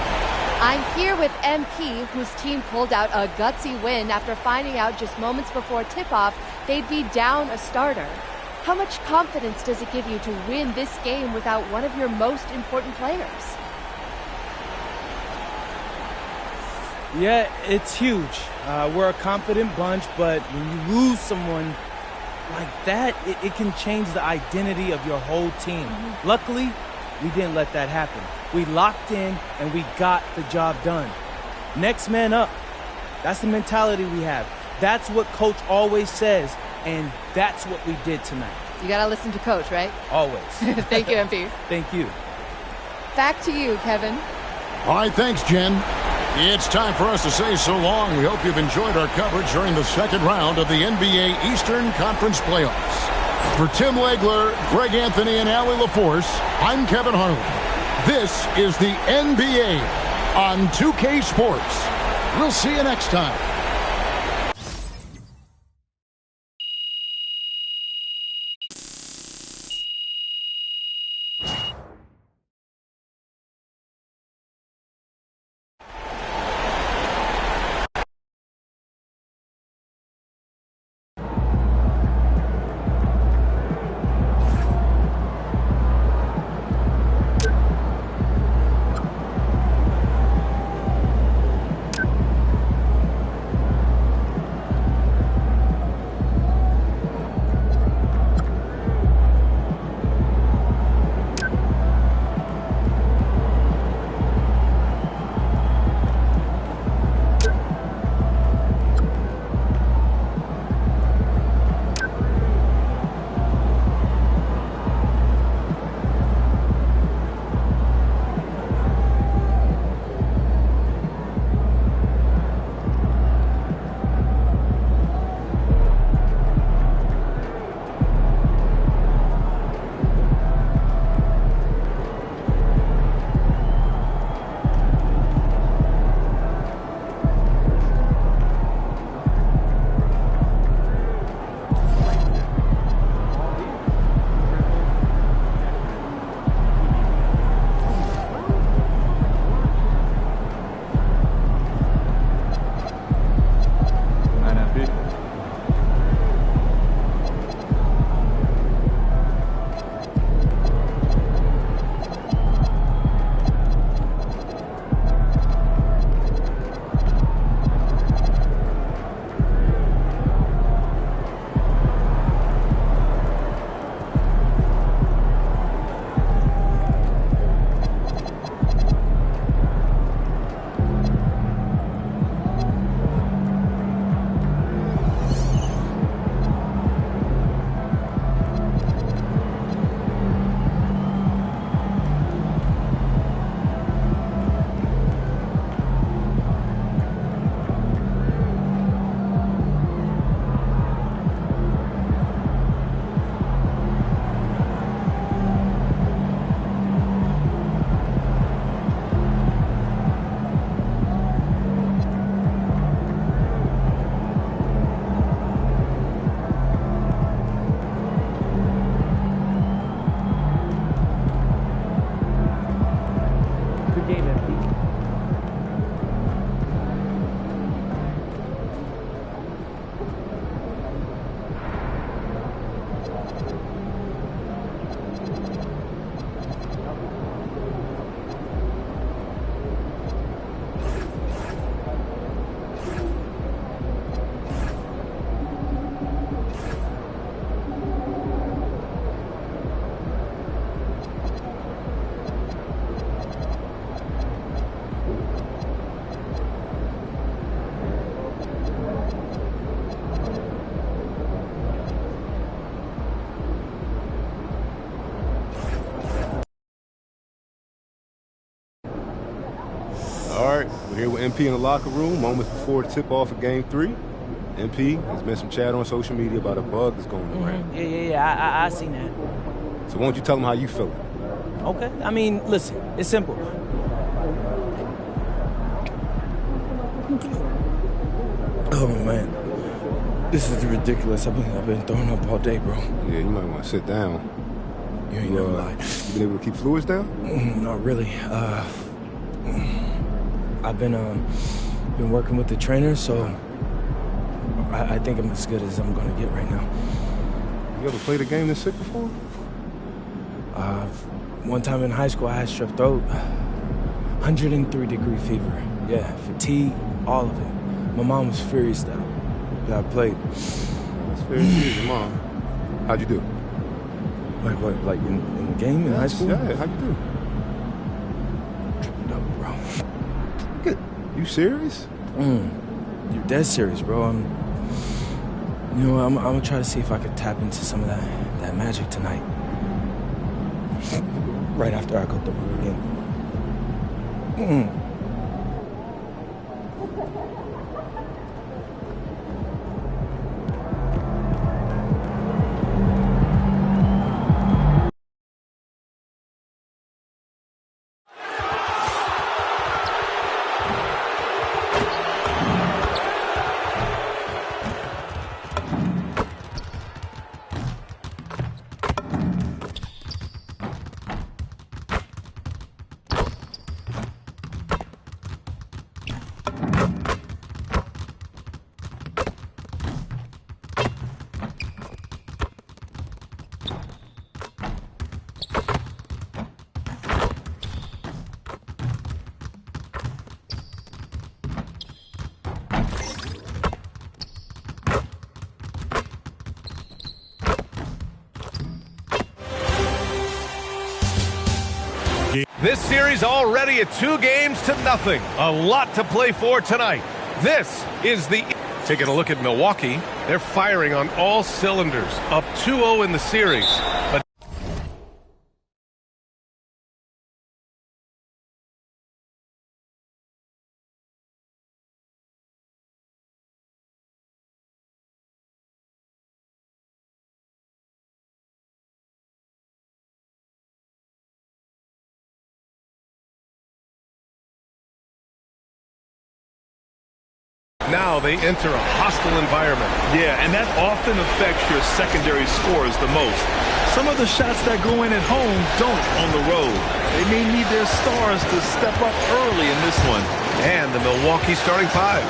I'm here with MP, whose team pulled out a gutsy win after finding out just moments before tip-off they'd be down a starter. How much confidence does it give you to win this game without one of your most important players? Yeah, it's huge. We're a confident bunch, but when you lose someone like that, it can change the identity of your whole team. Mm-hmm. Luckily, we didn't let that happen. We locked in and we got the job done. Next man up. That's the mentality we have. That's what Coach always says, and that's what we did tonight. You gotta listen to Coach, right? Always. Thank you, MP. Thank you. Back to you, Kevin. All right, thanks, Jen. It's time for us to say so long. We hope you've enjoyed our coverage during the second round of the NBA Eastern Conference Playoffs. For Tim Legler, Greg Anthony, and Allie LaForce, I'm Kevin Harlan. This is the NBA on 2K Sports. We'll see you next time. Here with MP in the locker room, moments before the tip-off of Game 3. MP, there's been some chat on social media about a bug that's going around. Yeah, I seen that. So why don't you tell them how you feel? Okay, I mean, listen, it's simple. Oh, man. This is ridiculous. I've been throwing up all day, bro. Yeah, you might want to sit down. You ain't never lied. You been able to keep fluids down? Not really. I've been working with the trainer, so I think I'm as good as I'm gonna get right now. You ever played a game this sick before? One time in high school, I had strep throat, 103-degree fever. Yeah, fatigue, all of it. My mom was furious that I played. That's very serious, your mom. How'd you do? Like what? Like in the game in high school? Yeah, how'd you do? Tripped up, bro. You serious? You're dead serious, bro. I'm gonna try to see if I could tap into some of that magic tonight. Right after I go through again. This series already at 2-0. A lot to play for tonight. This is the... Taking a look at Milwaukee, they're firing on all cylinders. Up 2-0 in the series. But now they enter a hostile environment. Yeah, and that often affects your secondary scores the most. Some of the shots that go in at home don't on the road. They may need their stars to step up early in this one. And the Milwaukee starting five.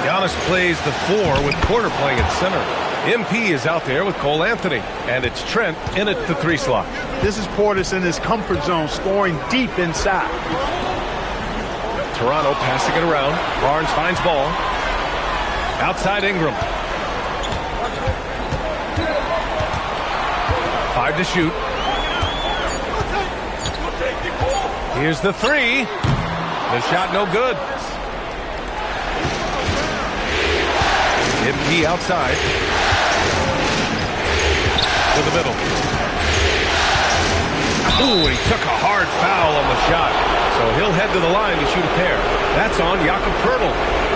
Giannis plays the 4 with Porter playing at center. MP is out there with Cole Anthony. And it's Trent in at the 3 slot. This is Portis in his comfort zone, scoring deep inside. Toronto passing it around. Barnes finds ball. Outside Ingram. 5 to shoot. Here's the 3. The shot no good. MP outside. To the middle. Ooh, he took a hard foul on the shot. So he'll head to the line to shoot a pair. That's on Jakob Poeltl.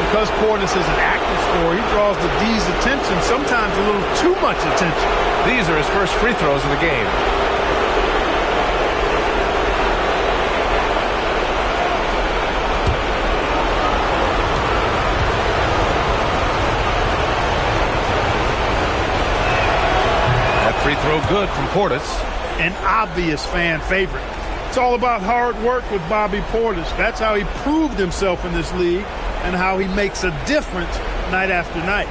Because Portis is an active scorer, he draws the D's attention, sometimes a little too much attention. These are his first free throws of the game. That free throw good from Portis. An obvious fan favorite. It's all about hard work with Bobby Portis. That's how he proved himself in this league and how he makes a difference night after night.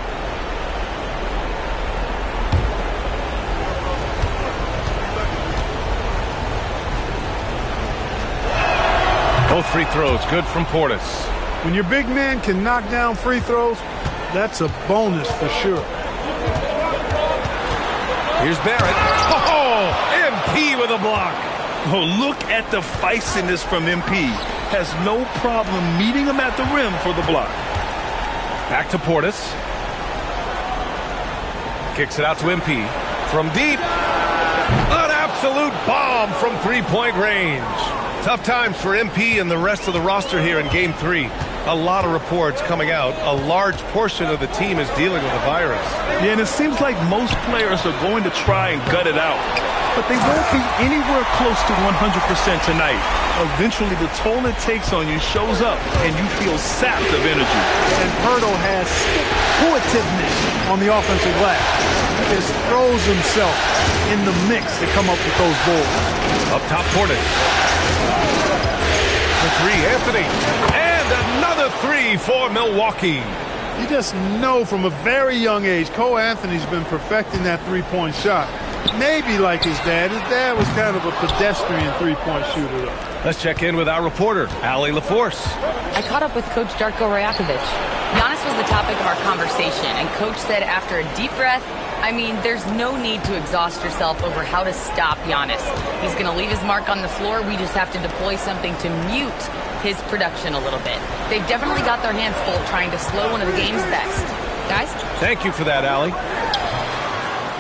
Both free throws good from Portis. When your big man can knock down free throws, that's a bonus for sure. Here's Barrett. Oh, MP with a block. Oh, look at the feistiness from MP. Has no problem meeting him at the rim for the block. Back to Portis. Kicks it out to MP. From deep. An absolute bomb from three-point range. Tough times for MP and the rest of the roster here in Game 3. A lot of reports coming out. A large portion of the team is dealing with the virus. Yeah, and it seems like most players are going to try and gut it out. But they won't be anywhere close to 100% tonight. Eventually, the toll it takes on you shows up, and you feel sapped of energy. And Poeltl has stick-to-itiveness on the offensive glass. He just throws himself in the mix to come up with those balls. Up top, Portis. The three, Anthony. And another three for Milwaukee. You just know from a very young age, Cole Anthony's been perfecting that three-point shot. Maybe like his dad. His dad was kind of a pedestrian three-point shooter, though. Let's check in with our reporter, Allie LaForce. I caught up with Coach Darko Rajakovic. Giannis was the topic of our conversation, and Coach said after a deep breath, I mean, there's no need to exhaust yourself over how to stop Giannis. He's going to leave his mark on the floor. We just have to deploy something to mute his production a little bit. They've definitely got their hands full trying to slow one of the game's best. Guys? Thank you for that, Allie.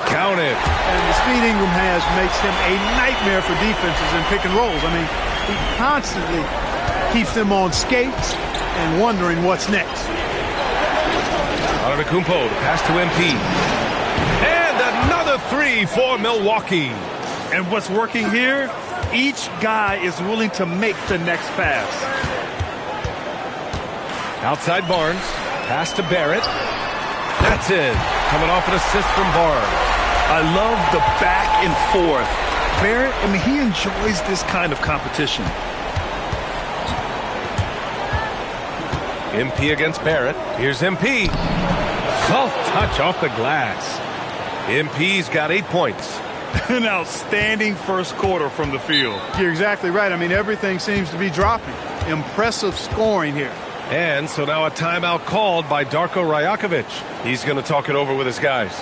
Count it. And the speed Ingram has makes him a nightmare for defenses in pick and rolls. I mean, he constantly keeps them on skates and wondering what's next. Antetokounmpo, the pass to MP. And another three for Milwaukee. And what's working here, each guy is willing to make the next pass. Outside Barnes, pass to Barrett. That's it. Coming off an assist from Barnes. I love the back and forth. Barrett, I mean, he enjoys this kind of competition. MP against Barrett. Here's MP. Soft touch off the glass. MP's got 8 points. An outstanding first quarter from the field. You're exactly right. I mean, everything seems to be dropping. Impressive scoring here. And so now a timeout called by Darko Rajakovic. He's going to talk it over with his guys.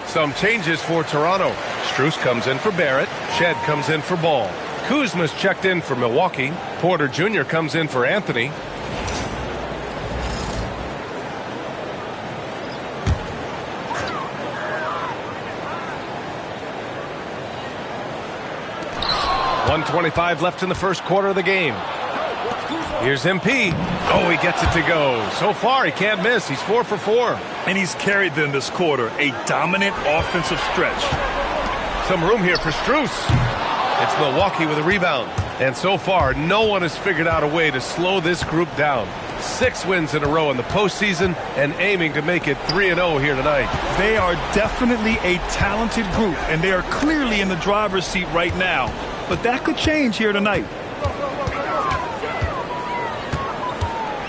Some changes for Toronto. Strus comes in for Barrett. Shed comes in for Ball. Kuzma's checked in for Milwaukee. Porter Jr. comes in for Anthony. .125 left in the first quarter of the game. Here's MP. Oh, he gets it to go. So far, he can't miss. He's 4 for 4. And he's carried them this quarter. A dominant offensive stretch. Some room here for Strus. It's Milwaukee with a rebound. And so far, no one has figured out a way to slow this group down. 6 wins in a row in the postseason and aiming to make it 3-0 here tonight. They are definitely a talented group, and they are clearly in the driver's seat right now. But that could change here tonight.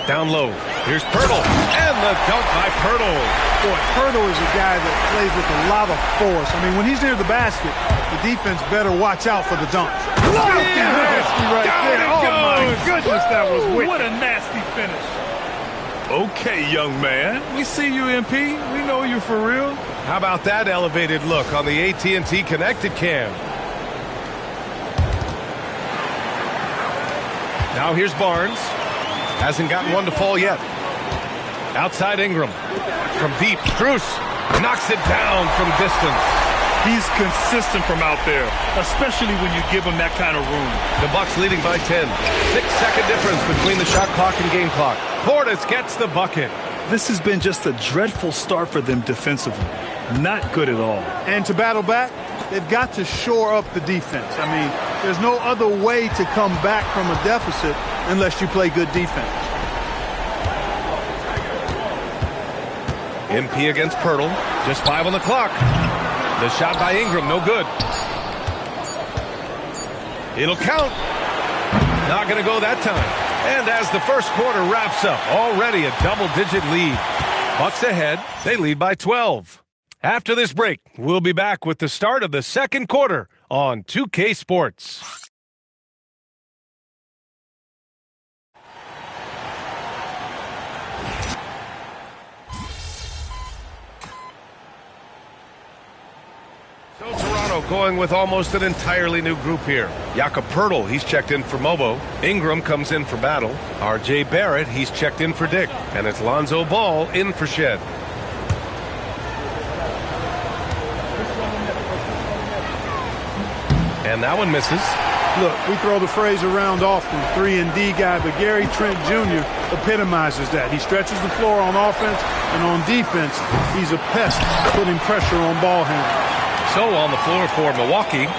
Down low. Here's Poeltl. And the dunk by Poeltl. Boy, Poeltl is a guy that plays with a lot of force. I mean, when he's near the basket, the defense better watch out for the dunk. Nasty right there. Oh, my goodness, that was wicked. What a nasty finish. Okay, young man. We see you, MP. We know you for real. How about that elevated look on the AT&T Connected Cam? Now here's Barnes. Hasn't gotten one to fall yet. Outside Ingram. From deep, Strus knocks it down from distance. He's consistent from out there, especially when you give him that kind of room. The Bucks leading by 10. 6-second difference between the shot clock and game clock. Portis gets the bucket. This has been just a dreadful start for them defensively. Not good at all. And to battle back, they've got to shore up the defense. I mean, there's no other way to come back from a deficit unless you play good defense. MP against Pirtle. Just 5 on the clock. The shot by Ingram, no good. It'll count. Not going to go that time. And as the first quarter wraps up, already a double-digit lead. Bucks ahead. They lead by 12. After this break, we'll be back with the start of the second quarter on 2K Sports. So Toronto going with almost an entirely new group here. Jakob Poeltl, he's checked in for Mobo. Ingram comes in for Battle. R.J. Barrett, he's checked in for Dick. And it's Lonzo Ball in for Shed. And that one misses. Look, we throw the phrase around often, 3-and-D guy, but Gary Trent Jr. epitomizes that. He stretches the floor on offense, and on defense, he's a pest, putting pressure on ball handlers. So on the floor for Milwaukee,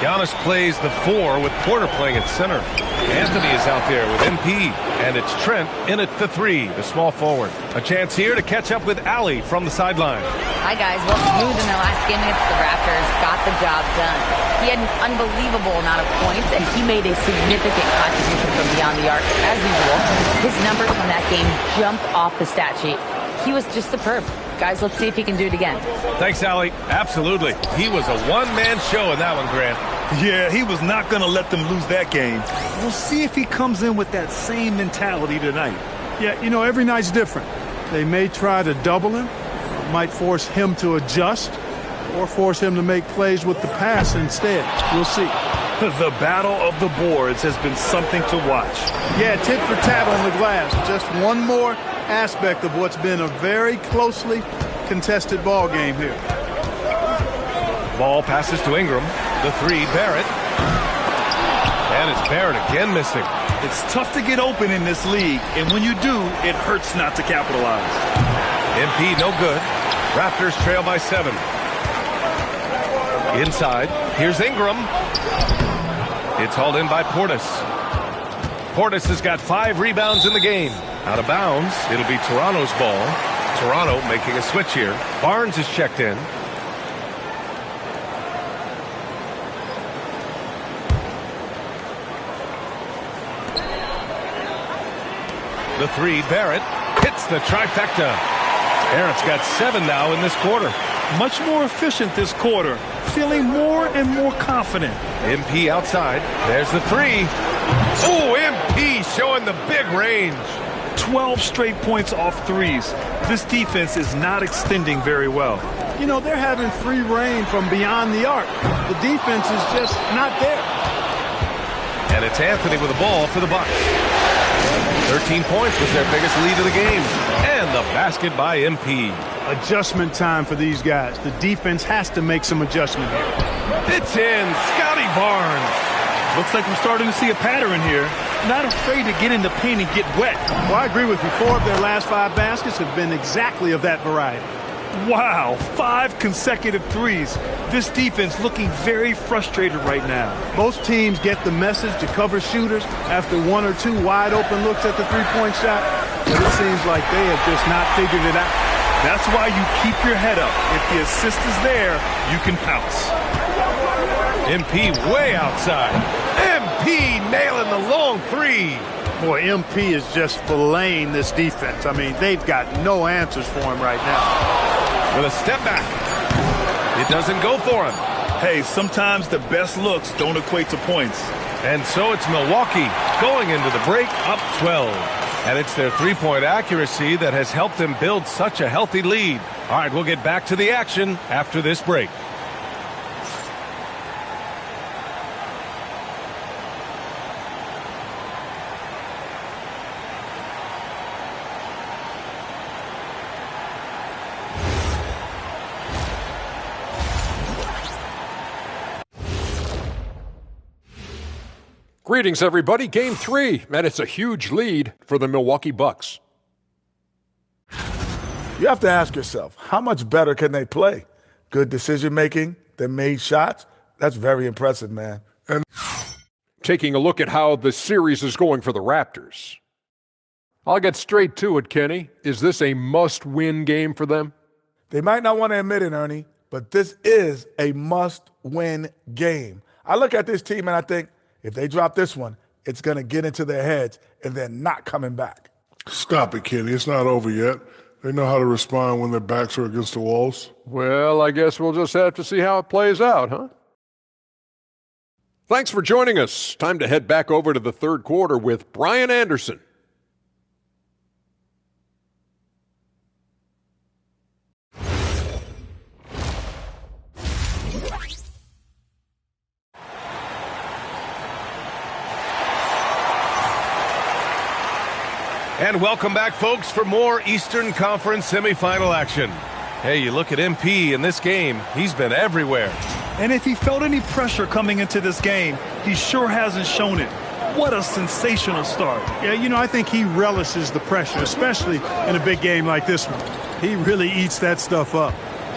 Giannis plays the 4 with Porter playing at center. Anthony is out there with MP, and it's Trent in at the 3, the small forward. A chance here to catch up with Allie from the sideline. Hi, guys. Well, smooth in their last game against the Raptors. Got the job done. He had an unbelievable amount of points, and he made a significant contribution from beyond the arc, as usual. His numbers from that game jump off the stat sheet. He was just superb. Guys, let's see if he can do it again. Thanks, Allie. Absolutely. He was a one-man show in that one, Grant. Yeah, he was not going to let them lose that game. We'll see if he comes in with that same mentality tonight. Yeah, you know, every night's different. They may try to double him, might force him to adjust, or force him to make plays with the pass instead. We'll see. The battle of the boards has been something to watch. Yeah, tit for tat on the glass. Just one more aspect of what's been a very closely contested ball game here. Ball passes to Ingram. The 3, Barrett. And it's Barrett again missing. It's tough to get open in this league, and when you do, it hurts not to capitalize. MP no good. Raptors trail by 7. Inside, here's Ingram. It's hauled in by Portis. Portis has got 5 rebounds in the game. Out of bounds, it'll be Toronto's ball. Toronto making a switch here. Barnes is checked in. The 3, Barrett hits the trifecta. Barrett's got 7 now in this quarter. Much more efficient this quarter. Feeling more and more confident. MP outside. There's the 3. Oh, MP showing the big range. 12 straight points off threes. This defense is not extending very well. You know, they're having free reign from beyond the arc. The defense is just not there. And it's Anthony with the ball for the Bucks. 13 points was their biggest lead of the game. And the basket by MP. Adjustment time for these guys. The defense has to make some adjustment here. It's in. Scotty Barnes. Looks like we're starting to see a pattern here. Not afraid to get in the paint and get wet. Well, I agree with you. 4 of their last 5 baskets have been exactly of that variety. Wow, 5 consecutive threes. This defense looking very frustrated right now. Most teams get the message to cover shooters after 1 or 2 wide open looks at the three-point shot, but it seems like they have just not figured it out. That's why you keep your head up. If the assist is there, you can pounce. MP way outside. MP nailing the long 3. Boy, MP is just filleting this defense. I mean, they've got no answers for him right now. With a step back. It doesn't go for him. Hey, sometimes the best looks don't equate to points. And so it's Milwaukee going into the break up 12. And it's their three-point accuracy that has helped them build such a healthy lead. All right, we'll get back to the action after this break. Greetings, everybody. Game 3, and it's a huge lead for the Milwaukee Bucks. You have to ask yourself, how much better can they play? Good decision-making, they made shots. That's very impressive, man. And taking a look at how the series is going for the Raptors. I'll get straight to it, Kenny. Is this a must-win game for them? They might not want to admit it, Ernie, but this is a must-win game. I look at this team and I think, if they drop this one, it's going to get into their heads and they're not coming back. Stop it, Kenny. It's not over yet. They know how to respond when their backs are against the walls. Well, I guess we'll just have to see how it plays out, huh? Thanks for joining us. Time to head back over to the third quarter with Brian Anderson. And welcome back, folks, for more Eastern Conference semifinal action. Hey, you look at MP in this game, he's been everywhere. And if he felt any pressure coming into this game, he sure hasn't shown it. What a sensational start. Yeah, you know, I think he relishes the pressure, especially in a big game like this one. He really eats that stuff up.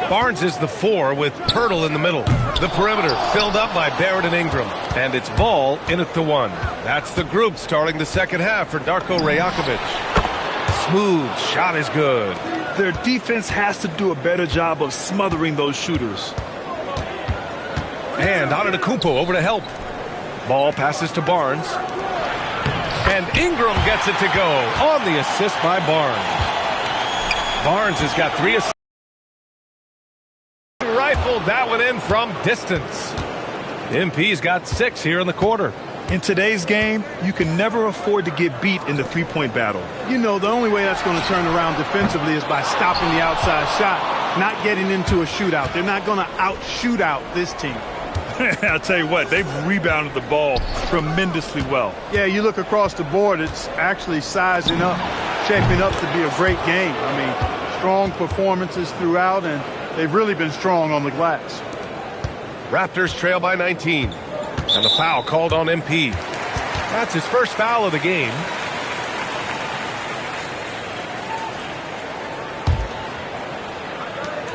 Barnes is the 4 with Pirtle in the middle. The perimeter filled up by Barrett and Ingram. And it's Ball in at the 1. That's the group starting the second half for Darko Rajakovic. Smooth shot is good. Their defense has to do a better job of smothering those shooters. And Antetokounmpo over to help. Ball passes to Barnes. And Ingram gets it to go on the assist by Barnes. Barnes has got 3 assists. Rifled that one in from distance. MP's got 6 here in the quarter. In today's game, you can never afford to get beat in the three-point battle. You know, the only way that's going to turn around defensively is by stopping the outside shot, not getting into a shootout. They're not going to out-shoot out this team. I'll tell you what, they've rebounded the ball tremendously well. Yeah, you look across the board, it's actually sizing up, shaping up to be a great game. I mean, strong performances throughout, and they've really been strong on the glass. Raptors trail by 19. And the foul called on MP. That's his first foul of the game.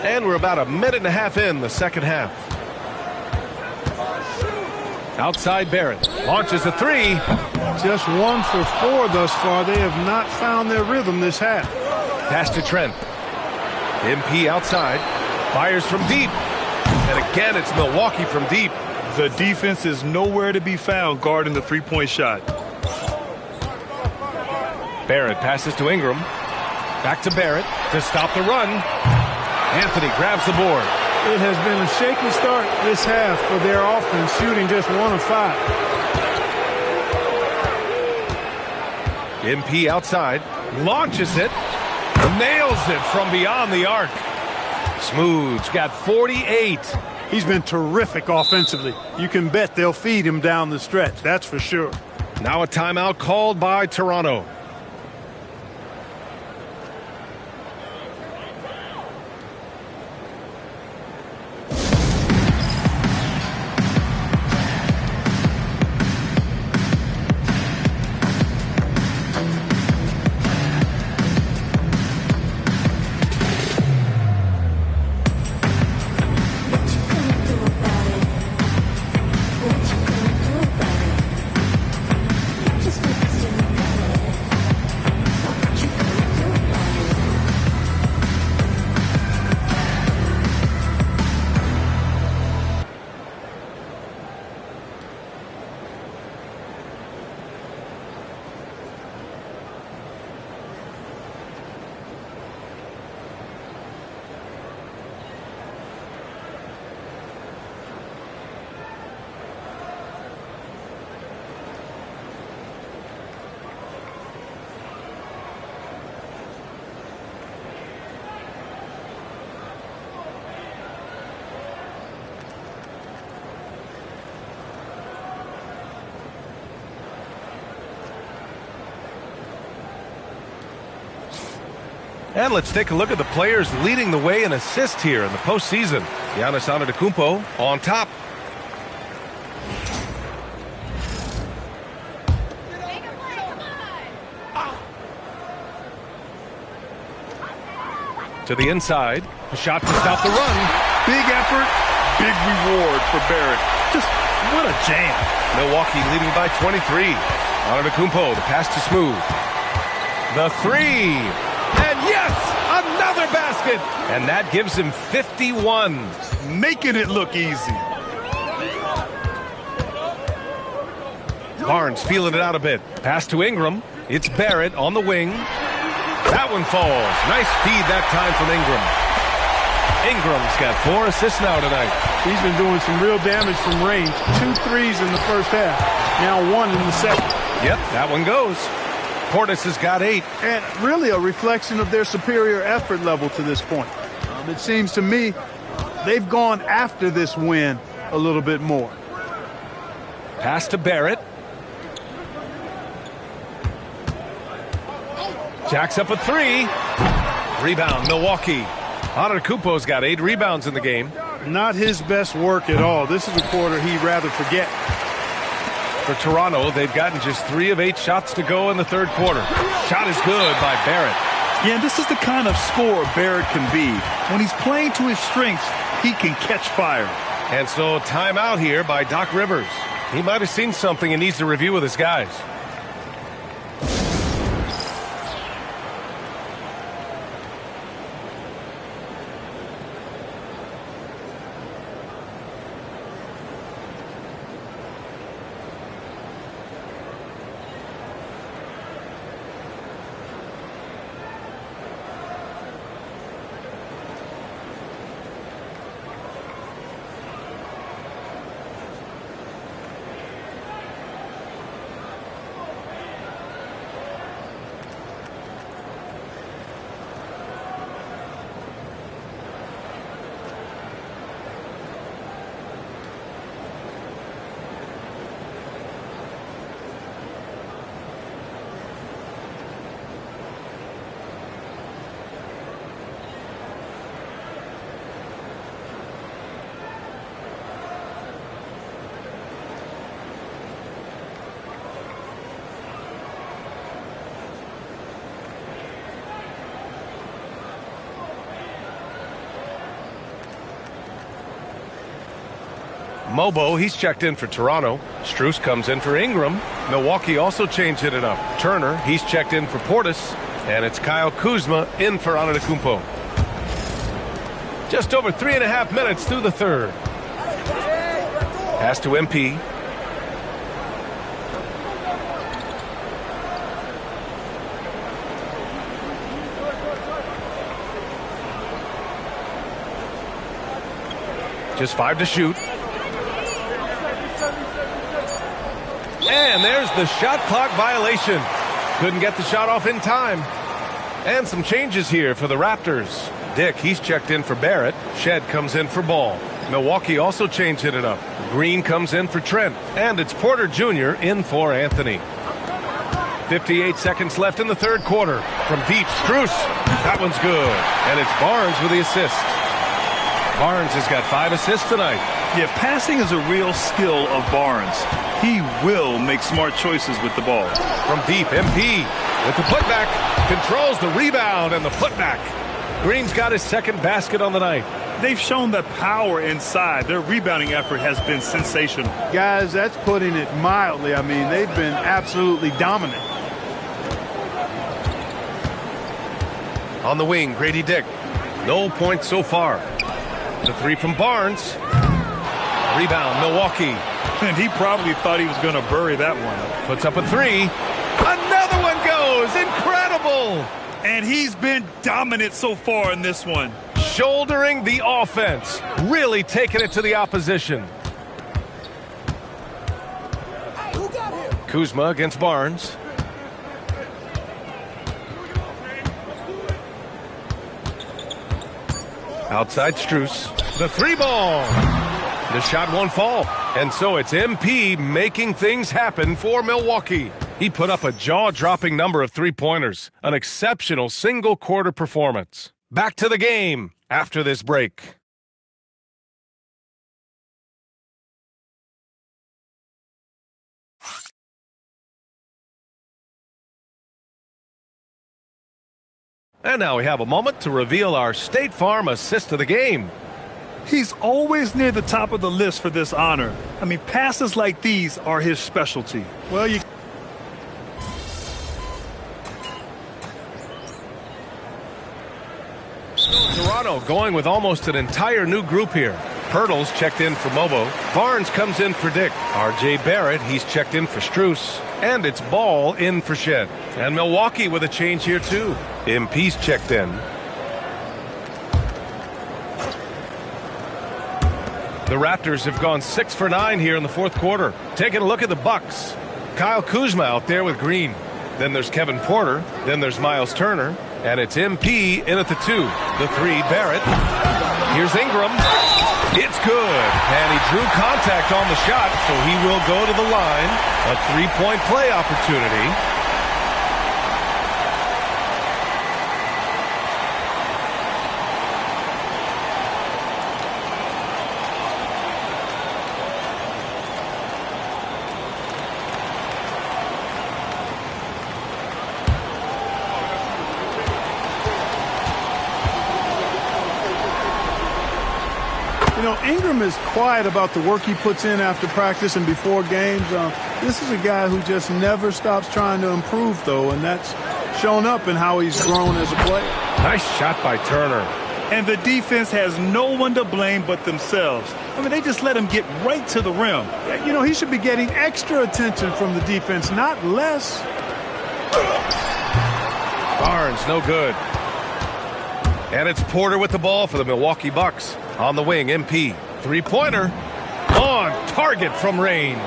And we're about a minute and a half in the second half. Outside Barrett. Launches a 3. Just 1 for 4 thus far. They have not found their rhythm this half. Pass to Trent. MP outside. Fires from deep. And again, it's Milwaukee from deep. The defense is nowhere to be found guarding the three-point shot. Barrett passes to Ingram. Back to Barrett to stop the run. Anthony grabs the board. It has been a shaky start this half for their offense, shooting just 1 of 5. MP outside. Launches it. Nails it from beyond the arc. Smooth's got 48. He's been terrific offensively. You can bet they'll feed him down the stretch, that's for sure. Now a timeout called by Toronto. And let's take a look at the players leading the way in assists here in the postseason. Giannis Antetokounmpo on top. To the inside. A shot to stop the run. Big effort, big reward for Barrett. Just what a jam. Milwaukee leading by 23. Antetokounmpo, the pass to Smooth. The three. And yes, another basket. And that gives him 51. Making it look easy. Barnes feeling it out a bit. Pass to Ingram. It's Barrett on the wing. That one falls. Nice feed that time from Ingram. Ingram's got 4 assists now tonight. He's been doing some real damage from range. 2 threes in the first half. Now 1 in the second. Yep, that one goes. Portis has got 8. And really a reflection of their superior effort level to this point. It seems to me they've gone after this win a little bit more. Pass to Barrett. Jacks up a 3. Rebound, Milwaukee. Antetokounmpo's got 8 rebounds in the game. Not his best work at all. This is a quarter he'd rather forget. For Toronto, they've gotten just 3 of 8 shots to go in the third quarter. Shot is good by Barrett. Yeah, this is the kind of scorer Barrett can be. When he's playing to his strengths, he can catch fire. And so timeout here by Doc Rivers. He might have seen something and needs to review with his guys. Mobo, he's checked in for Toronto. Strus comes in for Ingram. Milwaukee also changed it up. Turner, he's checked in for Portis. And it's Kyle Kuzma in for Antetokounmpo. Just over 3.5 minutes through the third. Pass to MP. Just 5 to shoot. And there's the shot clock violation. Couldn't get the shot off in time. And some changes here for the Raptors. Dick, he's checked in for Barrett. Shed comes in for Ball. Milwaukee also changed it up. Green comes in for Trent. And it's Porter Jr. in for Anthony. 58 seconds left in the third quarter. From deep, Strus. That one's good. And it's Barnes with the assist. Barnes has got 5 assists tonight. Yeah, passing is a real skill of Barnes. He will make smart choices with the ball. From deep, MP with the putback. Controls the rebound and the putback. Green's got his second basket on the night. They've shown the power inside. Their rebounding effort has been sensational. Guys, that's putting it mildly. I mean, they've been absolutely dominant. On the wing, Grady Dick. No points so far. The 3 from Barnes. Rebound, Milwaukee. And he probably thought he was going to bury that one. Puts up a 3. Another one goes. Incredible. And he's been dominant so far in this one. Shouldering the offense. Really taking it to the opposition. Kuzma against Barnes. Outside Strus. The 3 ball. The shot won't fall. And so it's MP making things happen for Milwaukee. He put up a jaw-dropping number of 3-pointers. An exceptional single-quarter performance. Back to the game after this break. And now we have a moment to reveal our State Farm assist of the game. He's always near the top of the list for this honor. I mean, passes like these are his specialty. Well, you... Toronto going with almost an entire new group here. Pirtles checked in for Mobo. Barnes comes in for Dick. R.J. Barrett, he's checked in for Strus. And it's Ball in for Shed. And Milwaukee with a change here too. MP's checked in. The Raptors have gone 6 for 9 here in the fourth quarter. Taking a look at the Bucks. Kyle Kuzma out there with Green. Then there's Kevin Porter. Then there's Miles Turner. And it's MP in at the 2. The 3, Barrett. Here's Ingram. It's good. And he drew contact on the shot, so he will go to the line. A 3-point play opportunity. Ingram is quiet about the work he puts in after practice and before games. This is a guy who just never stops trying to improve, though, and that's shown up in how he's grown as a player. Nice shot by Turner. And the defense has no one to blame but themselves. I mean, they just let him get right to the rim. You know, he should be getting extra attention from the defense, not less. Barnes, no good. And it's Porter with the ball for the Milwaukee Bucks. On the wing, MP. 3-pointer. On target from range.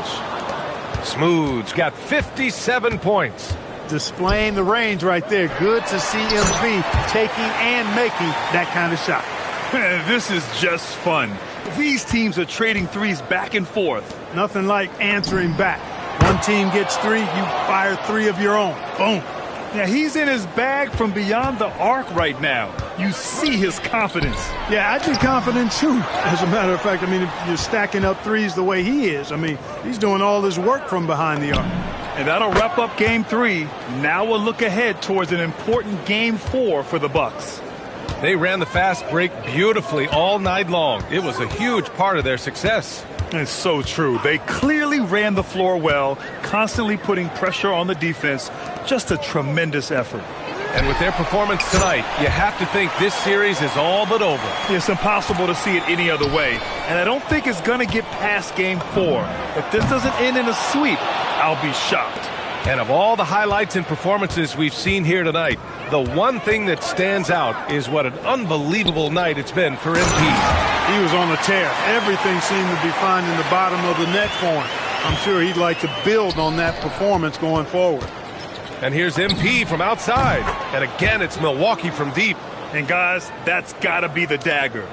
Smooth's got 57 points. Displaying the range right there. Good to see MP taking and making that kind of shot. This is just fun. These teams are trading threes back and forth. Nothing like answering back. One team gets 3, you fire 3 of your own. Boom. Yeah, he's in his bag from beyond the arc right now. You see his confidence. Yeah, I'd be confident too. As a matter of fact, I mean, if you're stacking up threes the way he is, I mean, he's doing all his work from behind the arc. And that'll wrap up Game 3. Now we'll look ahead towards an important Game 4 for the Bucks. They ran the fast break beautifully all night long. It was a huge part of their success. It's so true. They clearly ran the floor well, constantly putting pressure on the defense. Just a tremendous effort. And with their performance tonight, you have to think this series is all but over. It's impossible to see it any other way. And I don't think it's going to get past Game 4. If this doesn't end in a sweep, I'll be shocked. And of all the highlights and performances we've seen here tonight, the one thing that stands out is what an unbelievable night it's been for MP. He was on a tear. Everything seemed to be finding the bottom of the net for him. I'm sure he'd like to build on that performance going forward. And here's MP from outside. And again, it's Milwaukee from deep. And guys, that's got to be the dagger.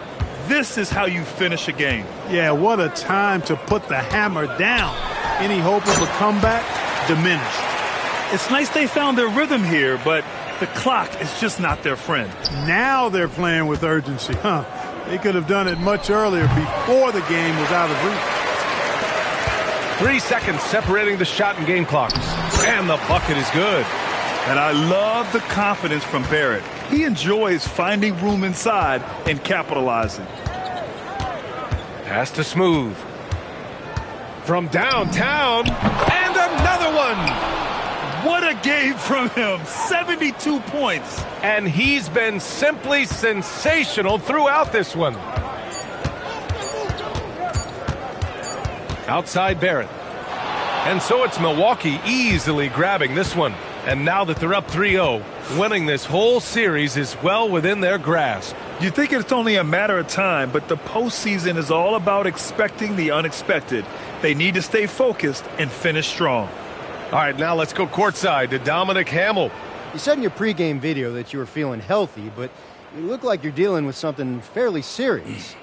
This is how you finish a game. Yeah, what a time to put the hammer down. Any hope of a comeback? Diminished. It's nice they found their rhythm here, but the clock is just not their friend. Now they're playing with urgency, huh? They could have done it much earlier before the game was out of reach. 3 seconds separating the shot and game clocks. And the bucket is good. And I love the confidence from Barrett. He enjoys finding room inside and capitalizing. Pass to Smooth. From downtown, and another one. What a game from him. 72 points. And he's been simply sensational throughout this one. Outside Barrett. And so it's Milwaukee easily grabbing this one. And now that they're up 3-0, winning this whole series is well within their grasp. You think it's only a matter of time, but the postseason is all about expecting the unexpected. They need to stay focused and finish strong. All right, now let's go courtside to Dominic Hamill. You said in your pregame video that you were feeling healthy, but you look like you're dealing with something fairly serious.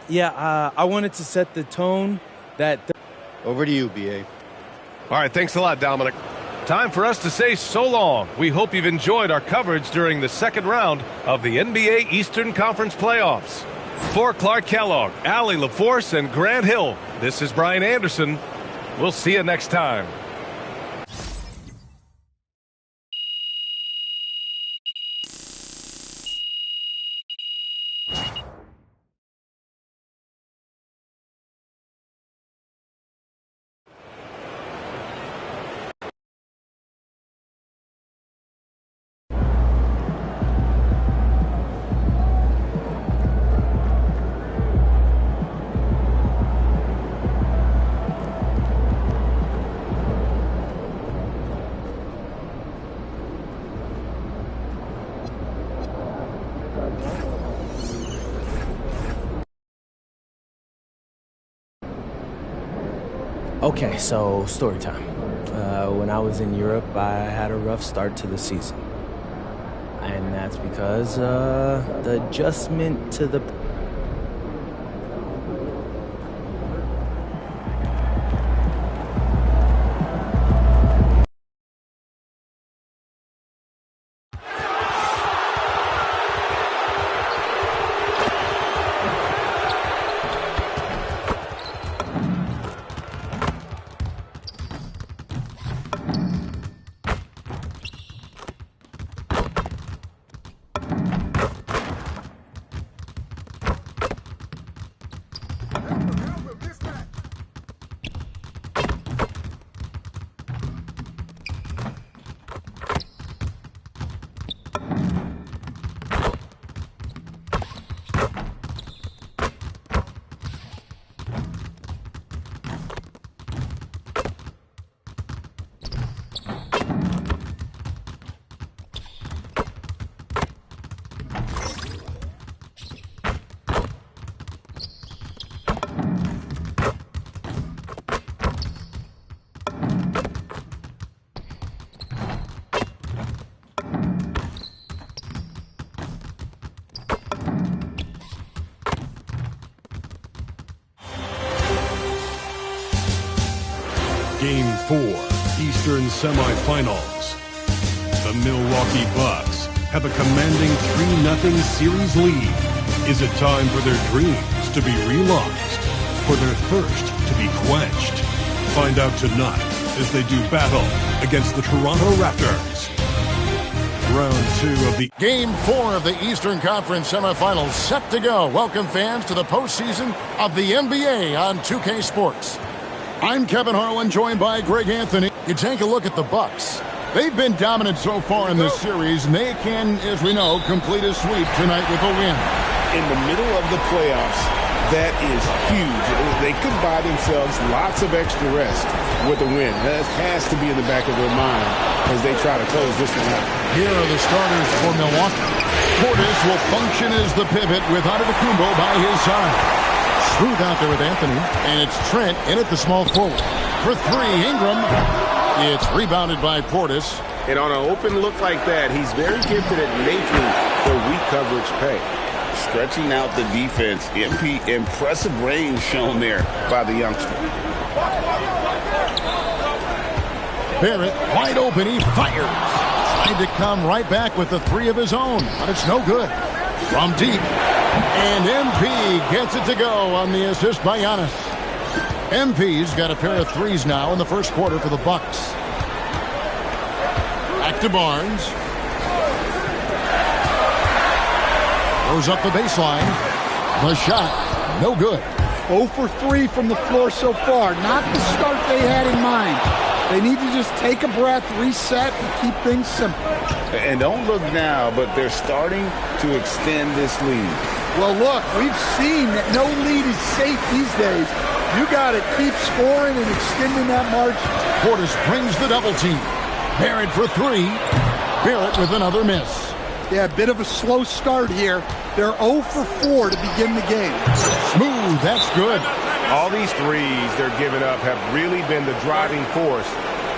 Yeah, I wanted to set the tone that... Over to you, B.A. All right, thanks a lot, Dominic. Time for us to say so long. We hope you've enjoyed our coverage during the second round of the NBA Eastern Conference Playoffs. For Clark Kellogg, Allie LaForce, and Grant Hill, this is Brian Anderson. We'll see you next time. Okay, so story time. When I was in Europe, I had a rough start to the season. And that's because the adjustment to the... Game 4, Eastern Semifinals. The Milwaukee Bucks have a commanding 3-0 series lead. Is it time for their dreams to be realized? For their thirst to be quenched? Find out tonight as they do battle against the Toronto Raptors. Round 2 of the... Game 4 of the Eastern Conference Semifinals set to go. Welcome fans to the postseason of the NBA on 2K Sports. I'm Kevin Harlan, joined by Greg Anthony. You take a look at the Bucks. They've been dominant so far in this series, and they can, as we know, complete a sweep tonight with a win. In the middle of the playoffs, that is huge. They could buy themselves lots of extra rest with a win. That has to be in the back of their mind as they try to close this one out. Here are the starters for Milwaukee. Portis will function as the pivot with Antetokounmpo by his side. Smooth out there with Anthony, and it's Trent in at the small forward. For three, Ingram. It's rebounded by Portis. And on an open look like that, he's very gifted at making the weak coverage pay. Stretching out the defense. MP, impressive range shown there by the youngster. Barrett, wide open, he fires. Tried to come right back with the three of his own, but it's no good. From deep. And MP gets it to go on the assist by Giannis. MP's got a pair of threes now in the first quarter for the Bucks. Back to Barnes. Goes up the baseline. The shot, no good. 0 for 3 from the floor so far. Not the start they had in mind. They need to just take a breath, reset, and keep things simple. And don't look now, but they're starting to extend this lead. Well, look, we've seen that no lead is safe these days. You got to keep scoring and extending that margin. Portis brings the double team. Barrett for three. Barrett with another miss. Yeah, a bit of a slow start here. They're 0 for 4 to begin the game. Smooth, that's good. All these threes they're giving up have really been the driving force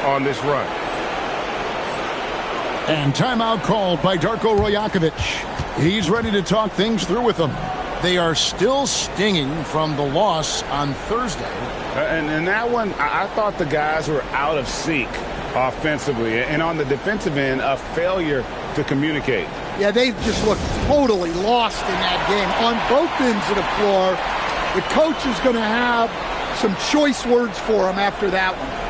on this run. And timeout called by Darko Rajakovic. He's ready to talk things through with them. They are still stinging from the loss on Thursday. And that one, I thought the guys were out of sync offensively. And on the defensive end, a failure to communicate. Yeah, they just looked totally lost in that game. On both ends of the floor, the coach is going to have some choice words for him after that one.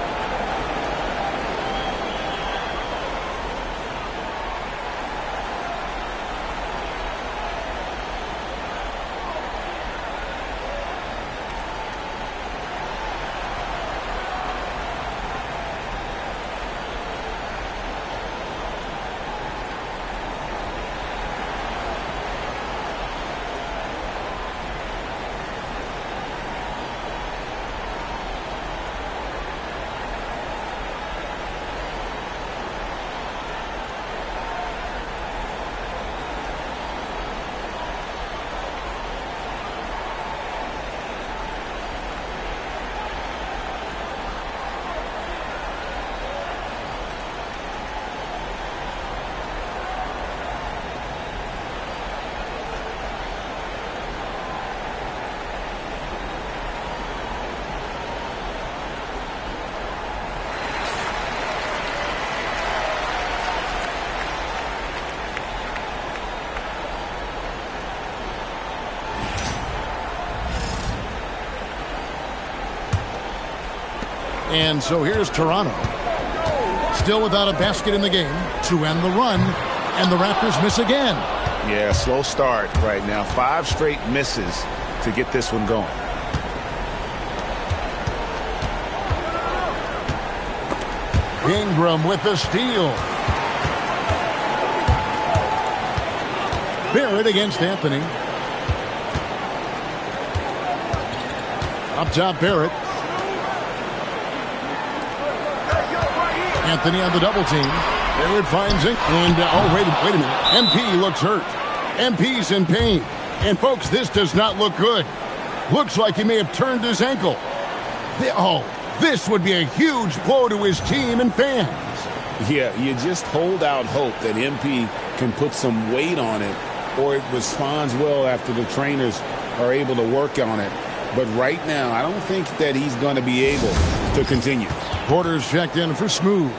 And so here's Toronto. Still without a basket in the game to end the run. And the Raptors miss again. Yeah, slow start right now. 5 straight misses to get this one going. Ingram with the steal. Barrett against Anthony. Up top, Barrett. Anthony on the double team. Barrett finds it. And, wait a minute. MP looks hurt. MP's in pain. And, folks, this does not look good. Looks like he may have turned his ankle. This would be a huge blow to his team and fans. Yeah, you just hold out hope that MP can put some weight on it, or it responds well after the trainers are able to work on it. But right now, I don't think that he's going to be able to continue. Porter's checked in for Smooth.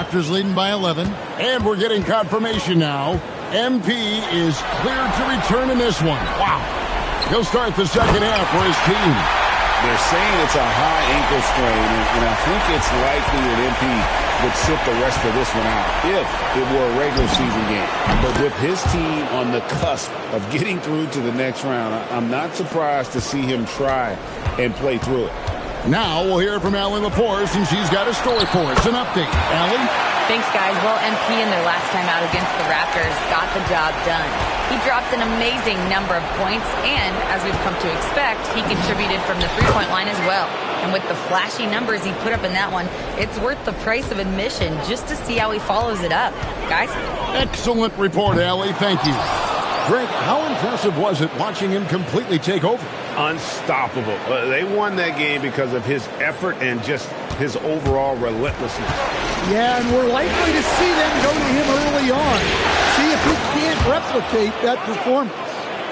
Raptors leading by 11. And we're getting confirmation now. MP is cleared to return in this one. Wow. He'll start the second half for his team. They're saying it's a high ankle strain, and I think it's likely that MP would sit the rest of this one out if it were a regular season game. But with his team on the cusp of getting through to the next round, I'm not surprised to see him try and play through it. Now we'll hear from Allie LaForce, and she's got a story for us. An update. Allie? Thanks, guys. Well, MP in their last time out against the Raptors got the job done. He dropped an amazing number of points, and as we've come to expect, he contributed from the three-point line as well. And with the flashy numbers he put up in that one, it's worth the price of admission just to see how he follows it up. Guys? Excellent report, Allie. Thank you. Greg, how impressive was it watching him completely take over? Unstoppable. They won that game because of his effort and just his overall relentlessness. Yeah, and we're likely to see them go to him early on. See if he can't replicate that performance.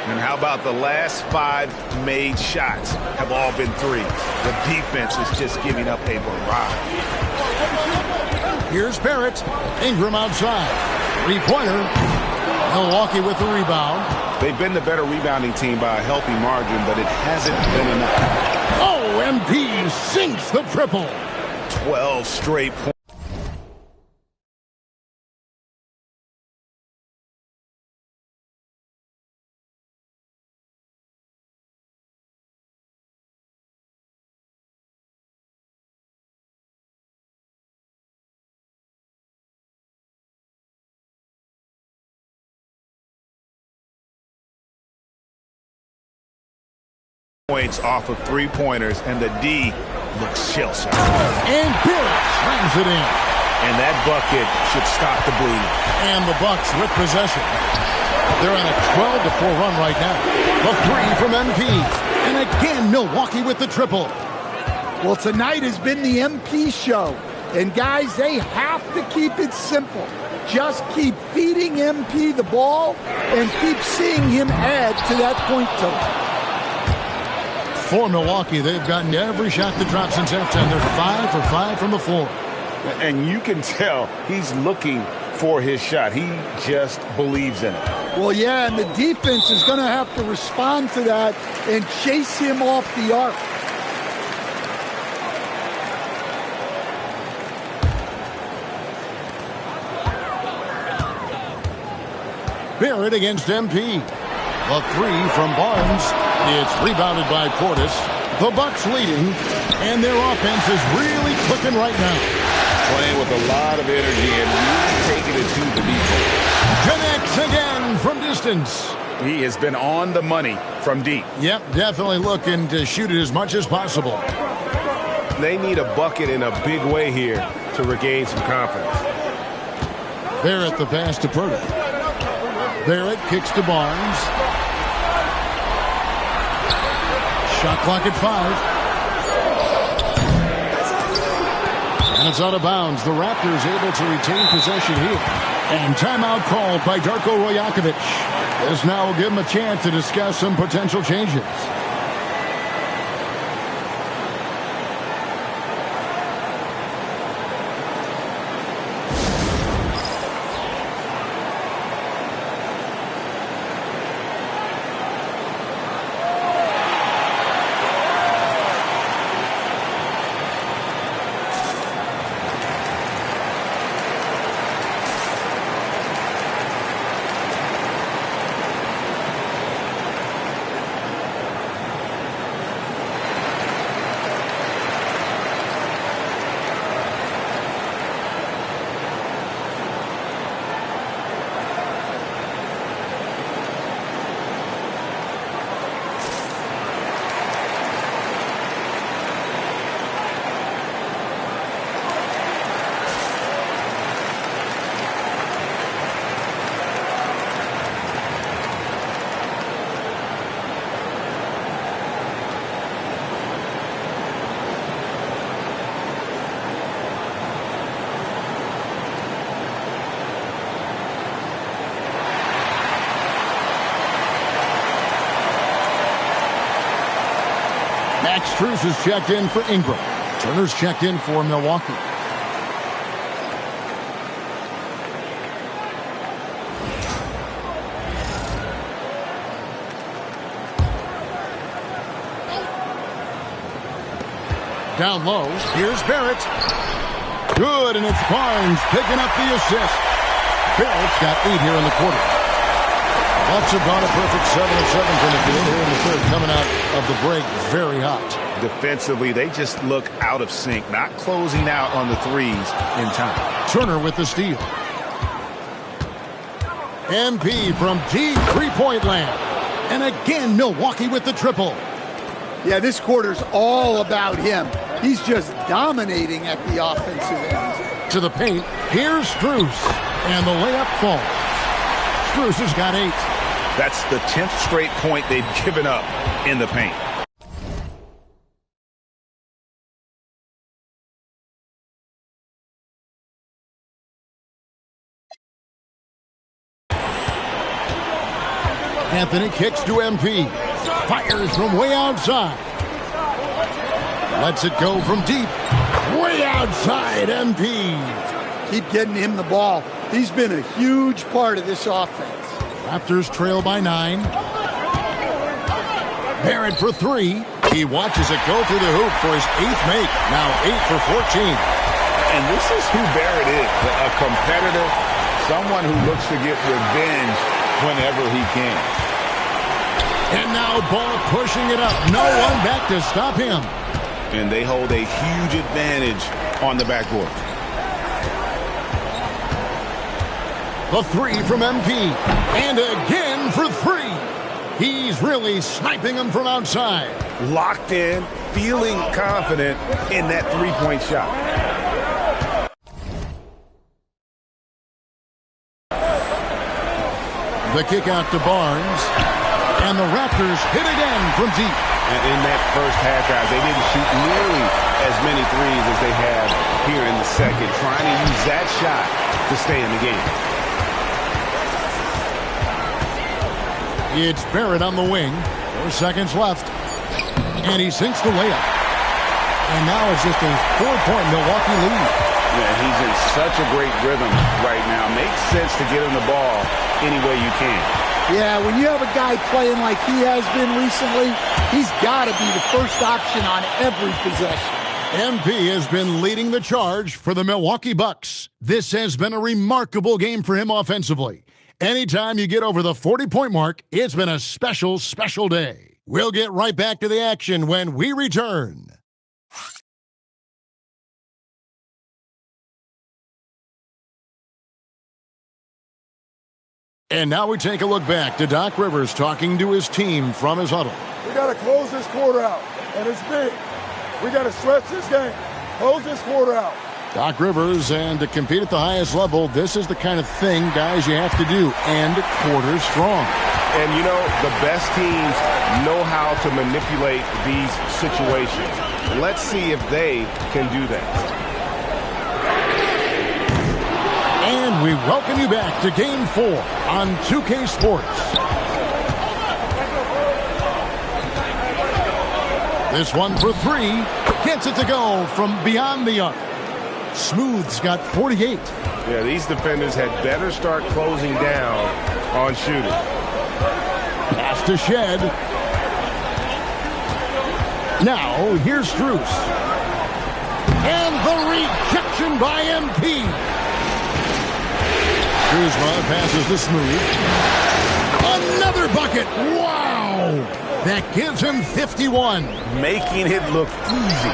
And how about the last 5 made shots have all been threes? The defense is just giving up a barrage. Here's Barrett. Ingram outside. Three-pointer. Milwaukee with the rebound. They've been the better rebounding team by a healthy margin, but it hasn't been enough. Oh, MP sinks the triple. 12 straight points. Points off of three-pointers, and the D looks shell-shocked. And Barrett slams it in. And that bucket should stop the bleeding. And the Bucks with possession. They're on a 12-4 run right now. The three from MP. And again, Milwaukee with the triple. Well, tonight has been the MP show. And guys, they have to keep it simple. just keep feeding MP the ball and keep seeing him add to that point total. For Milwaukee, they've gotten every shot that dropped since halftime. They're 5 for 5 from the floor. And you can tell he's looking for his shot. He just believes in it. Well, yeah, and the defense is going to have to respond to that and chase him off the arc. Barrett against MP. The three from Barnes. It's rebounded by Portis. The Bucks leading, and their offense is really clicking right now. Playing with a lot of energy and really taking it to the defense. Connects again from distance. He has been on the money from deep. Yep, definitely looking to shoot it as much as possible. They need a bucket in a big way here to regain some confidence. Barrett the pass to Purdy. Barrett kicks to Barnes. Shot clock at 5. And it's out of bounds. The Raptors able to retain possession here. And timeout called by Darko Rajakovic. This now will give him a chance to discuss some potential changes. Max Strus is checked in for Ingram. Turner's checked in for Milwaukee. Down low, here's Barrett. Good, and it's Barnes picking up the assist. Barrett's got 8 here in the quarter. That's about a perfect 7 of 7 from the field here in the third, coming out of the break very hot. Defensively, they just look out of sync, not closing out on the threes in time. Turner with the steal. MP from deep three-point land. And again, Milwaukee with the triple. Yeah, this quarter's all about him. He's just dominating at the offensive end. To the paint, here's Strus. And the layup falls. Strus has got 8. That's the 10th straight point they've given up in the paint. Anthony kicks to MP. Fires from way outside. Lets it go from deep. Way outside, MP. Keep getting him the ball. He's been a huge part of this offense. Raptors trail by 9. Barrett for 3. He watches it go through the hoop for his 8th make. Now 8 for 14. And this is who Barrett is, a competitor, someone who looks to get revenge whenever he can. And now Ball pushing it up. No one back to stop him. And they hold a huge advantage on the backboard. The 3 from MP. And again for 3. He's really sniping them from outside. Locked in, feeling confident in that three-point shot. The kick out to Barnes. And the Raptors hit again from deep. And in that first half, guys, they didn't shoot nearly as many threes as they had here in the second, trying to use that shot to stay in the game. It's Barrett on the wing. 4 seconds left. And he sinks the layup. And now it's just a 4-point Milwaukee lead. Yeah, he's in such a great rhythm right now. Makes sense to get him the ball any way you can. Yeah, when you have a guy playing like he has been recently, he's got to be the first option on every possession. MP has been leading the charge for the Milwaukee Bucks. This has been a remarkable game for him offensively. Anytime you get over the 40-point mark, it's been a special, special day. We'll get right back to the action when we return. And now we take a look back to Doc Rivers talking to his team from his huddle. We got to close this quarter out, and it's big. We got to stretch this game. Close this quarter out. Doc Rivers, and to compete at the highest level, this is the kind of thing, guys, you have to do. And quarter strong. And, you know, the best teams know how to manipulate these situations. Let's see if they can do that. And we welcome you back to Game 4 on 2K Sports. This one for 3. Gets it to go from beyond the arc. Smooth's got 48. Yeah, these defenders had better start closing down on shooting. Pass to Shed. Now, here's Strus. And the rejection by MP. Kuzma passes to Smooth. Another bucket. Wow. That gives him 51. Making it look easy.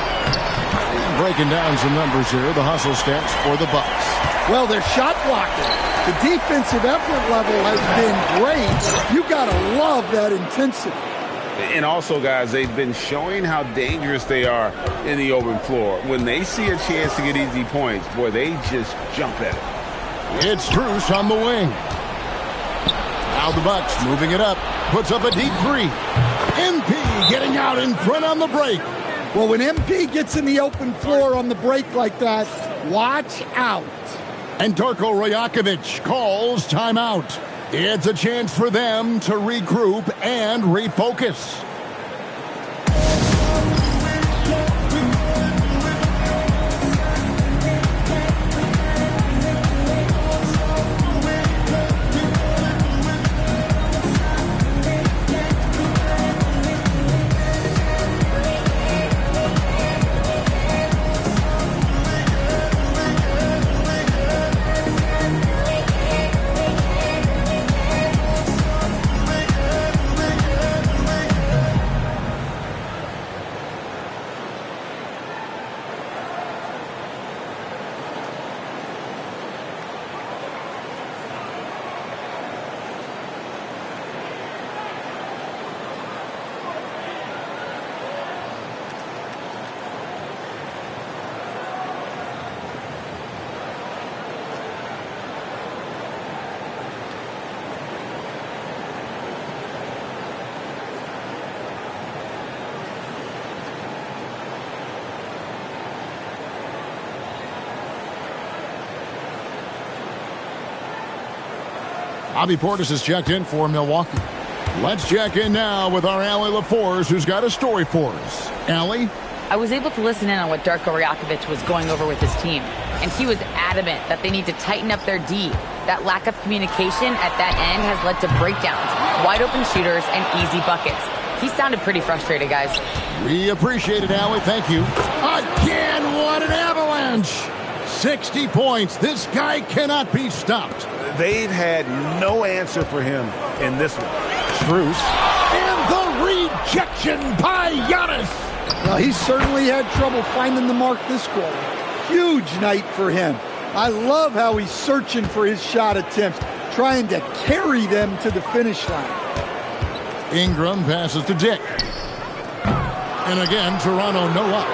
Breaking down some numbers here. The hustle stats for the Bucks. Well, they're shot blocking. The defensive effort level has been great. You got to love that intensity. And also, guys, they've been showing how dangerous they are in the open floor. When they see a chance to get easy points, boy, they just jump at it. It's Strus on the wing. Now the Bucks moving it up. Puts up a deep 3. MP getting out in front on the break. Well, when MP gets in the open floor on the break like that, watch out. And Darko Rajakovic calls timeout. It's a chance for them to regroup and refocus. Bobby Portis has checked in for Milwaukee. Let's check in now with our Allie LaForce, who's got a story for us. Allie? I was able to listen in on what Darko Rajakovic was going over with his team, and he was adamant that they need to tighten up their D. That lack of communication at that end has led to breakdowns, wide open shooters, and easy buckets. He sounded pretty frustrated, guys. We appreciate it, Allie. Thank you. Again, what an avalanche! 60 points. This guy cannot be stopped. They've had no answer for him in this one. Strus. And the rejection by Giannis. Well, he certainly had trouble finding the mark this quarter. Huge night for him. I love how he's searching for his shot attempts, trying to carry them to the finish line. Ingram passes to Dick. And again, Toronto no up.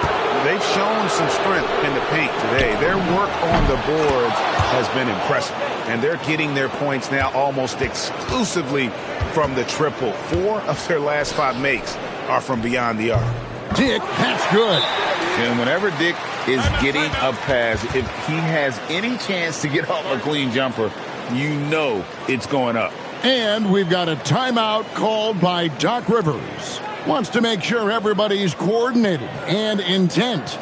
They've shown some strength in the paint today. Their work on the boards has been impressive. And they're getting their points now almost exclusively from the triple. 4 of their last 5 makes are from beyond the arc. Dick, that's good. And whenever Dick is getting a pass. If he has any chance to get off a clean jumper, you know it's going up. And we've got a timeout called by Doc Rivers. Wants to make sure everybody's coordinated and intent.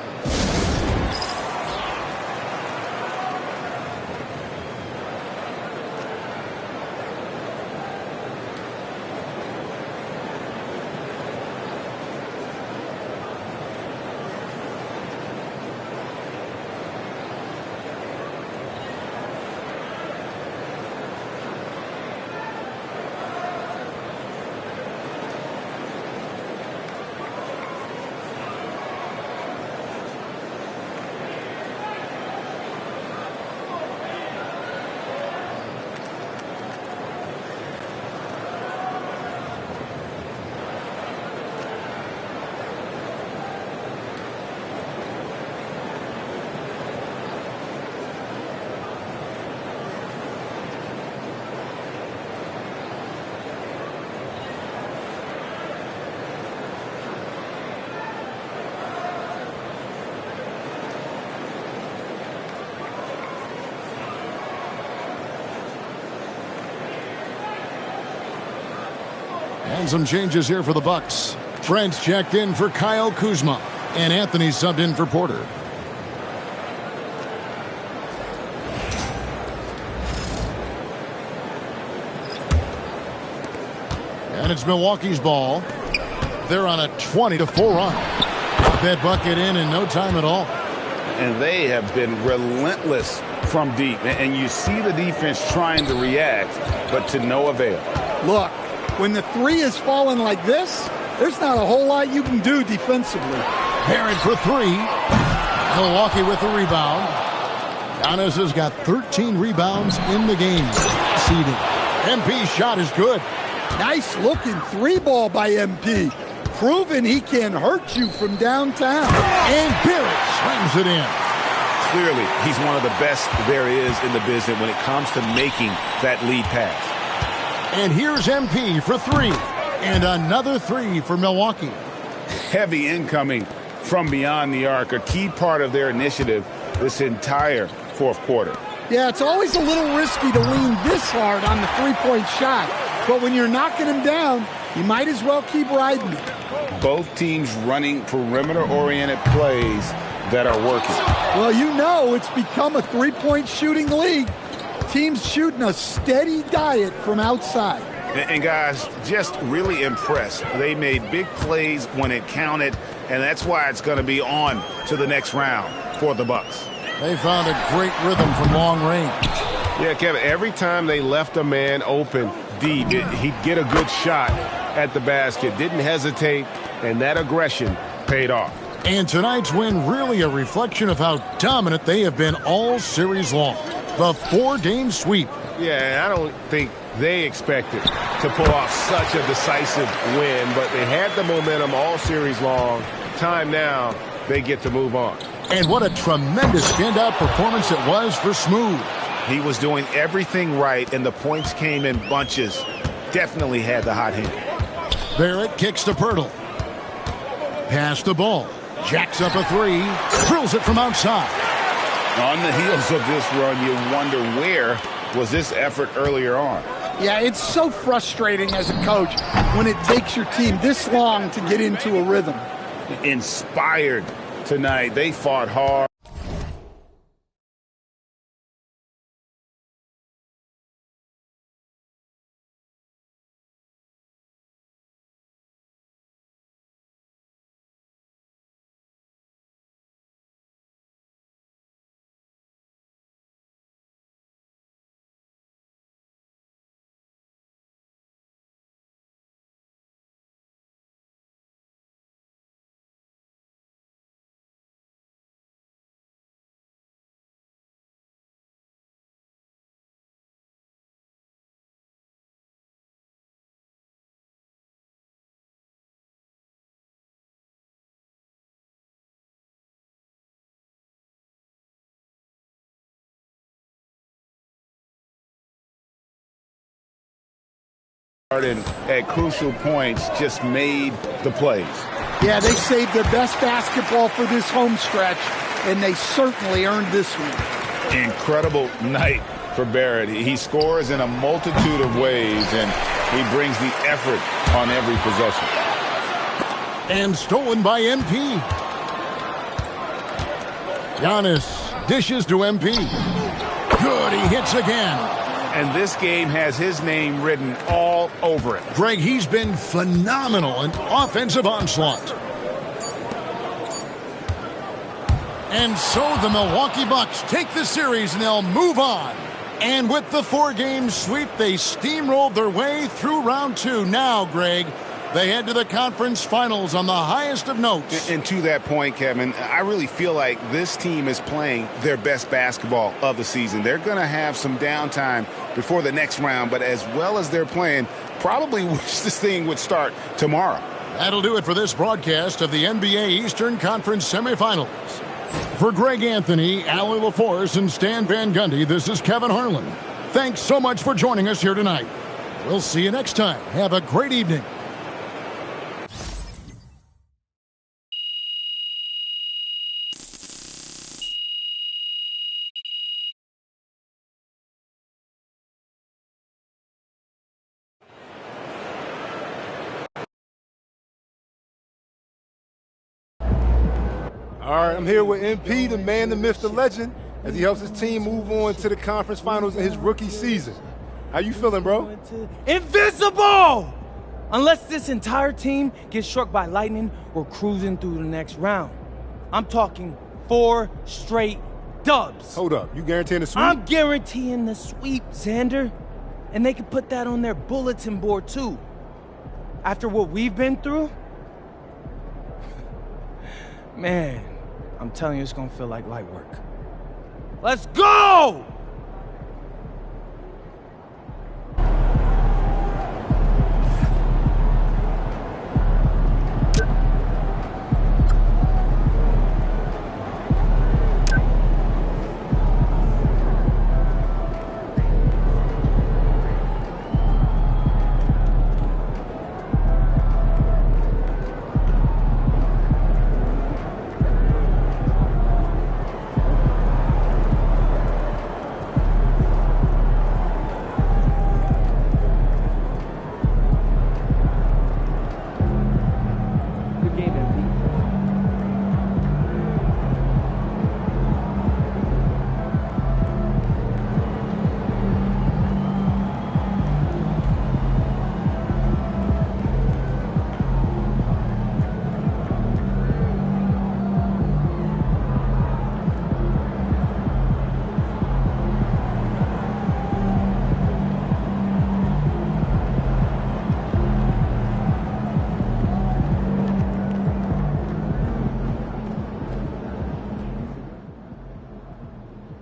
And some changes here for the Bucks. Trent's checked in for Kyle Kuzma, and Anthony subbed in for Porter. And it's Milwaukee's ball. They're on a 20-4 run. Got that bucket in no time at all. And they have been relentless from deep. And you see the defense trying to react, but to no avail. Look, when the three is falling like this, there's not a whole lot you can do defensively. Barrett for three. Milwaukee with the rebound. Giannis has got 13 rebounds in the game. Seeding. MP's shot is good. Nice looking three ball by MP. Proving he can hurt you from downtown. And Barrett slams it in. Clearly, he's one of the best there is in the business when it comes to making that lead pass. And here's MP for three. And another three for Milwaukee. Heavy incoming from beyond the arc, a key part of their initiative this entire fourth quarter. Yeah, it's always a little risky to lean this hard on the three-point shot. But when you're knocking him down, you might as well keep riding it. Both teams running perimeter-oriented plays that are working. Well, you know it's become a three-point shooting league. Teams shooting a steady diet from outside. And guys, just really impressed. They made big plays when it counted, and that's why it's going to be on to the next round for the Bucks. They found a great rhythm from long range. Yeah, Kevin, every time they left a man open deep, he'd get a good shot at the basket. Didn't hesitate, and that aggression paid off. And tonight's win really a reflection of how dominant they have been all series long. The 4-game sweep. Yeah, I don't think they expected to pull off such a decisive win, but they had the momentum all series long. Time now, they get to move on. And what a tremendous standout performance it was for Smooth. He was doing everything right, and the points came in bunches. Definitely had the hot hand. Barrett kicks to Pirtle. Pass the ball. Jacks up a three. Drills it from outside. On the heels of this run, you wonder where was this effort earlier on. Yeah, it's so frustrating as a coach when it takes your team this long to get into a rhythm. Inspired tonight. They fought hard. And at crucial points just made the plays. Yeah, they saved their best basketball for this home stretch, and they certainly earned this one. Incredible night for Barrett. He scores in a multitude of ways, and he brings the effort on every possession. And stolen by MP. Giannis dishes to MP. Good, he hits again. And this game has his name written all over it. Greg, he's been phenomenal in offensive onslaught. And so the Milwaukee Bucks take the series and they'll move on. And with the 4-game sweep, they steamrolled their way through round 2. Now, Greg, they head to the conference finals on the highest of notes. And to that point, Kevin, I really feel like this team is playing their best basketball of the season. They're going to have some downtime before the next round, but as well as they're playing, probably wish this thing would start tomorrow. That'll do it for this broadcast of the NBA Eastern Conference semifinals. For Greg Anthony, Allie LaForce, and Stan Van Gundy, this is Kevin Harlan. Thanks so much for joining us here tonight. We'll see you next time. Have a great evening. All right, I'm here with MP, the man, the myth, the legend, as he helps his team move on to the conference finals in his rookie season. How you feeling, bro? Invincible! Unless this entire team gets struck by lightning, we're cruising through the next round. I'm talking 4 straight dubs. Hold up, you guaranteeing the sweep? I'm guaranteeing the sweep, Xander. And they can put that on their bulletin board, too. After what we've been through, man, I'm telling you, it's gonna feel like light work. Let's go!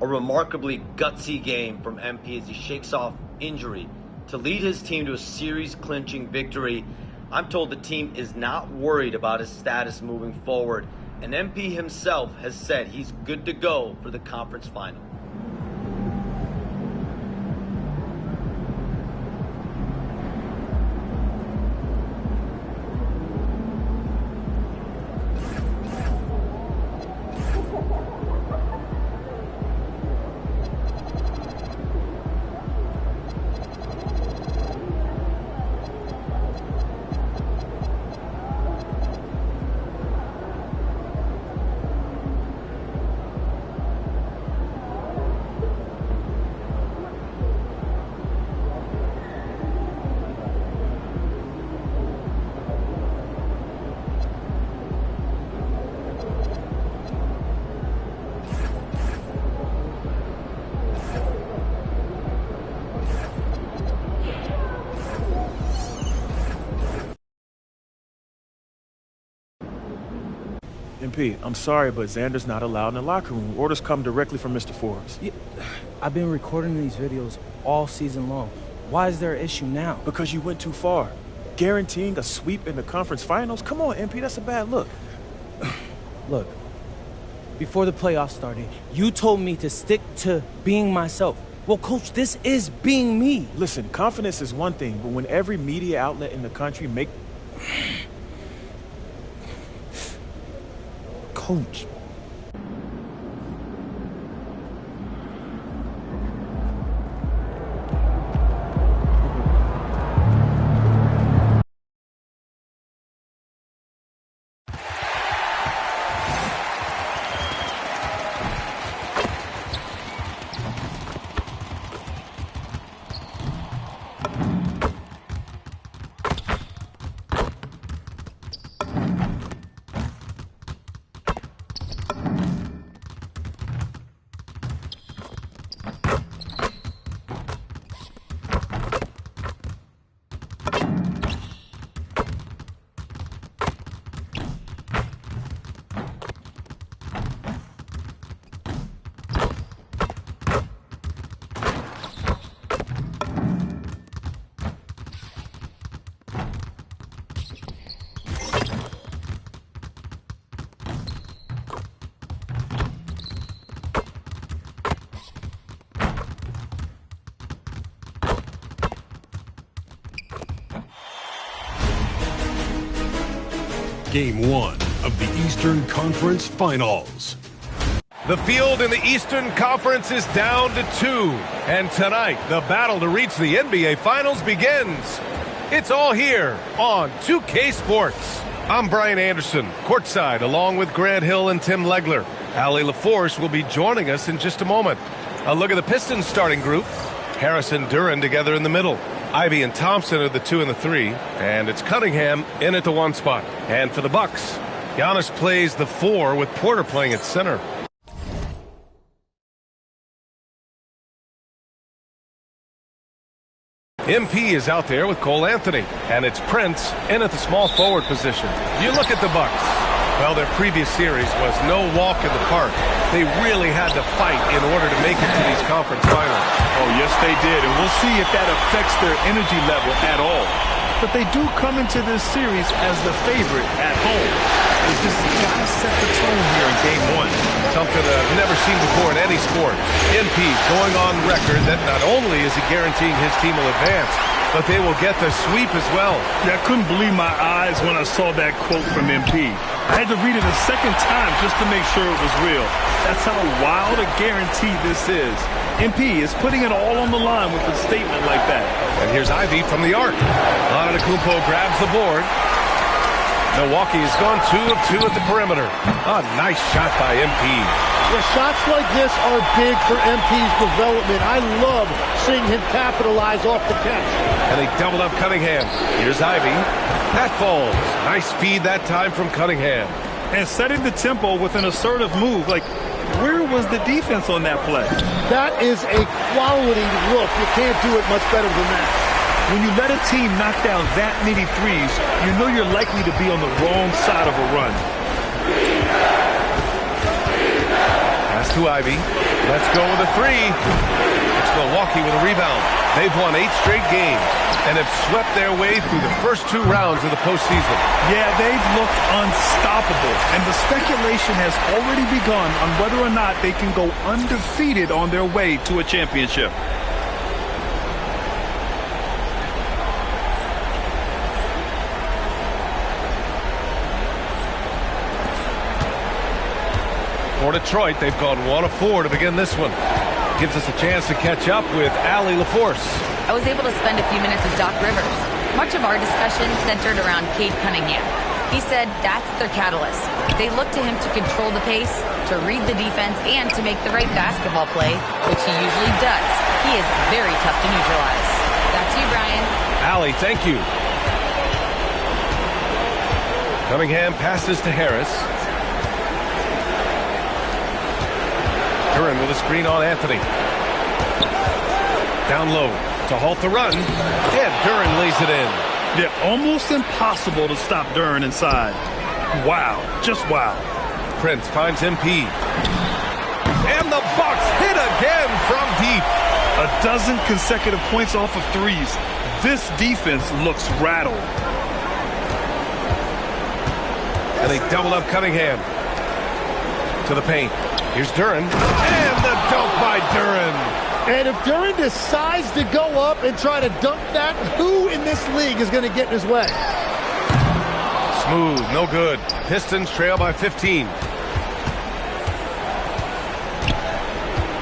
A remarkably gutsy game from MP as he shakes off injury to lead his team to a series-clinching victory. I'm told the team is not worried about his status moving forward, and MP himself has said he's good to go for the conference final. MP, I'm sorry, but Xander's not allowed in the locker room. Orders come directly from Mr. Forbes. Yeah, I've been recording these videos all season long. Why is there an issue now? Because you went too far. Guaranteeing a sweep in the conference finals? Come on, MP, that's a bad look. Look, before the playoffs started, you told me to stick to being myself. Well, Coach, this is being me. Listen, confidence is one thing, but when every media outlet in the country make... Coach. Game 1 of the Eastern Conference Finals. The field in the Eastern Conference is down to 2. And tonight, the battle to reach the NBA Finals begins. It's all here on 2K Sports. I'm Brian Anderson, courtside, along with Grant Hill and Tim Legler. Allie LaForce will be joining us in just a moment. A look at the Pistons starting group. Harris and Duren together in the middle. Ivey and Thompson are the 2 and the 3. And it's Cunningham in at the 1 spot. And for the Bucks, Giannis plays the 4 with Porter playing at center. MP is out there with Cole Anthony, and it's Prince in at the small forward position. You look at the Bucks. Well, their previous series was no walk in the park. They really had to fight in order to make it to these conference finals. Oh, yes, they did, and we'll see if that affects their energy level at all. But they do come into this series as the favorite at home. They just got to set the tone here in Game 1. Something I've never seen before in any sport. MP going on record that not only is he guaranteeing his team will advance, but they will get the sweep as well. Yeah, I couldn't believe my eyes when I saw that quote from MP. I had to read it a second time just to make sure it was real. That's how wild a guarantee this is. MP is putting it all on the line with a statement like that. And here's Ivey from the arc. Antetokounmpo grabs the board. Milwaukee has gone 2 of 2 at the perimeter. A nice shot by MP. The shots like this are big for MP's development. I love seeing him capitalize off the catch. And they doubled up Cunningham. Here's Ivey. That falls. Nice feed that time from Cunningham. And setting the tempo with an assertive move. Like, where was the defense on that play? That is a quality look. You can't do it much better than that. When you let a team knock down that many threes, you know you're likely to be on the wrong side of a run. Pass to Ivey. Let's go with a 3. It's Milwaukee with a rebound. They've won 8 straight games and have swept their way through the first 2 rounds of the postseason. Yeah, they've looked unstoppable, and the speculation has already begun on whether or not they can go undefeated on their way to a championship. For Detroit, they've gone 1 of 4 to begin this one. Gives us a chance to catch up with Allie LaForce. I was able to spend a few minutes with Doc Rivers. Much of our discussion centered around Cade Cunningham. He said that's their catalyst. They look to him to control the pace, to read the defense, and to make the right basketball play, which he usually does. He is very tough to neutralize. Back to you, Brian. Allie, thank you. Cunningham passes to Harris. Duren with a screen on Anthony. Down low to halt the run. And Duren lays it in. Yeah, almost impossible to stop Duren inside. Wow, just wow. Prince finds MP. And the Bucks hit again from deep. 12 consecutive points off of threes. This defense looks rattled. And they double up Cunningham. To the paint. Here's Duren. And the dunk by Duren. And if Duren decides to go up and try to dunk that, who in this league is going to get in his way? Smooth, no good. Pistons trail by 15.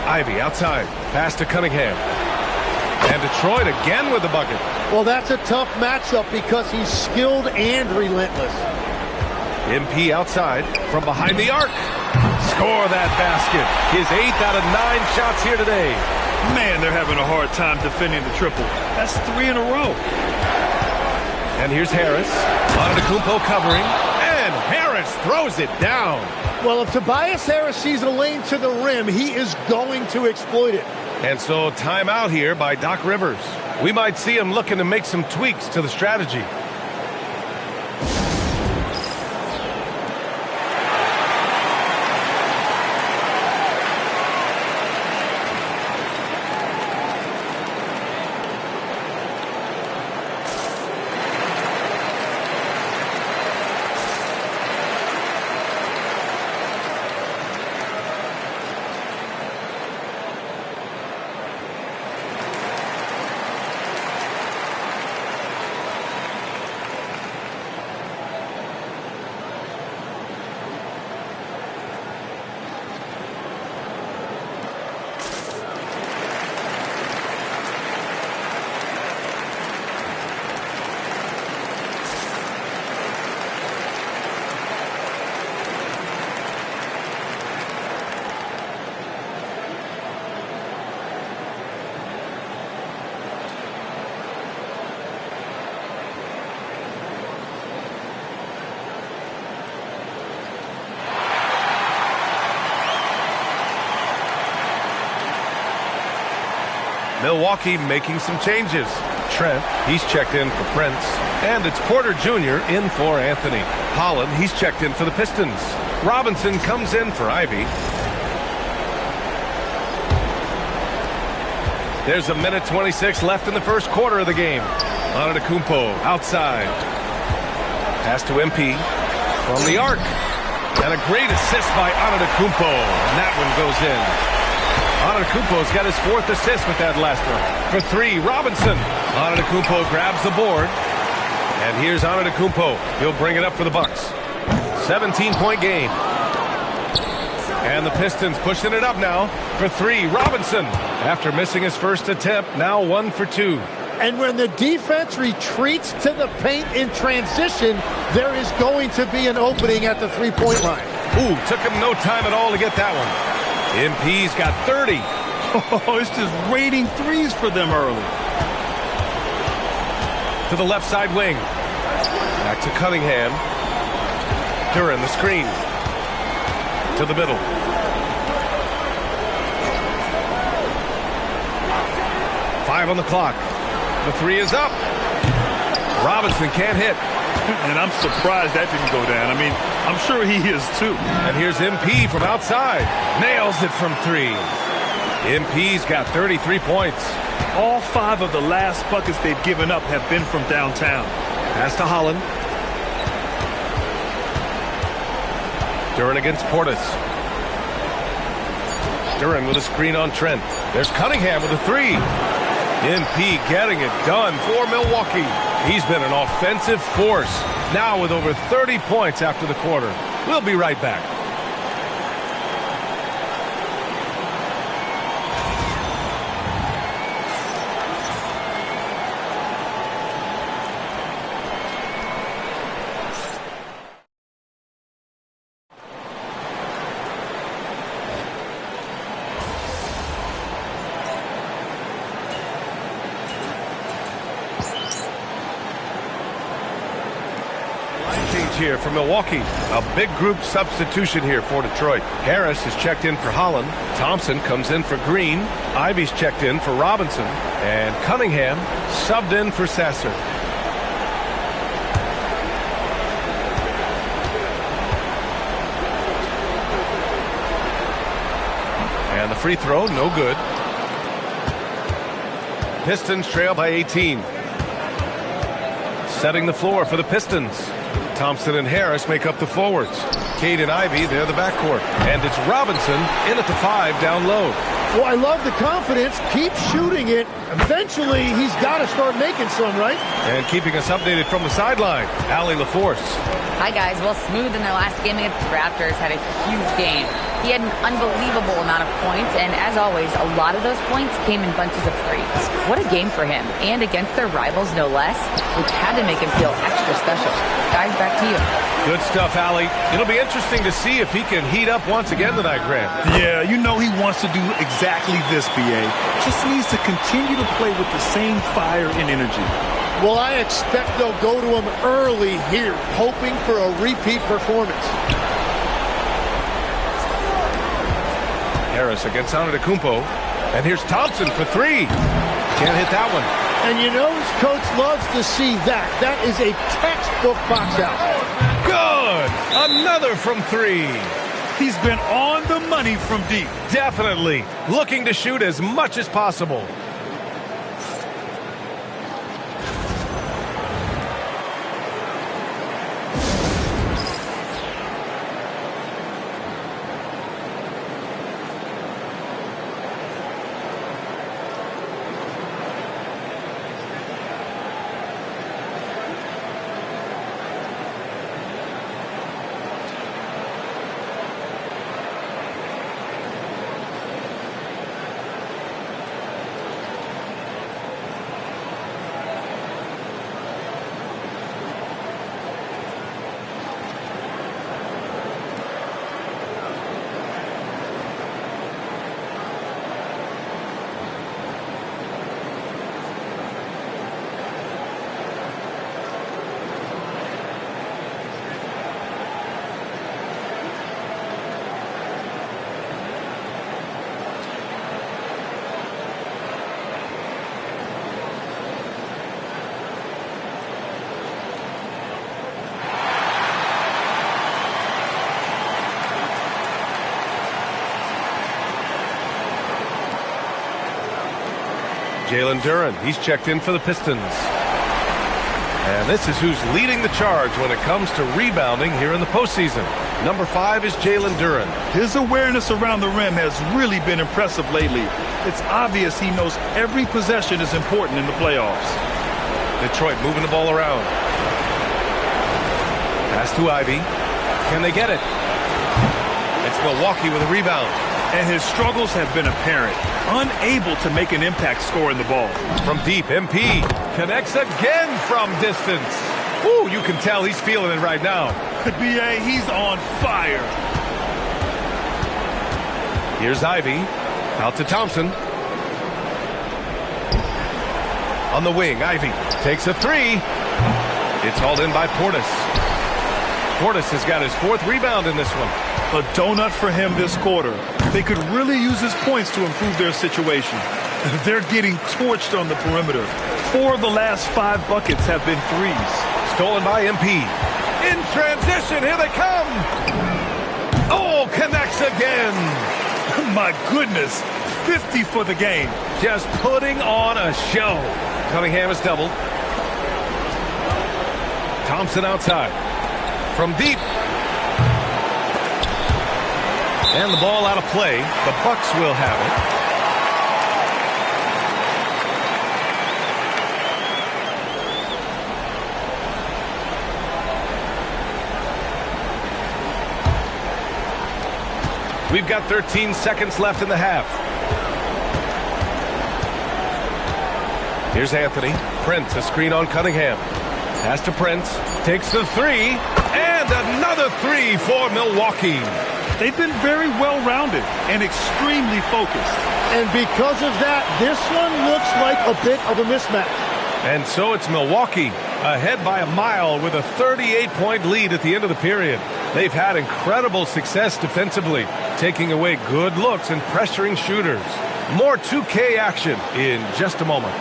Ivey outside. Pass to Cunningham. And Detroit again with the bucket. Well, that's a tough matchup because he's skilled and relentless. MP outside from behind the arc. Score that basket. His 8th out of 9 shots here today. Man, they're having a hard time defending the triple. That's 3 in a row. And here's Harris. Antetokounmpo covering. And Harris throws it down. Well, if Tobias Harris sees a lane to the rim, he is going to exploit it. And so timeout here by Doc Rivers. We might see him looking to make some tweaks to the strategy. Milwaukee making some changes. Trent, he's checked in for Prince. And it's Porter Jr. in for Anthony. Holland, he's checked in for the Pistons. Robinson comes in for Ivy. There's a minute 26 left in the first quarter of the game. Antetokounmpo outside. Pass to MP from the arc. And a great assist by Antetokounmpo. And that one goes in. Antetokounmpo's got his 4th assist with that last one. For 3, Robinson. Antetokounmpo grabs the board. And here's Antetokounmpo. He'll bring it up for the Bucks. 17-point game. And the Pistons pushing it up now. For 3, Robinson. After missing his first attempt, now 1 for 2. And when the defense retreats to the paint in transition, there is going to be an opening at the three-point line. Ooh, took him no time at all to get that one. MP's got 30. Oh, it's just raining threes for them early. To the left side wing. Back to Cunningham. Duran, the screen. To the middle. Five on the clock. The 3 is up. Robinson can't hit. And I'm surprised that didn't go down. I mean, I'm sure he is too. And here's MP from outside. Nails it from 3. MP's got 33 points. All 5 of the last buckets they've given up have been from downtown. Pass to Holland. Duran against Portis. Duran with a screen on Trent. There's Cunningham with a 3. MP getting it done for Milwaukee. He's been an offensive force. Now with over 30 points after the quarter. We'll be right back. Here for Milwaukee. A big group substitution here for Detroit. Harris is checked in for Holland. Thompson comes in for Green. Ivy's checked in for Robinson. And Cunningham subbed in for Sasser. And the free throw, no good. Pistons trail by 18. Setting the floor for the Pistons. Thompson and Harris make up the forwards. Cade and Ivy, they're the backcourt. And it's Robinson in at the 5 down low. Well, I love the confidence. Keep shooting it. Eventually, he's got to start making some, right? And keeping us updated from the sideline, Allie LaForce. Hi, guys. Well, Smooth in their last game against the Raptors had a huge game. He had an unbelievable amount of points, and as always, a lot of those points came in bunches of threes. What a game for him, and against their rivals, no less, which had to make him feel extra special. Guys, back to you. Good stuff, Allie. It'll be interesting to see if he can heat up once again tonight, Grant. Yeah, you know he wants to do exactly this, BA. Just needs to continue to play with the same fire and energy. Well, I expect they'll go to him early here, hoping for a repeat performance. Harris against Antetokounmpo. And here's Thompson for 3. Can't hit that one. And you know his coach loves to see that. That is a textbook box out. Good! Another from 3. He's been on the money from deep. Definitely. Looking to shoot as much as possible. Jalen Duren, he's checked in for the Pistons. And this is who's leading the charge when it comes to rebounding here in the postseason. Number 5 is Jalen Duren. His awareness around the rim has really been impressive lately. It's obvious he knows every possession is important in the playoffs. Detroit moving the ball around. Pass to Ivey. Can they get it? It's Milwaukee with a rebound. And his struggles have been apparent. Unable to make an impact scoring the ball. From deep, MP connects again from distance. Ooh, you can tell he's feeling it right now. B.A., he's on fire. Here's Ivey. Out to Thompson. On the wing, Ivey takes a 3. It's hauled in by Portis. Portis has got his 4th rebound in this one. A donut for him this quarter. They could really use his points to improve their situation. They're getting torched on the perimeter. 4 of the last 5 buckets have been threes. Stolen by MP. In transition, here they come. Oh, connects again. My goodness, 50 for the game. Just putting on a show. Cunningham is doubled. Thompson outside. From deep. And the ball out of play. The Bucks will have it. We've got 13 seconds left in the half. Here's Anthony. Prince, a screen on Cunningham. Pass to Prince. Takes the 3. And another 3 for Milwaukee. They've been very well-rounded and extremely focused. And because of that, this one looks like a bit of a mismatch. And so it's Milwaukee ahead by a mile with a 38-point lead at the end of the period. They've had incredible success defensively, taking away good looks and pressuring shooters. More 2K action in just a moment.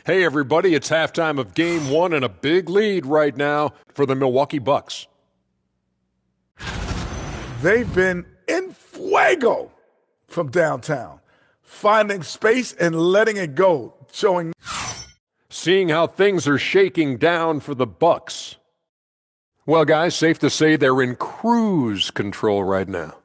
Hey, everybody, it's halftime of Game 1 and a big lead right now for the Milwaukee Bucks. They've been in fuego from downtown, finding space and letting it go, showing. Seeing how things are shaking down for the Bucks. Well, guys, safe to say they're in cruise control right now.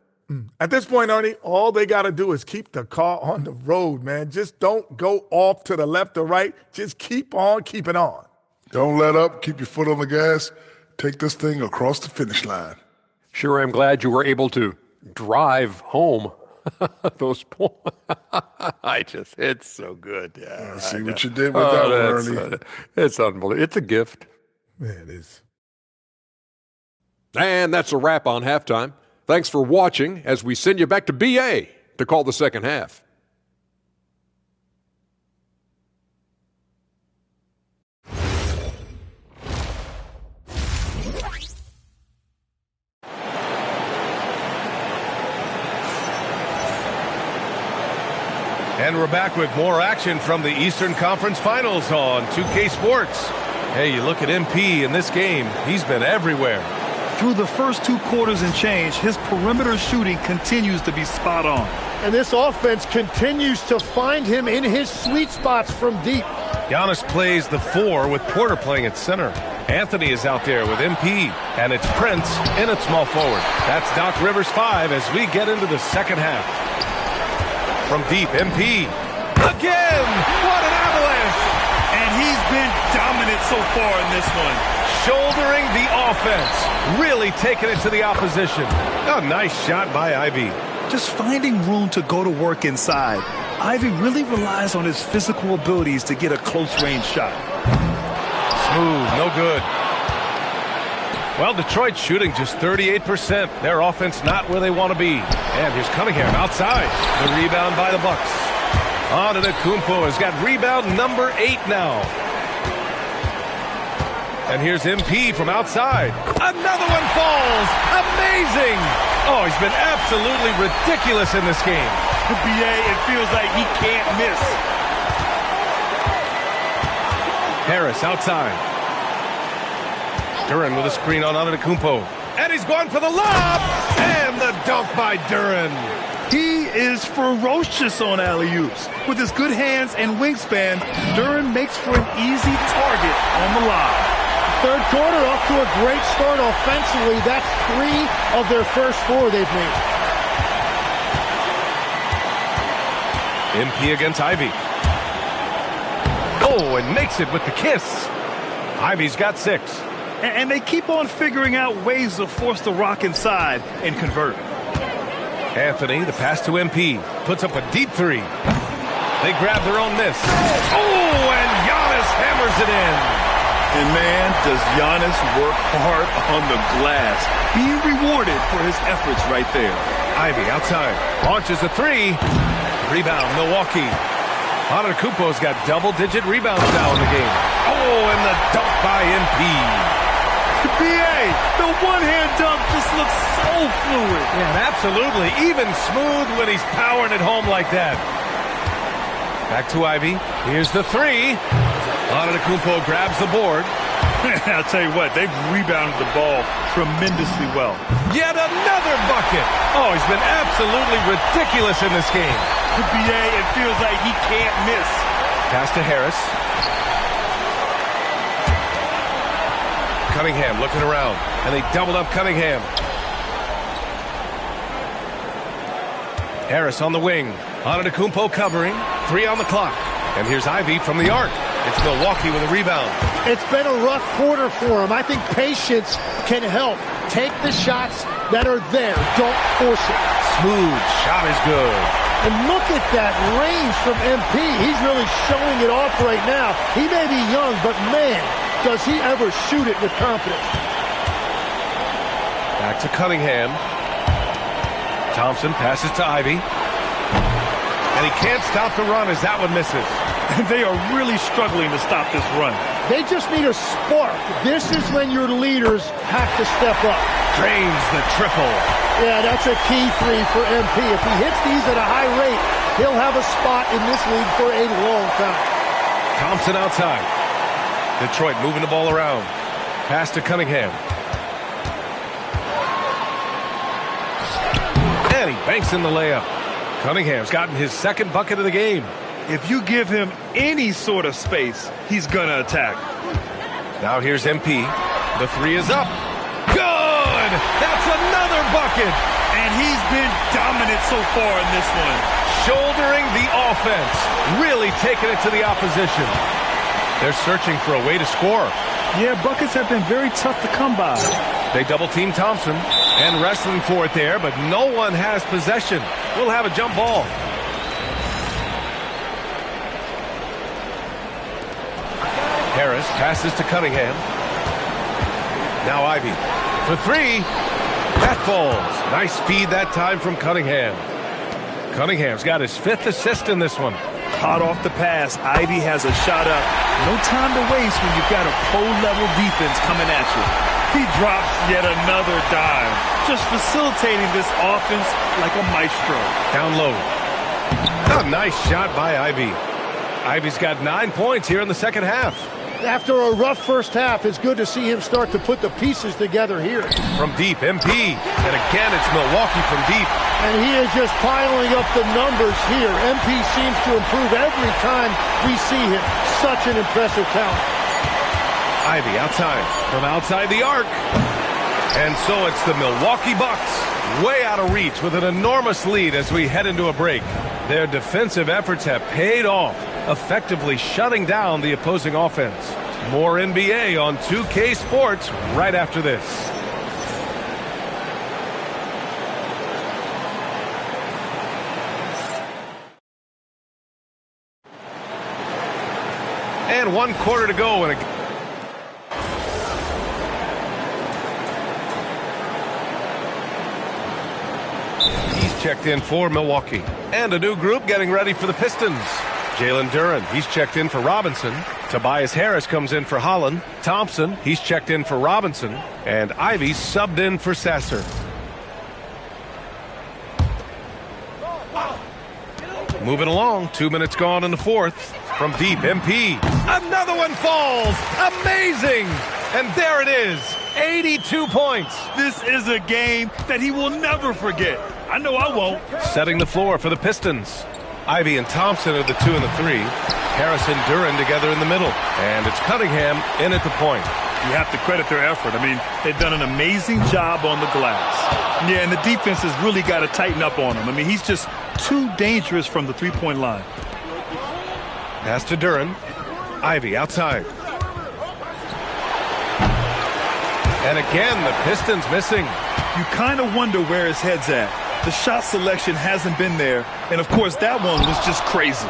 At this point, Ernie, all they got to do is keep the car on the road, man. Just don't go off to the left or right. Just keep on keeping on. Don't let up. Keep your foot on the gas. Take this thing across the finish line. Sure, I'm glad you were able to drive home. Those points. It's so good. Yeah, see what you did with that one, Ernie. It's unbelievable. It's a gift. Yeah, it is. And that's a wrap on halftime. Thanks for watching as we send you back to BA to call the second half. And we're back with more action from the Eastern Conference Finals on 2K Sports. Hey, you look at MP in this game, he's been everywhere. Through the first 2 quarters and change, his perimeter shooting continues to be spot on. And this offense continues to find him in his sweet spots from deep. Giannis plays the 4 with Porter playing at center. Anthony is out there with MP, and it's Prince in at small forward. That's Doc Rivers 5 as we get into the second half. From deep, MP. Again! What an avalanche! And he's been dominant so far in this one. Shouldering the offense. Really taking it to the opposition. A nice shot by Ivey. Just finding room to go to work inside. Ivey really relies on his physical abilities to get a close-range shot. Smooth, no good. Well, Detroit shooting just 38%. Their offense not where they want to be. And here's Cunningham outside. The rebound by the Bucks. Antetokounmpo has got rebound number 8 now. And here's MP from outside. Another one falls. Amazing. Oh, he's been absolutely ridiculous in this game. BA, it feels like he can't miss. Harris outside. Duren with a screen on Antetokounmpo. And he's going for the lob. And the dunk by Duren. He is ferocious on alley-oops. With his good hands and wingspan, Duren makes for an easy target on the lob. Third quarter off to a great start offensively. That's 3 of their first 4 they've made. MP against Ivey. Oh, and makes it with the kiss. Ivey's got 6. And they keep on figuring out ways to force the rock inside and convert. Anthony, the pass to MP, puts up a deep 3. They grab their own miss. Oh, and Giannis hammers it in. And man, does Giannis work hard on the glass. Being rewarded for his efforts right there. Ivey outside, launches a 3. Rebound, Milwaukee. Antetokounmpo's got double-digit rebounds now in the game. Oh, and the dunk by MP. BA, the one-hand dunk just looks so fluid. Yeah, absolutely. Even smooth when he's powering it home like that. Back to Ivey. Here's the 3. Antetokounmpo grabs the board. I'll tell you what, they've rebounded the ball tremendously well. Yet another bucket. Oh, he's been absolutely ridiculous in this game. The BA, it feels like he can't miss. Pass to Harris. Cunningham looking around, and they doubled up Cunningham. Harris on the wing. Antetokounmpo covering. 3 on the clock. And here's Ivey from the arc. It's Milwaukee with a rebound. It's been a rough quarter for him. I think patience can help. Take the shots that are there. Don't force it. Smooth shot is good. And look at that range from MP. He's really showing it off right now. He may be young, but man, does he ever shoot it with confidence. Back to Cunningham. Thompson passes to Ivey. And he can't stop the run as that one misses. They are really struggling to stop this run. They just need a spark. This is when your leaders have to step up. Drains the triple. Yeah, that's a key 3 for MP. If he hits these at a high rate, he'll have a spot in this league for a long time. Thompson outside. Detroit moving the ball around. Pass to Cunningham. And he banks in the layup. Cunningham's gotten his 2nd bucket of the game. If you give him any sort of space, he's going to attack. Now here's MP. The 3 is up. Good! That's another bucket! And he's been dominant so far in this one. Shouldering the offense. Really taking it to the opposition. They're searching for a way to score. Yeah, buckets have been very tough to come by. They double-team Thompson and wrestling for it there, but no one has possession. We'll have a jump ball. Harris passes to Cunningham. Now Ivey for 3. That falls. Nice feed that time from Cunningham. Cunningham's got his 5th assist in this one. Hot off the pass, Ivey has a shot up. No time to waste when you've got a pro-level defense coming at you. He drops yet another dime, just facilitating this offense like a maestro. Down low. A nice shot by Ivey. Ivey's got 9 points here in the second half. After a rough first half, it's good to see him start to put the pieces together here. From deep, MP. And again, it's Milwaukee from deep. And he is just piling up the numbers here. MP seems to improve every time we see him. Such an impressive talent. Ivey outside. From outside the arc. And so it's the Milwaukee Bucks. Way out of reach with an enormous lead as we head into a break. Their defensive efforts have paid off, effectively shutting down the opposing offense. More NBA on 2K Sports right after this. And 1 quarter to go. And he's checked in for Milwaukee. And a new group getting ready for the Pistons. Jalen Duren, he's checked in for Robinson. Tobias Harris comes in for Holland. Thompson, he's checked in for Robinson. And Ivey subbed in for Sasser. Moving along, 2 minutes gone in the fourth. From deep, MP. Another one falls. Amazing. And there it is, 82 points. This is a game that he will never forget. I know I won't. Setting the floor for the Pistons. Ivey and Thompson are the 2 and the 3. Harris and Duren together in the middle. And it's Cunningham in at the point. You have to credit their effort. I mean, they've done an amazing job on the glass. Yeah, and the defense has really got to tighten up on him. I mean, he's just too dangerous from the three-point line. Pass to Duren. Ivey outside. And again, the Pistons missing. You kind of wonder where his head's at. The shot selection hasn't been there. And, of course, that one was just crazy.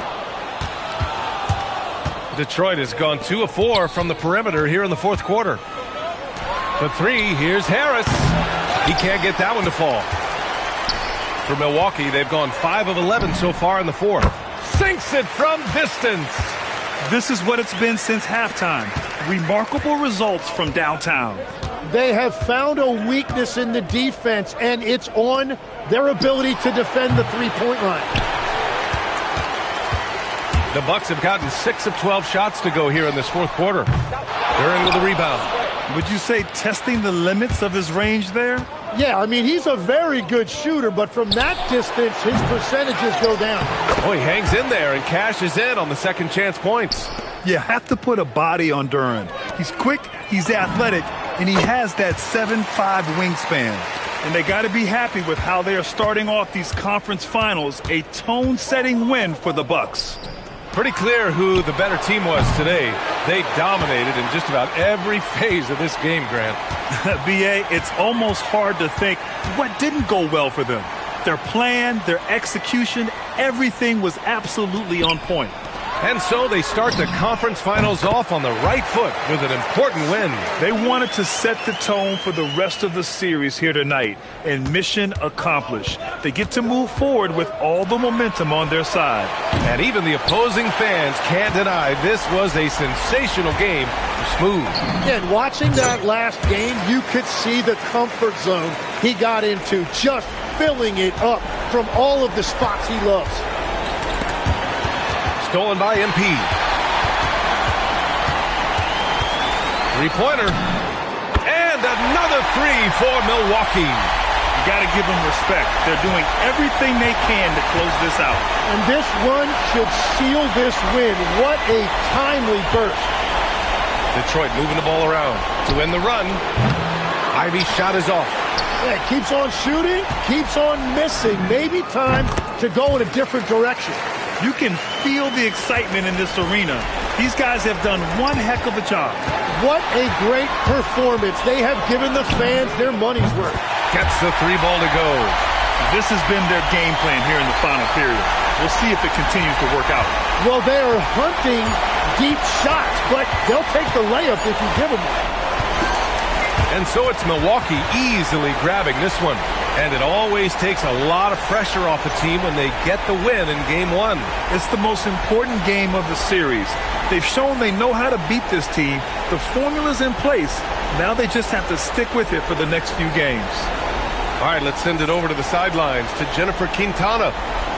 Detroit has gone 2 of 4 from the perimeter here in the fourth quarter. For 3, here's Harris. He can't get that one to fall. For Milwaukee, they've gone 5 of 11 so far in the fourth. Sinks it from distance. This is what it's been since halftime. Remarkable results from downtown. They have found a weakness in the defense, and it's on their ability to defend the three-point line. The Bucks have gotten 6 of 12 shots to go here in this fourth quarter. Duren with a rebound. Would you say testing the limits of his range there? Yeah, I mean, he's a very good shooter, but from that distance, his percentages go down. Oh, he hangs in there and cashes in on the second chance points. You have to put a body on Duren. He's quick, he's athletic, and he has that 7'5" wingspan. And they got to be happy with how they are starting off these conference finals, a tone-setting win for the Bucks. Pretty clear who the better team was today. They dominated in just about every phase of this game, Grant. B.A., it's almost hard to think what didn't go well for them. Their plan, their execution, everything was absolutely on point. And so they start the conference finals off on the right foot with an important win. They wanted to set the tone for the rest of the series here tonight, and mission accomplished. They get to move forward with all the momentum on their side. And even the opposing fans can't deny this was a sensational game for Smooth. And watching that last game, you could see the comfort zone he got into, just filling it up from all of the spots he loves. Stolen by MP. Three-pointer. And another 3 for Milwaukee. You got to give them respect. They're doing everything they can to close this out. And this run should seal this win. What a timely burst. Detroit moving the ball around to win the run. Ivey's shot is off. Yeah, keeps on shooting, keeps on missing. Maybe time to go in a different direction. You can feel the excitement in this arena. These guys have done one heck of a job. What a great performance. They have given the fans their money's worth. Gets the 3 ball to go. This has been their game plan here in the final period. We'll see if it continues to work out. Well, they are hunting deep shots, but they'll take the layup if you give them one. And so it's Milwaukee easily grabbing this one. And it always takes a lot of pressure off a team when they get the win in Game 1. It's the most important game of the series. They've shown they know how to beat this team. The formula's in place. Now they just have to stick with it for the next few games. All right, let's send it over to the sidelines to Jennifer Quintana.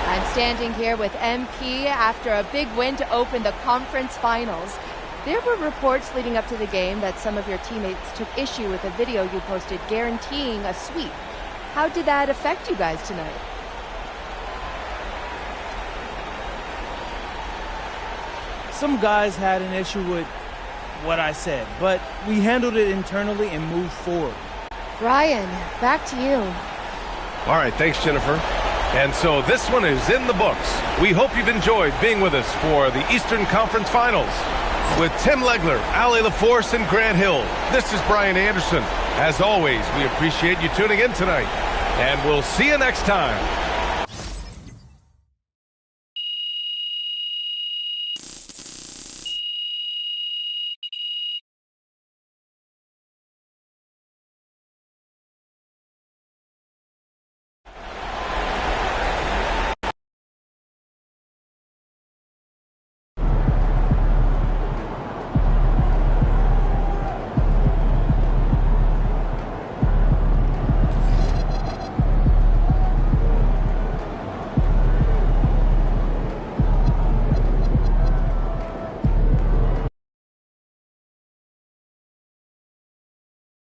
I'm standing here with MP after a big win to open the conference finals. There were reports leading up to the game that some of your teammates took issue with a video you posted guaranteeing a sweep. How did that affect you guys tonight? Some guys had an issue with what I said, but we handled it internally and moved forward. Brian, back to you. All right, thanks, Jennifer. And so this one is in the books. We hope you've enjoyed being with us for the Eastern Conference Finals. With Tim Legler, Allie LaForce, and Grant Hill, this is Brian Anderson. As always, we appreciate you tuning in tonight, and we'll see you next time.